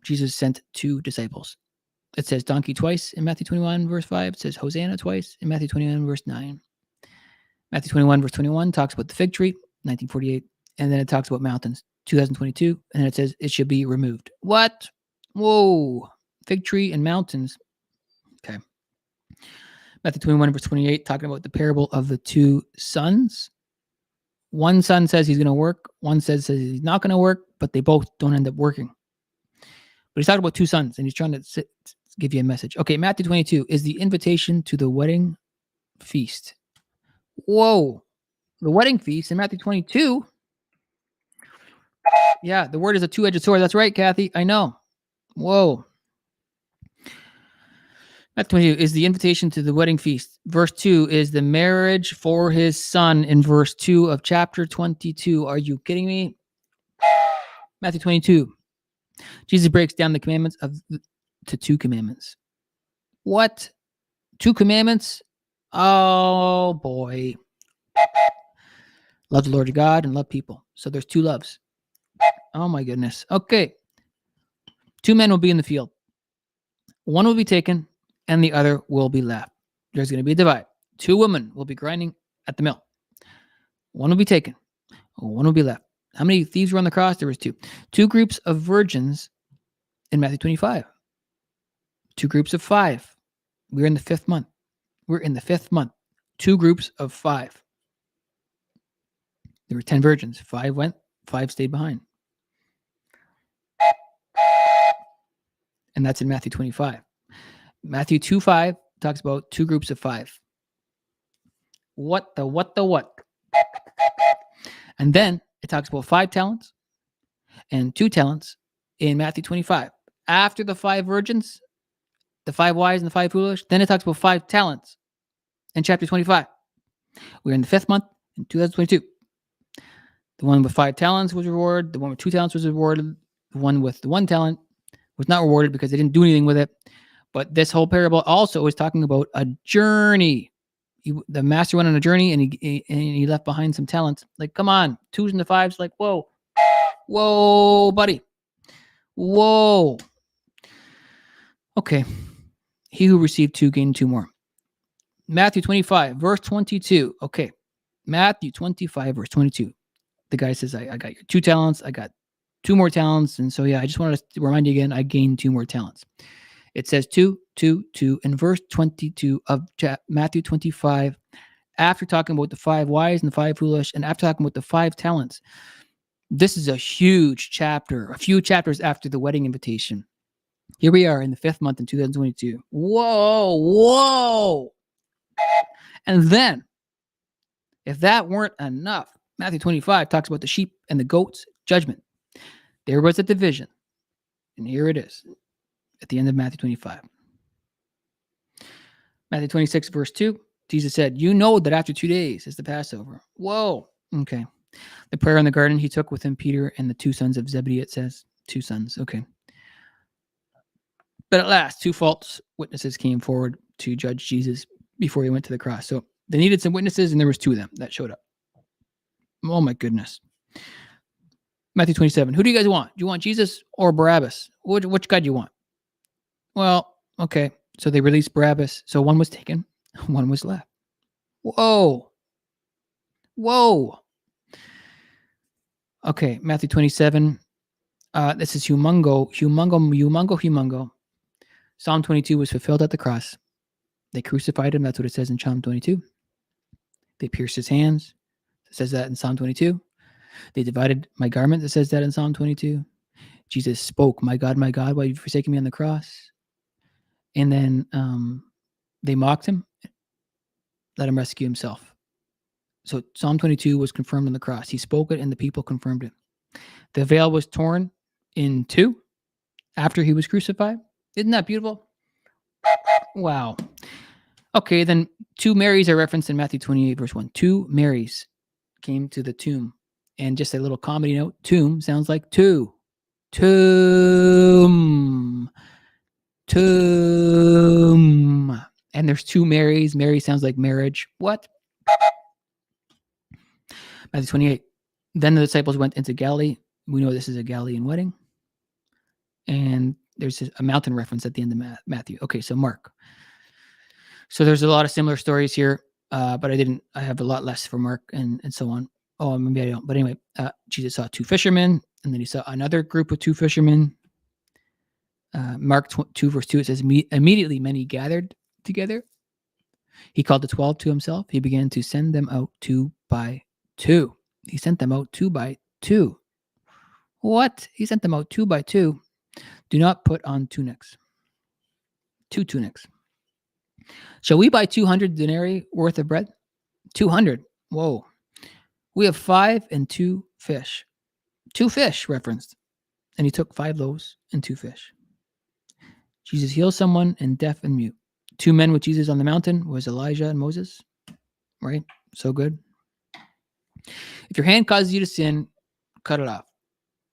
Jesus sent 2 disciples. It says donkey twice in Matthew 21, verse 5. It says Hosanna twice in Matthew 21, verse 9. Matthew 21, verse 21 talks about the fig tree, 1948. And then it talks about mountains, 2022. And then it says it should be removed. What? Whoa. Fig tree and mountains. Okay. Matthew 21, verse 28, talking about the parable of the 2 sons. One son says he's going to work. One says he's not going to work, but they both don't end up working. But he's talking about 2 sons, and he's trying to give you a message. Okay, Matthew 22 is the invitation to the wedding feast. Whoa. The wedding feast in Matthew 22. Yeah, the word is a 2-edged sword. That's right, Kathy. I know. Whoa. Matthew 22 is the invitation to the wedding feast. Verse 2 is the marriage for his son in verse 2 of chapter 22. Are you kidding me? Matthew 22. Jesus breaks down the commandments to 2 commandments. What? 2 commandments? Oh, boy. Love the Lord your God and love people. So there's 2 loves. Oh, my goodness. Okay. 2 men will be in the field. One will be taken and the other will be left. There's going to be a divide. 2 women will be grinding at the mill. One will be taken. One will be left. How many thieves were on the cross? There was 2. 2 groups of virgins in Matthew 25. 2 groups of 5. We're in the 5th month. 2 groups of 5. There were 10 virgins. 5 went, 5 stayed behind. And that's in Matthew 25. Matthew 2:5 talks about 2 groups of 5. What? And then it talks about 5 talents and 2 talents in Matthew 25. After the 5 virgins, the 5 wise and the 5 foolish, then it talks about 5 talents in chapter 25. We're in the 5th month in 2022. The one with 5 talents was rewarded. The one with 2 talents was rewarded. The one with the 1 talent was not rewarded because they didn't do anything with it. But this whole parable also is talking about a journey. The master went on a journey and he left behind some talents. Like, come on, 2s and the 5s. Like, whoa, buddy. Whoa. Okay. He who received 2 gained 2 more. Matthew 25, verse 22. Okay. Matthew 25, verse 22. The guy says, I got your 2 talents. I got 2 more talents. And so, I just wanted to remind you again, I gained 2 more talents. It says 2, 2, 2 in verse 22 of Matthew 25, after talking about the 5 wise and the 5 foolish, and after talking about the 5 talents. This is a huge chapter, a few chapters after the wedding invitation. Here we are in the 5th month in 2022. Whoa. And then, if that weren't enough, Matthew 25 talks about the sheep and the goats, judgment. There was a division. And here it is at the end of Matthew 25. Matthew 26, verse 2, Jesus said, "You know that after 2 days is the Passover." Whoa. Okay. The prayer in the garden, he took with him Peter and the 2 sons of Zebedee, it says. 2 sons. Okay. But at last, 2 false witnesses came forward to judge Jesus before he went to the cross. So they needed some witnesses, and there was 2 of them that showed up. Oh, my goodness. Matthew 27. Who do you guys want? Do you want Jesus or Barabbas? Which guy do you want? Well, okay. So they released Barabbas. So one was taken, one was left. Whoa. Okay, Matthew 27. This is humongo. Psalm 22 was fulfilled at the cross. They crucified him. That's what it says in Psalm 22. They pierced his hands. It says that in Psalm 22. They divided my garment. It says that in Psalm 22. Jesus spoke, my God, why have you forsaken me on the cross? And then they mocked him. Let him rescue himself. So Psalm 22 was confirmed on the cross. He spoke it and the people confirmed it. The veil was torn in 2 after he was crucified. Isn't that beautiful? Wow. Okay, then 2 Marys are referenced in Matthew 28, verse 1. 2 Marys came to the tomb. And just a little comedy note, tomb sounds like 2. Tomb. And there's 2 Marys. Mary sounds like marriage. What? Matthew 28. Then the disciples went into Galilee. We know this is a Galilean wedding. And there's a mountain reference at the end of Matthew. Okay, so Mark. So there's a lot of similar stories here, but I have a lot less for Mark and so on. Oh, maybe I don't. But anyway, Jesus saw 2 fishermen, and then he saw another group of 2 fishermen. Mark 2, verse 2, it says, immediately many gathered together. He called the 12 to himself. He began to send them out 2 by 2. He sent them out 2 by 2. What? He sent them out 2 by 2. Do not put on tunics. 2 tunics. Shall we buy 200 denarii worth of bread? 200. Whoa. We have 5 and 2 fish. 2 fish referenced. And he took 5 loaves and 2 fish. Jesus heals someone and deaf and mute. 2 men with Jesus on the mountain was Elijah and Moses. Right? So good. If your hand causes you to sin, cut it off.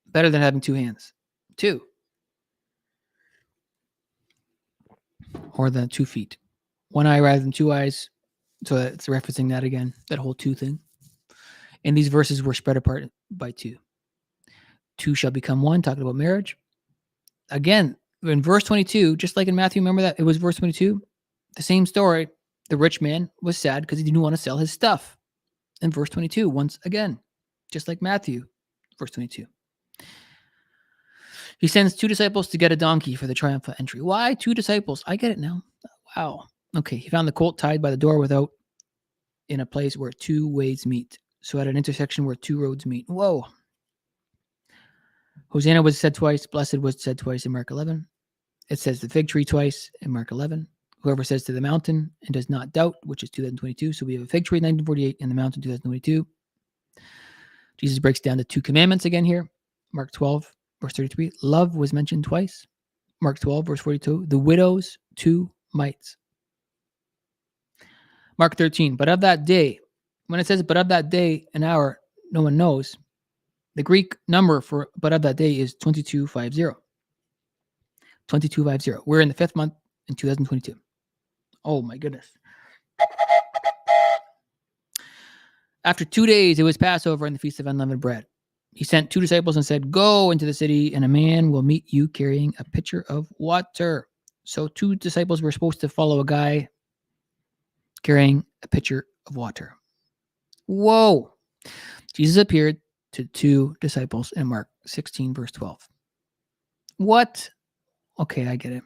Better than having 2 hands. 2. Or the 2 feet. 1 eye rather than 2 eyes. So it's referencing that again, that whole 2 thing. And these verses were spread apart by 2. 2 shall become 1, talking about marriage. Again, in verse 22, just like in Matthew, remember that? It was verse 22. The same story. The rich man was sad because he didn't want to sell his stuff. In verse 22, once again, just like Matthew, verse 22. He sends 2 disciples to get a donkey for the triumphal entry. Why 2 disciples? I get it now. Wow. Okay, he found the colt tied by the door without in a place where 2 ways meet. So at an intersection where 2 roads meet. Whoa. Hosanna was said twice. Blessed was said twice in Mark 11. It says the fig tree twice in Mark 11. Whoever says to the mountain and does not doubt, which is 2022. So we have a fig tree 1948 and the mountain 2022. Jesus breaks down the 2 commandments again here. Mark 12, verse 33. Love was mentioned twice. Mark 12, verse 42. The widow's 2 mites. Mark 13. But of that day, when it says but of that day, an hour, no one knows. The Greek number for but of that day is 2250. 2250. We're in the 5th month in 2022. Oh my goodness. After 2 days, it was Passover and the Feast of Unleavened Bread. He sent 2 disciples and said, go into the city and a man will meet you carrying a pitcher of water. So 2 disciples were supposed to follow a guy carrying a pitcher of water. Whoa. Jesus appeared to 2 disciples in Mark 16, verse 12. What? Okay, I get it.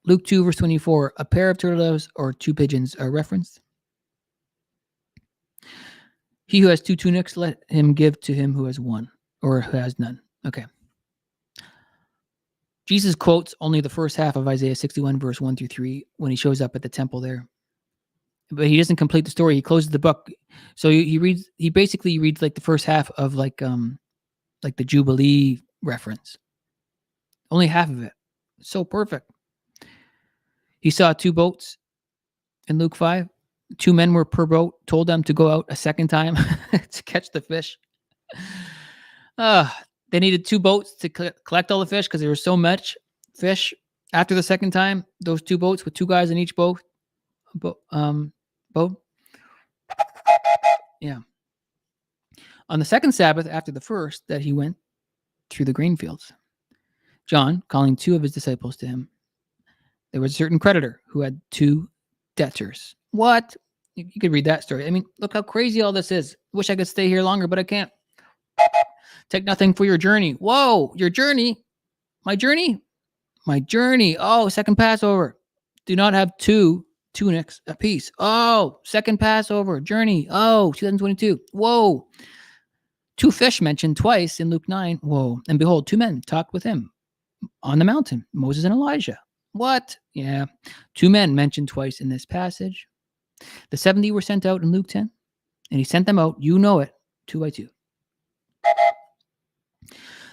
Luke 2, verse 24. A pair of turtles or 2 pigeons are referenced. He who has 2 tunics, let him give to him who has 1. or who has none. Okay. Jesus quotes only the first half of Isaiah 61, verse 1 through 3, when he shows up at the temple there. But he doesn't complete the story. He closes the book. So he basically reads like the first half of like the Jubilee reference. Only half of it. So perfect. He saw 2 boats in Luke 5. 2 men were per boat, told them to go out a second time to catch the fish. They needed 2 boats to collect all the fish because there was so much fish. After the second time, those 2 boats with 2 guys in each boat. Yeah. On the second Sabbath after the first, that he went through the grain fields. John, calling 2 of his disciples to him, there was a certain creditor who had 2 debtors. What? You could read that story. I mean, look how crazy all this is. Wish I could stay here longer, but I can't. Take nothing for your journey. Whoa, your journey? My journey? My journey. Oh, second Passover. Do not have 2 tunics apiece. Oh, second Passover. Journey. Oh, 2022. Whoa. 2 fish mentioned twice in Luke 9. Whoa. And behold, 2 men talked with him on the mountain, Moses and Elijah. What? Yeah. 2 men mentioned twice in this passage. The 70 were sent out in Luke 10, and he sent them out, you know it, 2 by 2.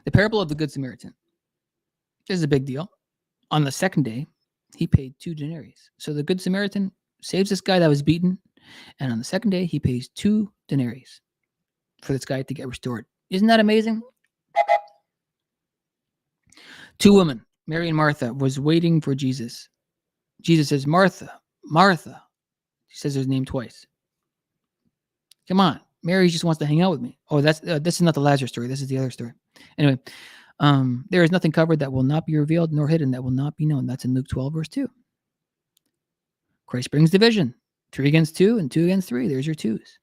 The parable of the Good Samaritan. This is a big deal. On the second day, he paid 2 denarii. So the Good Samaritan saves this guy that was beaten, and on the second day, he pays 2 denarii for this guy to get restored. Isn't that amazing? 2 women, Mary and Martha, was waiting for Jesus. Jesus says, Martha, Martha. He says his name twice. Come on. Mary just wants to hang out with me. Oh, this is not the Lazarus story. This is the other story. Anyway, there is nothing covered that will not be revealed, nor hidden that will not be known. That's in Luke 12, verse 2. Christ brings division. 3 against 2 and 2 against 3. There's your 2s.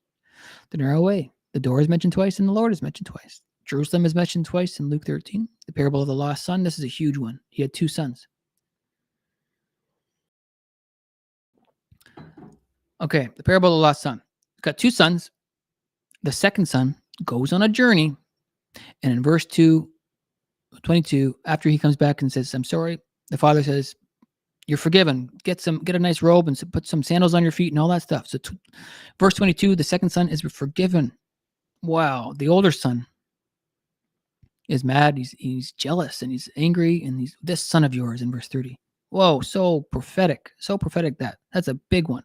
The narrow way. The door is mentioned twice and the Lord is mentioned twice. Jerusalem is mentioned twice in Luke 13. The parable of the lost son. This is a huge one. He had 2 sons. Okay, the parable of the lost son. Got 2 sons. The second son goes on a journey. And in verse 22, after he comes back and says, I'm sorry, the father says, you're forgiven. Get a nice robe and put some sandals on your feet and all that stuff. So verse 22, the second son is forgiven. Wow. The older son is mad. He's jealous and he's angry. And he's this son of yours in verse 30. Whoa. So prophetic. So prophetic that's a big one.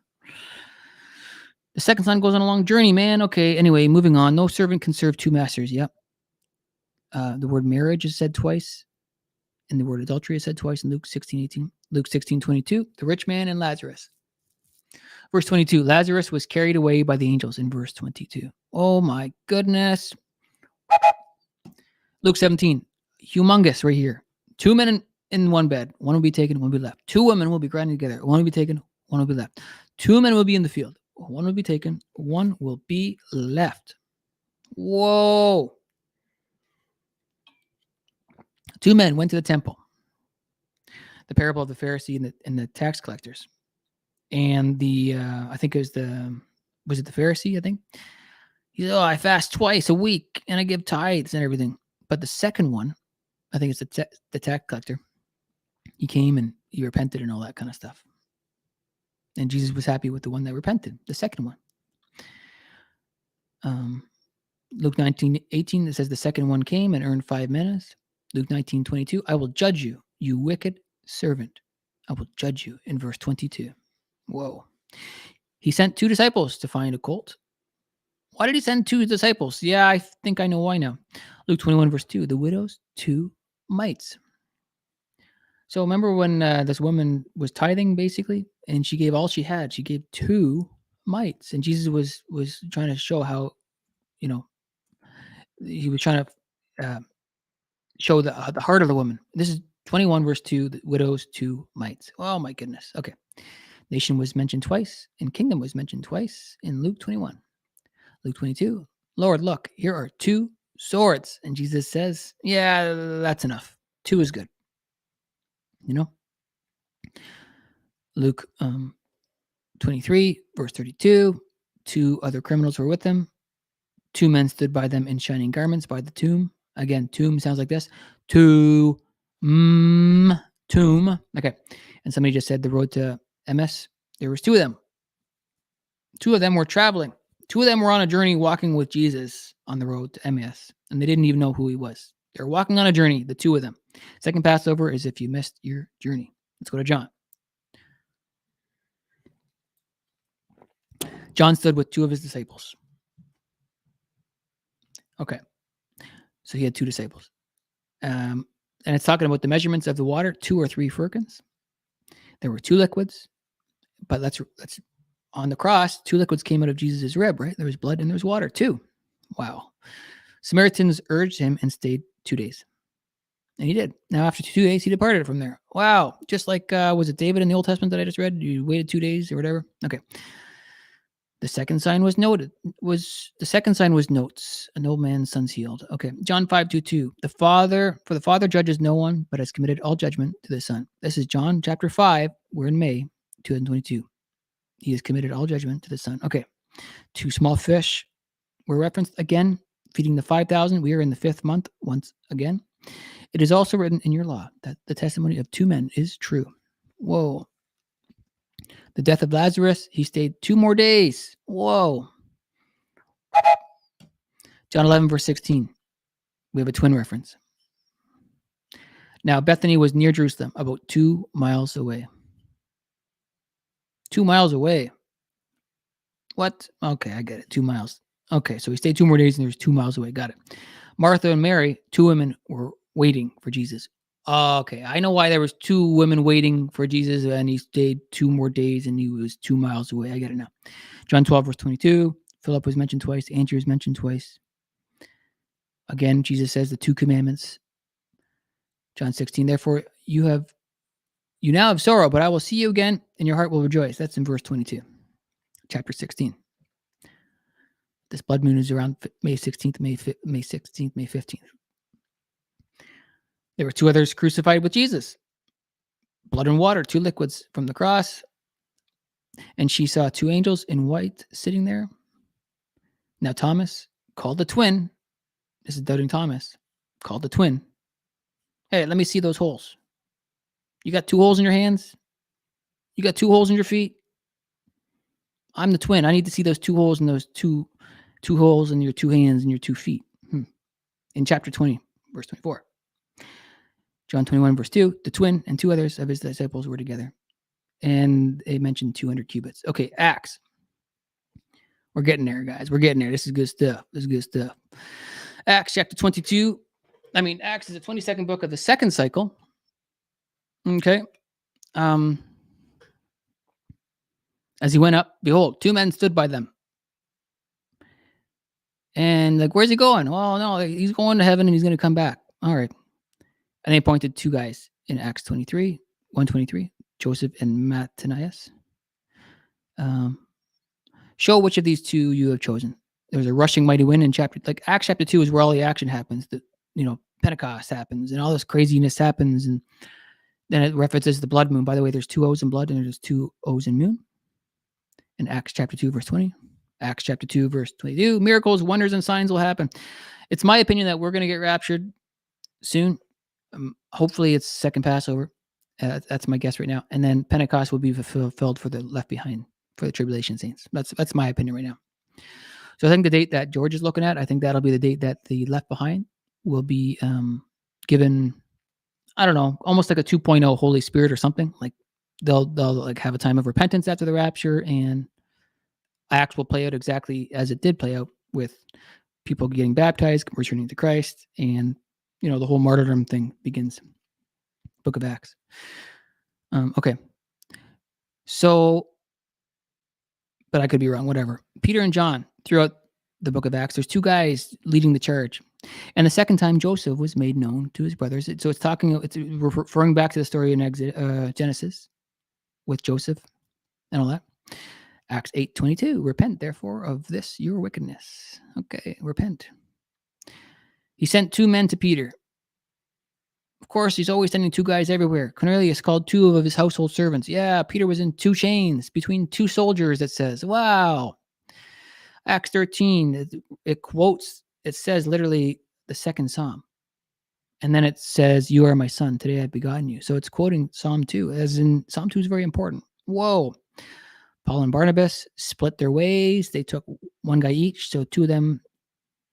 The second son goes on a long journey, man. Okay. Anyway, moving on. No servant can serve 2 masters. Yep. The word marriage is said twice. And the word adultery is said twice in Luke 16:18. Luke 16:22, the rich man and Lazarus. Verse 22, Lazarus was carried away by the angels in verse 22. Oh my goodness. Luke 17, humongous right here. 2 men in one bed. One will be taken, one will be left. 2 women will be grinding together. One will be taken, one will be left. 2 men will be in the field. One will be taken, one will be left. Whoa. 2 men went to the temple. The parable of the Pharisee and the tax collectors. And I think it was was it the Pharisee, I think? He said, I fast twice a week and I give tithes and everything. But the second one, I think it's the tax collector. He came and he repented and all that kind of stuff. And Jesus was happy with the one that repented, the second one. Luke 19:18, it says the second one came and earned 5 minas. Luke 19:22, I will judge you, you wicked servant. I will judge you in verse 22. Whoa. He sent 2 disciples to find a colt. Why did he send 2 disciples? Yeah, I think I know why now. Luke 21, verse 2, the widow's 2 mites. So remember when this woman was tithing, basically, and she gave all she had. She gave 2 mites. And Jesus was trying to show how, he was trying to show the heart of the woman. This is 21, verse 2, the widow's 2 mites. Oh, my goodness. Okay. Nation was mentioned twice, and kingdom was mentioned twice in Luke 21. Luke 22, Lord, look, here are 2 swords. And Jesus says, yeah, that's enough. 2 is good. Luke 23, verse 32, 2 other criminals were with them. 2 men stood by them in shining garments by the tomb. Again, tomb sounds like this. Tomb. Okay. And somebody just said the road to MS. There was two of them. Two of them were traveling. Two of them were on a journey walking with Jesus on the road to MS, and they didn't even know who he was. They're walking on a journey, the two of them. Second Passover is if you missed your journey. Let's go to John. John stood with two of his disciples. Okay. So he had two disciples. And it's talking about the measurements of the water, 2 or 3 firkins. There were 2 liquids, but let's on the cross, 2 liquids came out of Jesus' rib, right? There was blood and there was water too. Wow. Samaritans urged him and stayed 2 days. And he did. Now, after 2 days, he departed from there. Wow. Just like, was it David in the Old Testament that I just read? You waited 2 days or whatever? Okay. The second sign was notes. An old man's son's healed. Okay. John 5:22. The Father judges no one, but has committed all judgment to the Son. This is John chapter 5. We're in May 2022. He has committed all judgment to the Son. Okay. 2 small fish were referenced again, feeding the 5,000. We are in the 5th month once again. It is also written in your law that the testimony of 2 men is true. Whoa. The death of Lazarus, he stayed 2 more days. Whoa. John 11, verse 16. We have a twin reference. Now, Bethany was near Jerusalem, about 2 miles away. 2 miles away. What? Okay, I get it. 2 miles. Okay, so he stayed 2 more days and he was 2 miles away. Got it. Martha and Mary, 2 women were waiting for Jesus. Okay, I know why there was 2 women waiting for Jesus and he stayed 2 more days and he was 2 miles away. I get it now. John 12, verse 22. Philip was mentioned twice. Andrew was mentioned twice. Again, Jesus says the 2 commandments. John 16, therefore you now have sorrow, but I will see you again and your heart will rejoice. That's in verse 22. Chapter 16. This blood moon is around May 16th, May 16th, May 15th. There were 2 others crucified with Jesus. Blood and water, 2 liquids from the cross. And she saw 2 angels in white sitting there. Now Thomas, called the twin, this is doubting Thomas, called the twin. Hey, let me see those holes. You got 2 holes in your hands? You got 2 holes in your feet? I'm the twin. I need to see those 2 holes and those two holes in your 2 hands and your 2 feet. In chapter 20, verse 24. John 21, verse 2, the twin and 2 others of his disciples were together. And they mentioned 200 cubits. Okay, Acts. We're getting there, guys. We're getting there. This is good stuff. Acts chapter 22. Acts is the 22nd book of the 2nd cycle. Okay. As he went up, behold, 2 men stood by them. And where's he going? Well, no, he's going to heaven and he's going to come back. All right. And they appointed 2 guys in Acts 123, Joseph and Matthias. Show which of these 2 you have chosen. There's a rushing mighty wind in Acts chapter 2 is where all the action happens. Pentecost happens and all this craziness happens. And then it references the blood moon. By the way, there's 2 O's in blood and there's 2 O's in moon. In Acts chapter 2, verse 20. Acts chapter 2, verse 22. Miracles, wonders, and signs will happen. It's my opinion that we're going to get raptured soon. Hopefully it's second Passover. That's my guess right now. And then Pentecost will be fulfilled for the left behind, for the tribulation saints. That's my opinion right now. So I think the date that George is looking at, I think that'll be the date that the left behind will be given, I don't know, almost like a 2.0 Holy Spirit or something. They'll have a time of repentance after the rapture, and Acts will play out exactly as it did play out, with people getting baptized, returning to Christ, and the whole martyrdom thing begins. Book of Acts. Okay. So, but I could be wrong, whatever. Peter and John, throughout the book of Acts, there's 2 guys leading the charge. And the second time Joseph was made known to his brothers. So it's referring back to the story in Genesis with Joseph and all that. Acts 8:22, repent therefore of this your wickedness. Okay, repent. He sent 2 men to Peter. Of course, he's always sending 2 guys everywhere. Cornelius called 2 of his household servants. Yeah, Peter was in 2 chains between 2 soldiers, it says. Wow. Acts 13, it says literally the 2nd Psalm. And then it says, "You are my son. Today I've begotten you." So it's quoting Psalm 2, as in Psalm 2 is very important. Whoa. Paul and Barnabas split their ways. They took one guy each. So two of them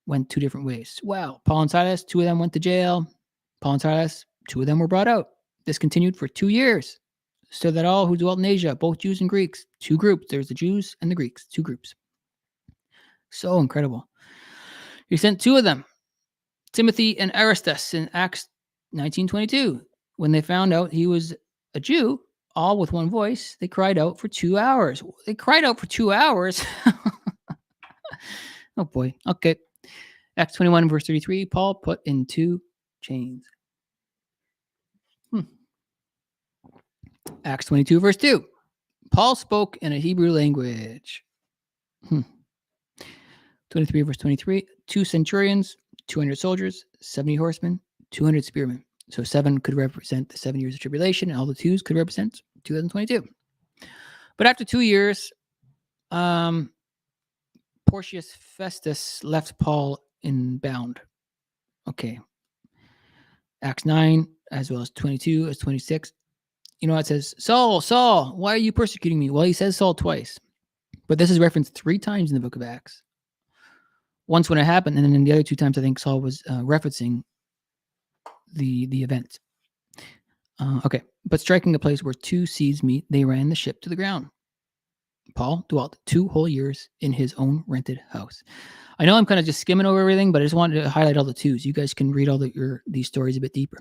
went two different ways. Wow. Paul and Silas, two of them went to jail. Paul and Silas, two of them were brought out. This continued for 2 years, so that all who dwelt in Asia, both Jews and Greeks, two groups. There's the Jews and the Greeks, two groups. So incredible. He sent two of them, Timothy and Aristus, in Acts 19:22. When they found out he was a Jew, all with one voice, they cried out for 2 hours. They cried out for 2 hours? Oh boy. Okay. Acts 21, verse 33, Paul put in 2 chains. Acts 22, verse 2, Paul spoke in a Hebrew language. 23, verse 23, 2 centurions, 200 soldiers, 70 horsemen, 200 spearmen. So 7 could represent the 7 years of tribulation, and all the 2s could represent 2022. But after 2 years, Porcius Festus left Paul in bound. Okay. Acts 9, as well as 22, as 26. You know, it says, "Saul, Saul, why are you persecuting me?" Well, he says Saul twice, but this is referenced 3 times in the book of Acts. Once when it happened, and then the other 2 times, I think Saul was referencing the event. Okay, but striking the place where 2 seas meet, they ran the ship to the ground. Paul dwelt 2 whole years in his own rented house. I know I'm kind of just skimming over everything, but I just wanted to highlight all the 2s. You guys can read all these stories a bit deeper.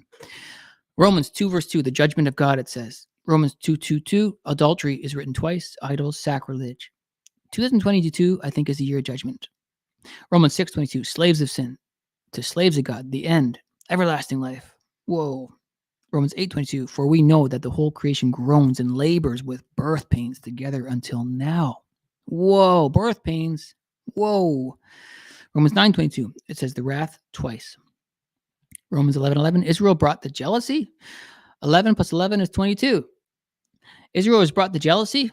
Romans 2, verse 2, the judgment of God, it says. Romans 2:2, adultery is written twice, idols, sacrilege. 2022, I think, is the year of judgment. Romans 6:22, slaves of sin to slaves of God, the end, everlasting life. Whoa. Romans 8:22, for we know that the whole creation groans and labors with birth pains together until now. Whoa, birth pains. Whoa. Romans 9:22, it says the wrath twice. Romans 11:11, Israel brought the jealousy. 11 plus 11 is 22. Israel has brought the jealousy.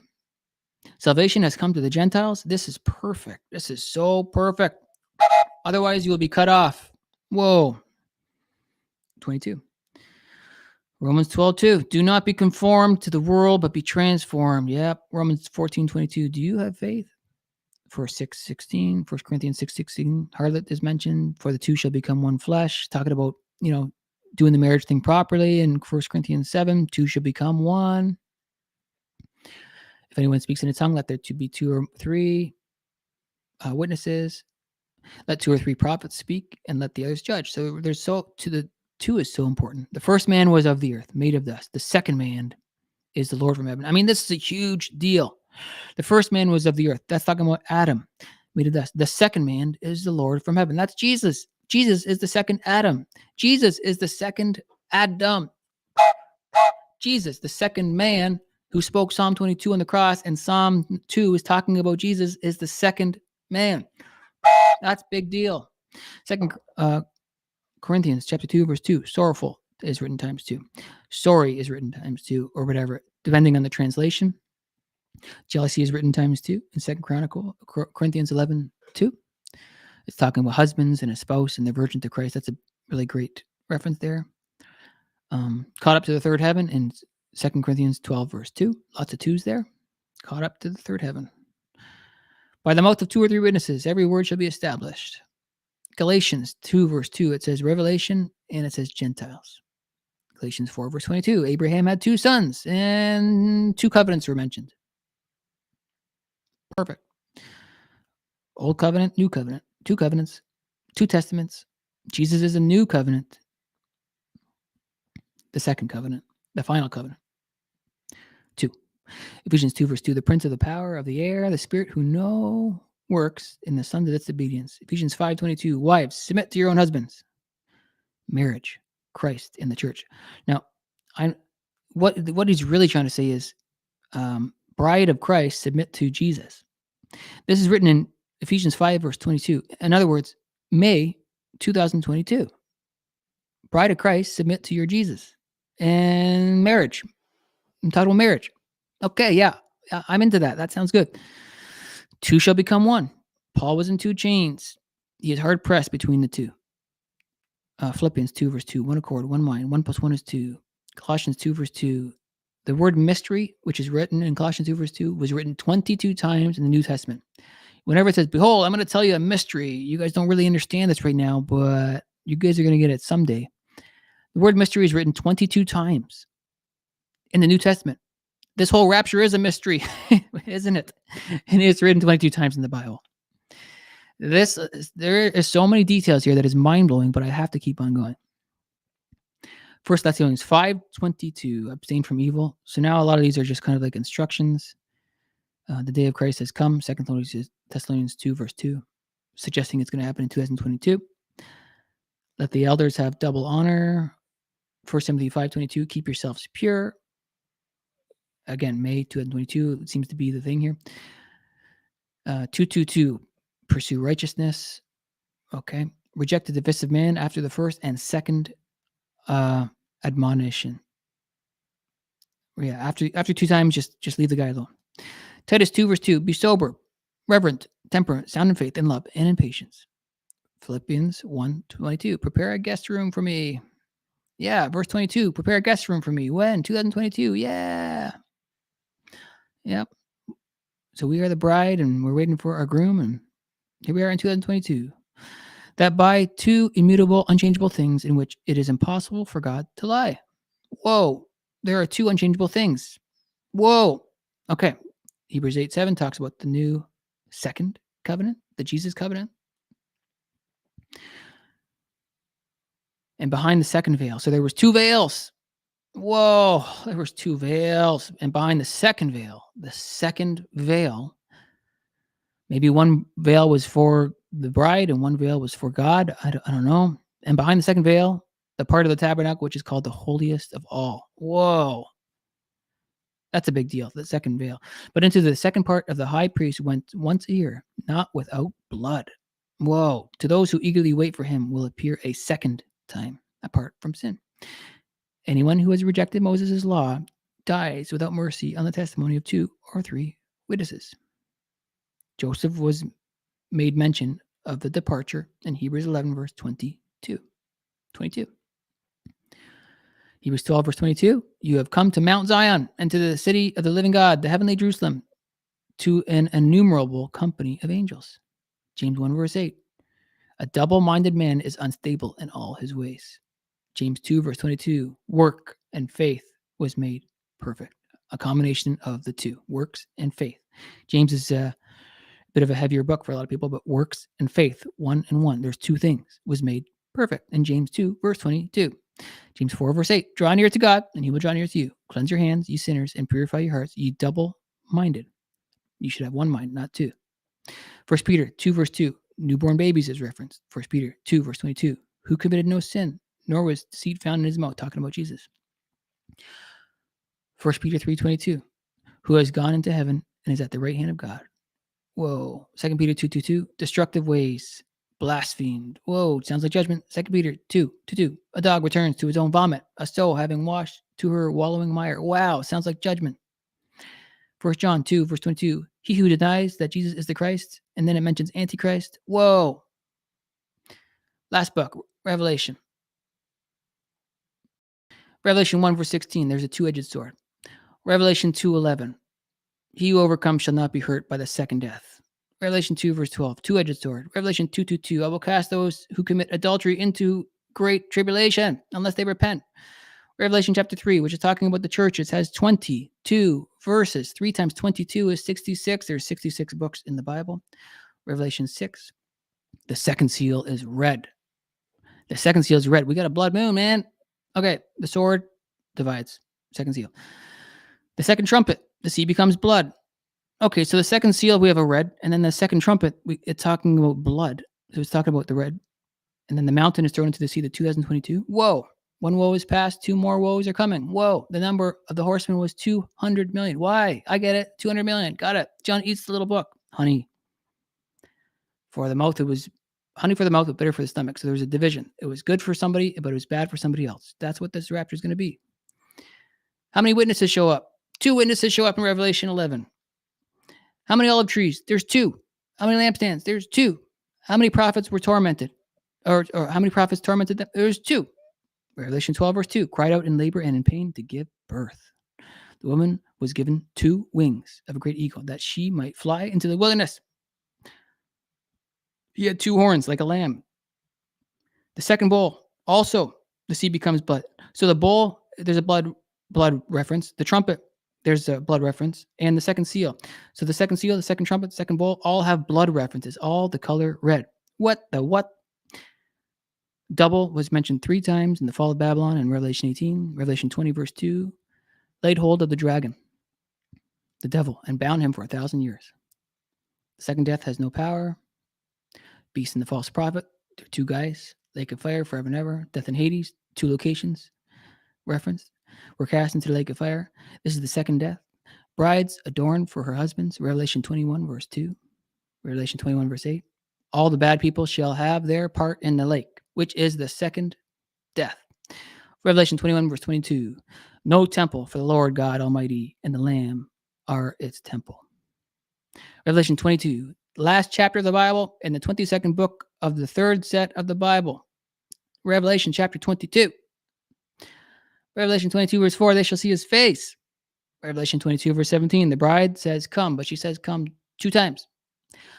Salvation has come to the Gentiles. This is perfect. This is so perfect. Otherwise, you will be cut off. Whoa. 22. Romans 12:2, do not be conformed to the world, but be transformed. Yep. Romans 14:22, do you have faith? 1 Corinthians 6:16, harlot is mentioned. For the 2 shall become one flesh. Talking about, doing the marriage thing properly. In 1 Corinthians 7, 2 shall become one. If anyone speaks in a tongue, let there be 2 or 3 witnesses. Let 2 or 3 prophets speak, and let the others judge. So the 2 is so important. The first man was of the earth, made of dust. The second man is the Lord from heaven. I mean, this is a huge deal. The first man was of the earth. That's talking about Adam, made of dust. The second man is the Lord from heaven. That's Jesus. Jesus is the second Adam. Jesus is the second Adam. Jesus, the second man who spoke Psalm 22 on the cross, and Psalm 2 is talking about Jesus, is the second man. That's big deal. 2 Corinthians chapter 2, verse 2, sorrowful is written times 2. Sorry is written times 2, or whatever, depending on the translation. Jealousy is written times 2 in 2 Corinthians 11:2. It's talking about husbands and a spouse and the virgin to Christ. That's a really great reference there. Caught up to the third heaven in 2 Corinthians 12, verse 2. Lots of 2s there. Caught up to the third heaven. By the mouth of 2 or 3 witnesses, every word shall be established. Galatians 2, verse 2, it says revelation, and it says Gentiles. Galatians 4, verse 22, Abraham had 2 sons, and 2 covenants were mentioned. Perfect. Old covenant, new covenant, 2 covenants, 2 testaments. Jesus is a new covenant. The second covenant, the final covenant. 2. Ephesians 2, verse 2, the prince of the power of the air, the spirit who no works in the sons of disobedience. Ephesians 5:22, wives, submit to your own husbands. Marriage, Christ in the church. Now, what he's really trying to say is, bride of Christ, submit to Jesus. This is written in Ephesians 5, verse 22. In other words, May 2022. Bride of Christ, submit to your Jesus. And marriage, entitled marriage. Okay, yeah, I'm into that. That sounds good. 2 shall become one. Paul was in 2 chains. He is hard pressed between the 2. Philippians 2, verse 2, one accord, one mind, 1 plus 1 is 2. Colossians 2, verse 2. The word mystery, which is written in Colossians 2, verse 2, was written 22 times in the New Testament. Whenever it says, behold, I'm going to tell you a mystery. You guys don't really understand this right now, but you guys are going to get it someday. The word mystery is written 22 times in the New Testament. This whole rapture is a mystery, isn't it? And it's written 22 times in the Bible. There is so many details here that is mind-blowing, but I have to keep on going. 1 Thessalonians 5:22, abstain from evil. So now a lot of these are just kind of like instructions. The day of Christ has come. 2 Thessalonians 2, verse 2, suggesting it's going to happen in 2022. Let the elders have double honor. 1 Timothy 5:22, keep yourselves pure. Again, May 2022 seems to be the thing here. 2:22, pursue righteousness. Okay. Reject the divisive man after the first and second admonition. Yeah, after 2 times, just leave the guy alone. Titus 2, verse 2, be sober, reverent, temperate, sound in faith, in love, and in patience. Philippians 1:22, prepare a guest room for me. Yeah, verse 22, prepare a guest room for me. When? 2022. Yeah. Yep. So we are the bride, and we're waiting for our groom, and here we are in 2022. That by 2 immutable, unchangeable things in which it is impossible for God to lie. Whoa, there are 2 unchangeable things. Whoa. Okay. Hebrews 8:7 talks about the new second covenant, the Jesus covenant. And behind the second veil. So there was 2 veils. Whoa, there was 2 veils. And behind the second veil, maybe one veil was for the bride and one veil was for God. I don't know. And behind the second veil, the part of the tabernacle, which is called the holiest of all. Whoa. That's a big deal, the second veil. But into the second part of the high priest went once a year, not without blood. Whoa. To those who eagerly wait for him will appear a second time, apart from sin. Anyone who has rejected Moses' law dies without mercy on the testimony of 2 or 3 witnesses. Joseph was made mention of the departure in Hebrews 11, verse 22. Hebrews 12, verse 22, you have come to Mount Zion and to the city of the living God, the heavenly Jerusalem, to an innumerable company of angels. James 1, verse 8, a double-minded man is unstable in all his ways. James 2, verse 22, work and faith was made perfect. A combination of the 2, works and faith. James is a bit of a heavier book for a lot of people, but works and faith, 1 and 1. There's 2 things, was made perfect in James 2, verse 22. James 4, verse 8, draw near to God, and he will draw near to you. Cleanse your hands, you sinners, and purify your hearts, ye double-minded. You should have 1 mind, not 2. 1 Peter 2, verse 2, newborn babies is referenced. 1 Peter 2, verse 22, who committed no sin, nor was deceit found in his mouth, talking about Jesus. 1 Peter 3:22, who has gone into heaven and is at the right hand of God. Whoa. 2 Peter 2:22, destructive ways, blasphemed. Whoa, sounds like judgment. 2 Peter 2:2, a dog returns to his own vomit, a soul having washed to her wallowing mire. Wow, sounds like judgment. 1 John 2, verse 22, he who denies that Jesus is the Christ, and then it mentions Antichrist. Whoa. Last book, Revelation. Revelation 1, verse 16, there's a 2-edged sword. Revelation 2:11, he who overcomes shall not be hurt by the second death. Revelation 2, verse 12, 2-edged sword. Revelation 2:22, I will cast those who commit adultery into great tribulation unless they repent. Revelation chapter 3, which is talking about the churches, has 22 verses. 3 times 22 is 66. There's 66 books in the Bible. Revelation 6, the second seal is red. The second seal is red. We got a blood moon, man. Okay, the sword divides. Second seal. The second trumpet, the sea becomes blood. Okay, so the second seal, we have a red, and then the second trumpet, it's talking about blood. So it's talking about the red. And then the mountain is thrown into the sea, the 2022. Whoa, 1 woe is past, 2 more woes are coming. Whoa, the number of the horsemen was 200 million. Why? I get it, 200 million. Got it. John eats the little book. Honey for the mouth, it was honey for the mouth, but bitter for the stomach. So there was a division. It was good for somebody, but it was bad for somebody else. That's what this rapture is going to be. How many witnesses show up? 2 witnesses show up in Revelation 11. How many olive trees? There's 2. How many lampstands? There's 2. How many prophets were tormented? Or how many prophets tormented them? There's 2. Revelation 12, verse 2, cried out in labor and in pain to give birth. The woman was given 2 wings of a great eagle, that she might fly into the wilderness. He had 2 horns like a lamb. The second bowl, also the sea becomes blood. So the bowl, there's a blood reference. The trumpet, there's a blood reference. And the second seal. So the second seal, the second trumpet, the second bowl, all have blood references, all the color red. What? Double was mentioned 3 times in the fall of Babylon in Revelation 18. Revelation 20, verse 2, laid hold of the dragon, the devil, and bound him for 1,000 years. The second death has no power. Beast and the false prophet, they're 2 guys. Lake of fire, forever and ever. Death and Hades, 2 locations referenced. Were cast into the lake of fire. This is the second death. Brides adorned for her husbands. Revelation 21, verse 2. Revelation 21, verse 8. All the bad people shall have their part in the lake, which is the second death. Revelation 21, verse 22. No temple for the Lord God Almighty and the Lamb are its temple. Revelation 22, last chapter of the Bible and the 22nd book of the 3rd set of the Bible. Revelation chapter 22. Revelation 22, verse 4, they shall see his face. Revelation 22, verse 17, the bride says come, but she says come 2 times.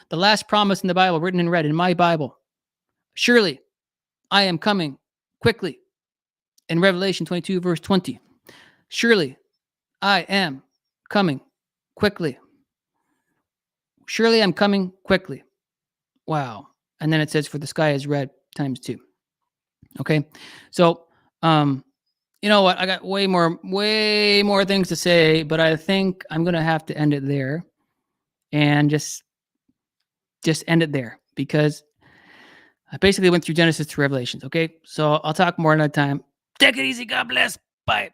The last promise in the Bible, written in red in my Bible, surely I am coming quickly. In Revelation 22, verse 20, surely I am coming quickly. Surely I'm coming quickly. Wow. And then it says, for the sky is red times 2. Okay. So, you know what? I got way more things to say, but I think I'm going to have to end it there and just end it there, because I basically went through Genesis to Revelations. Okay. So I'll talk more another time. Take it easy. God bless. Bye.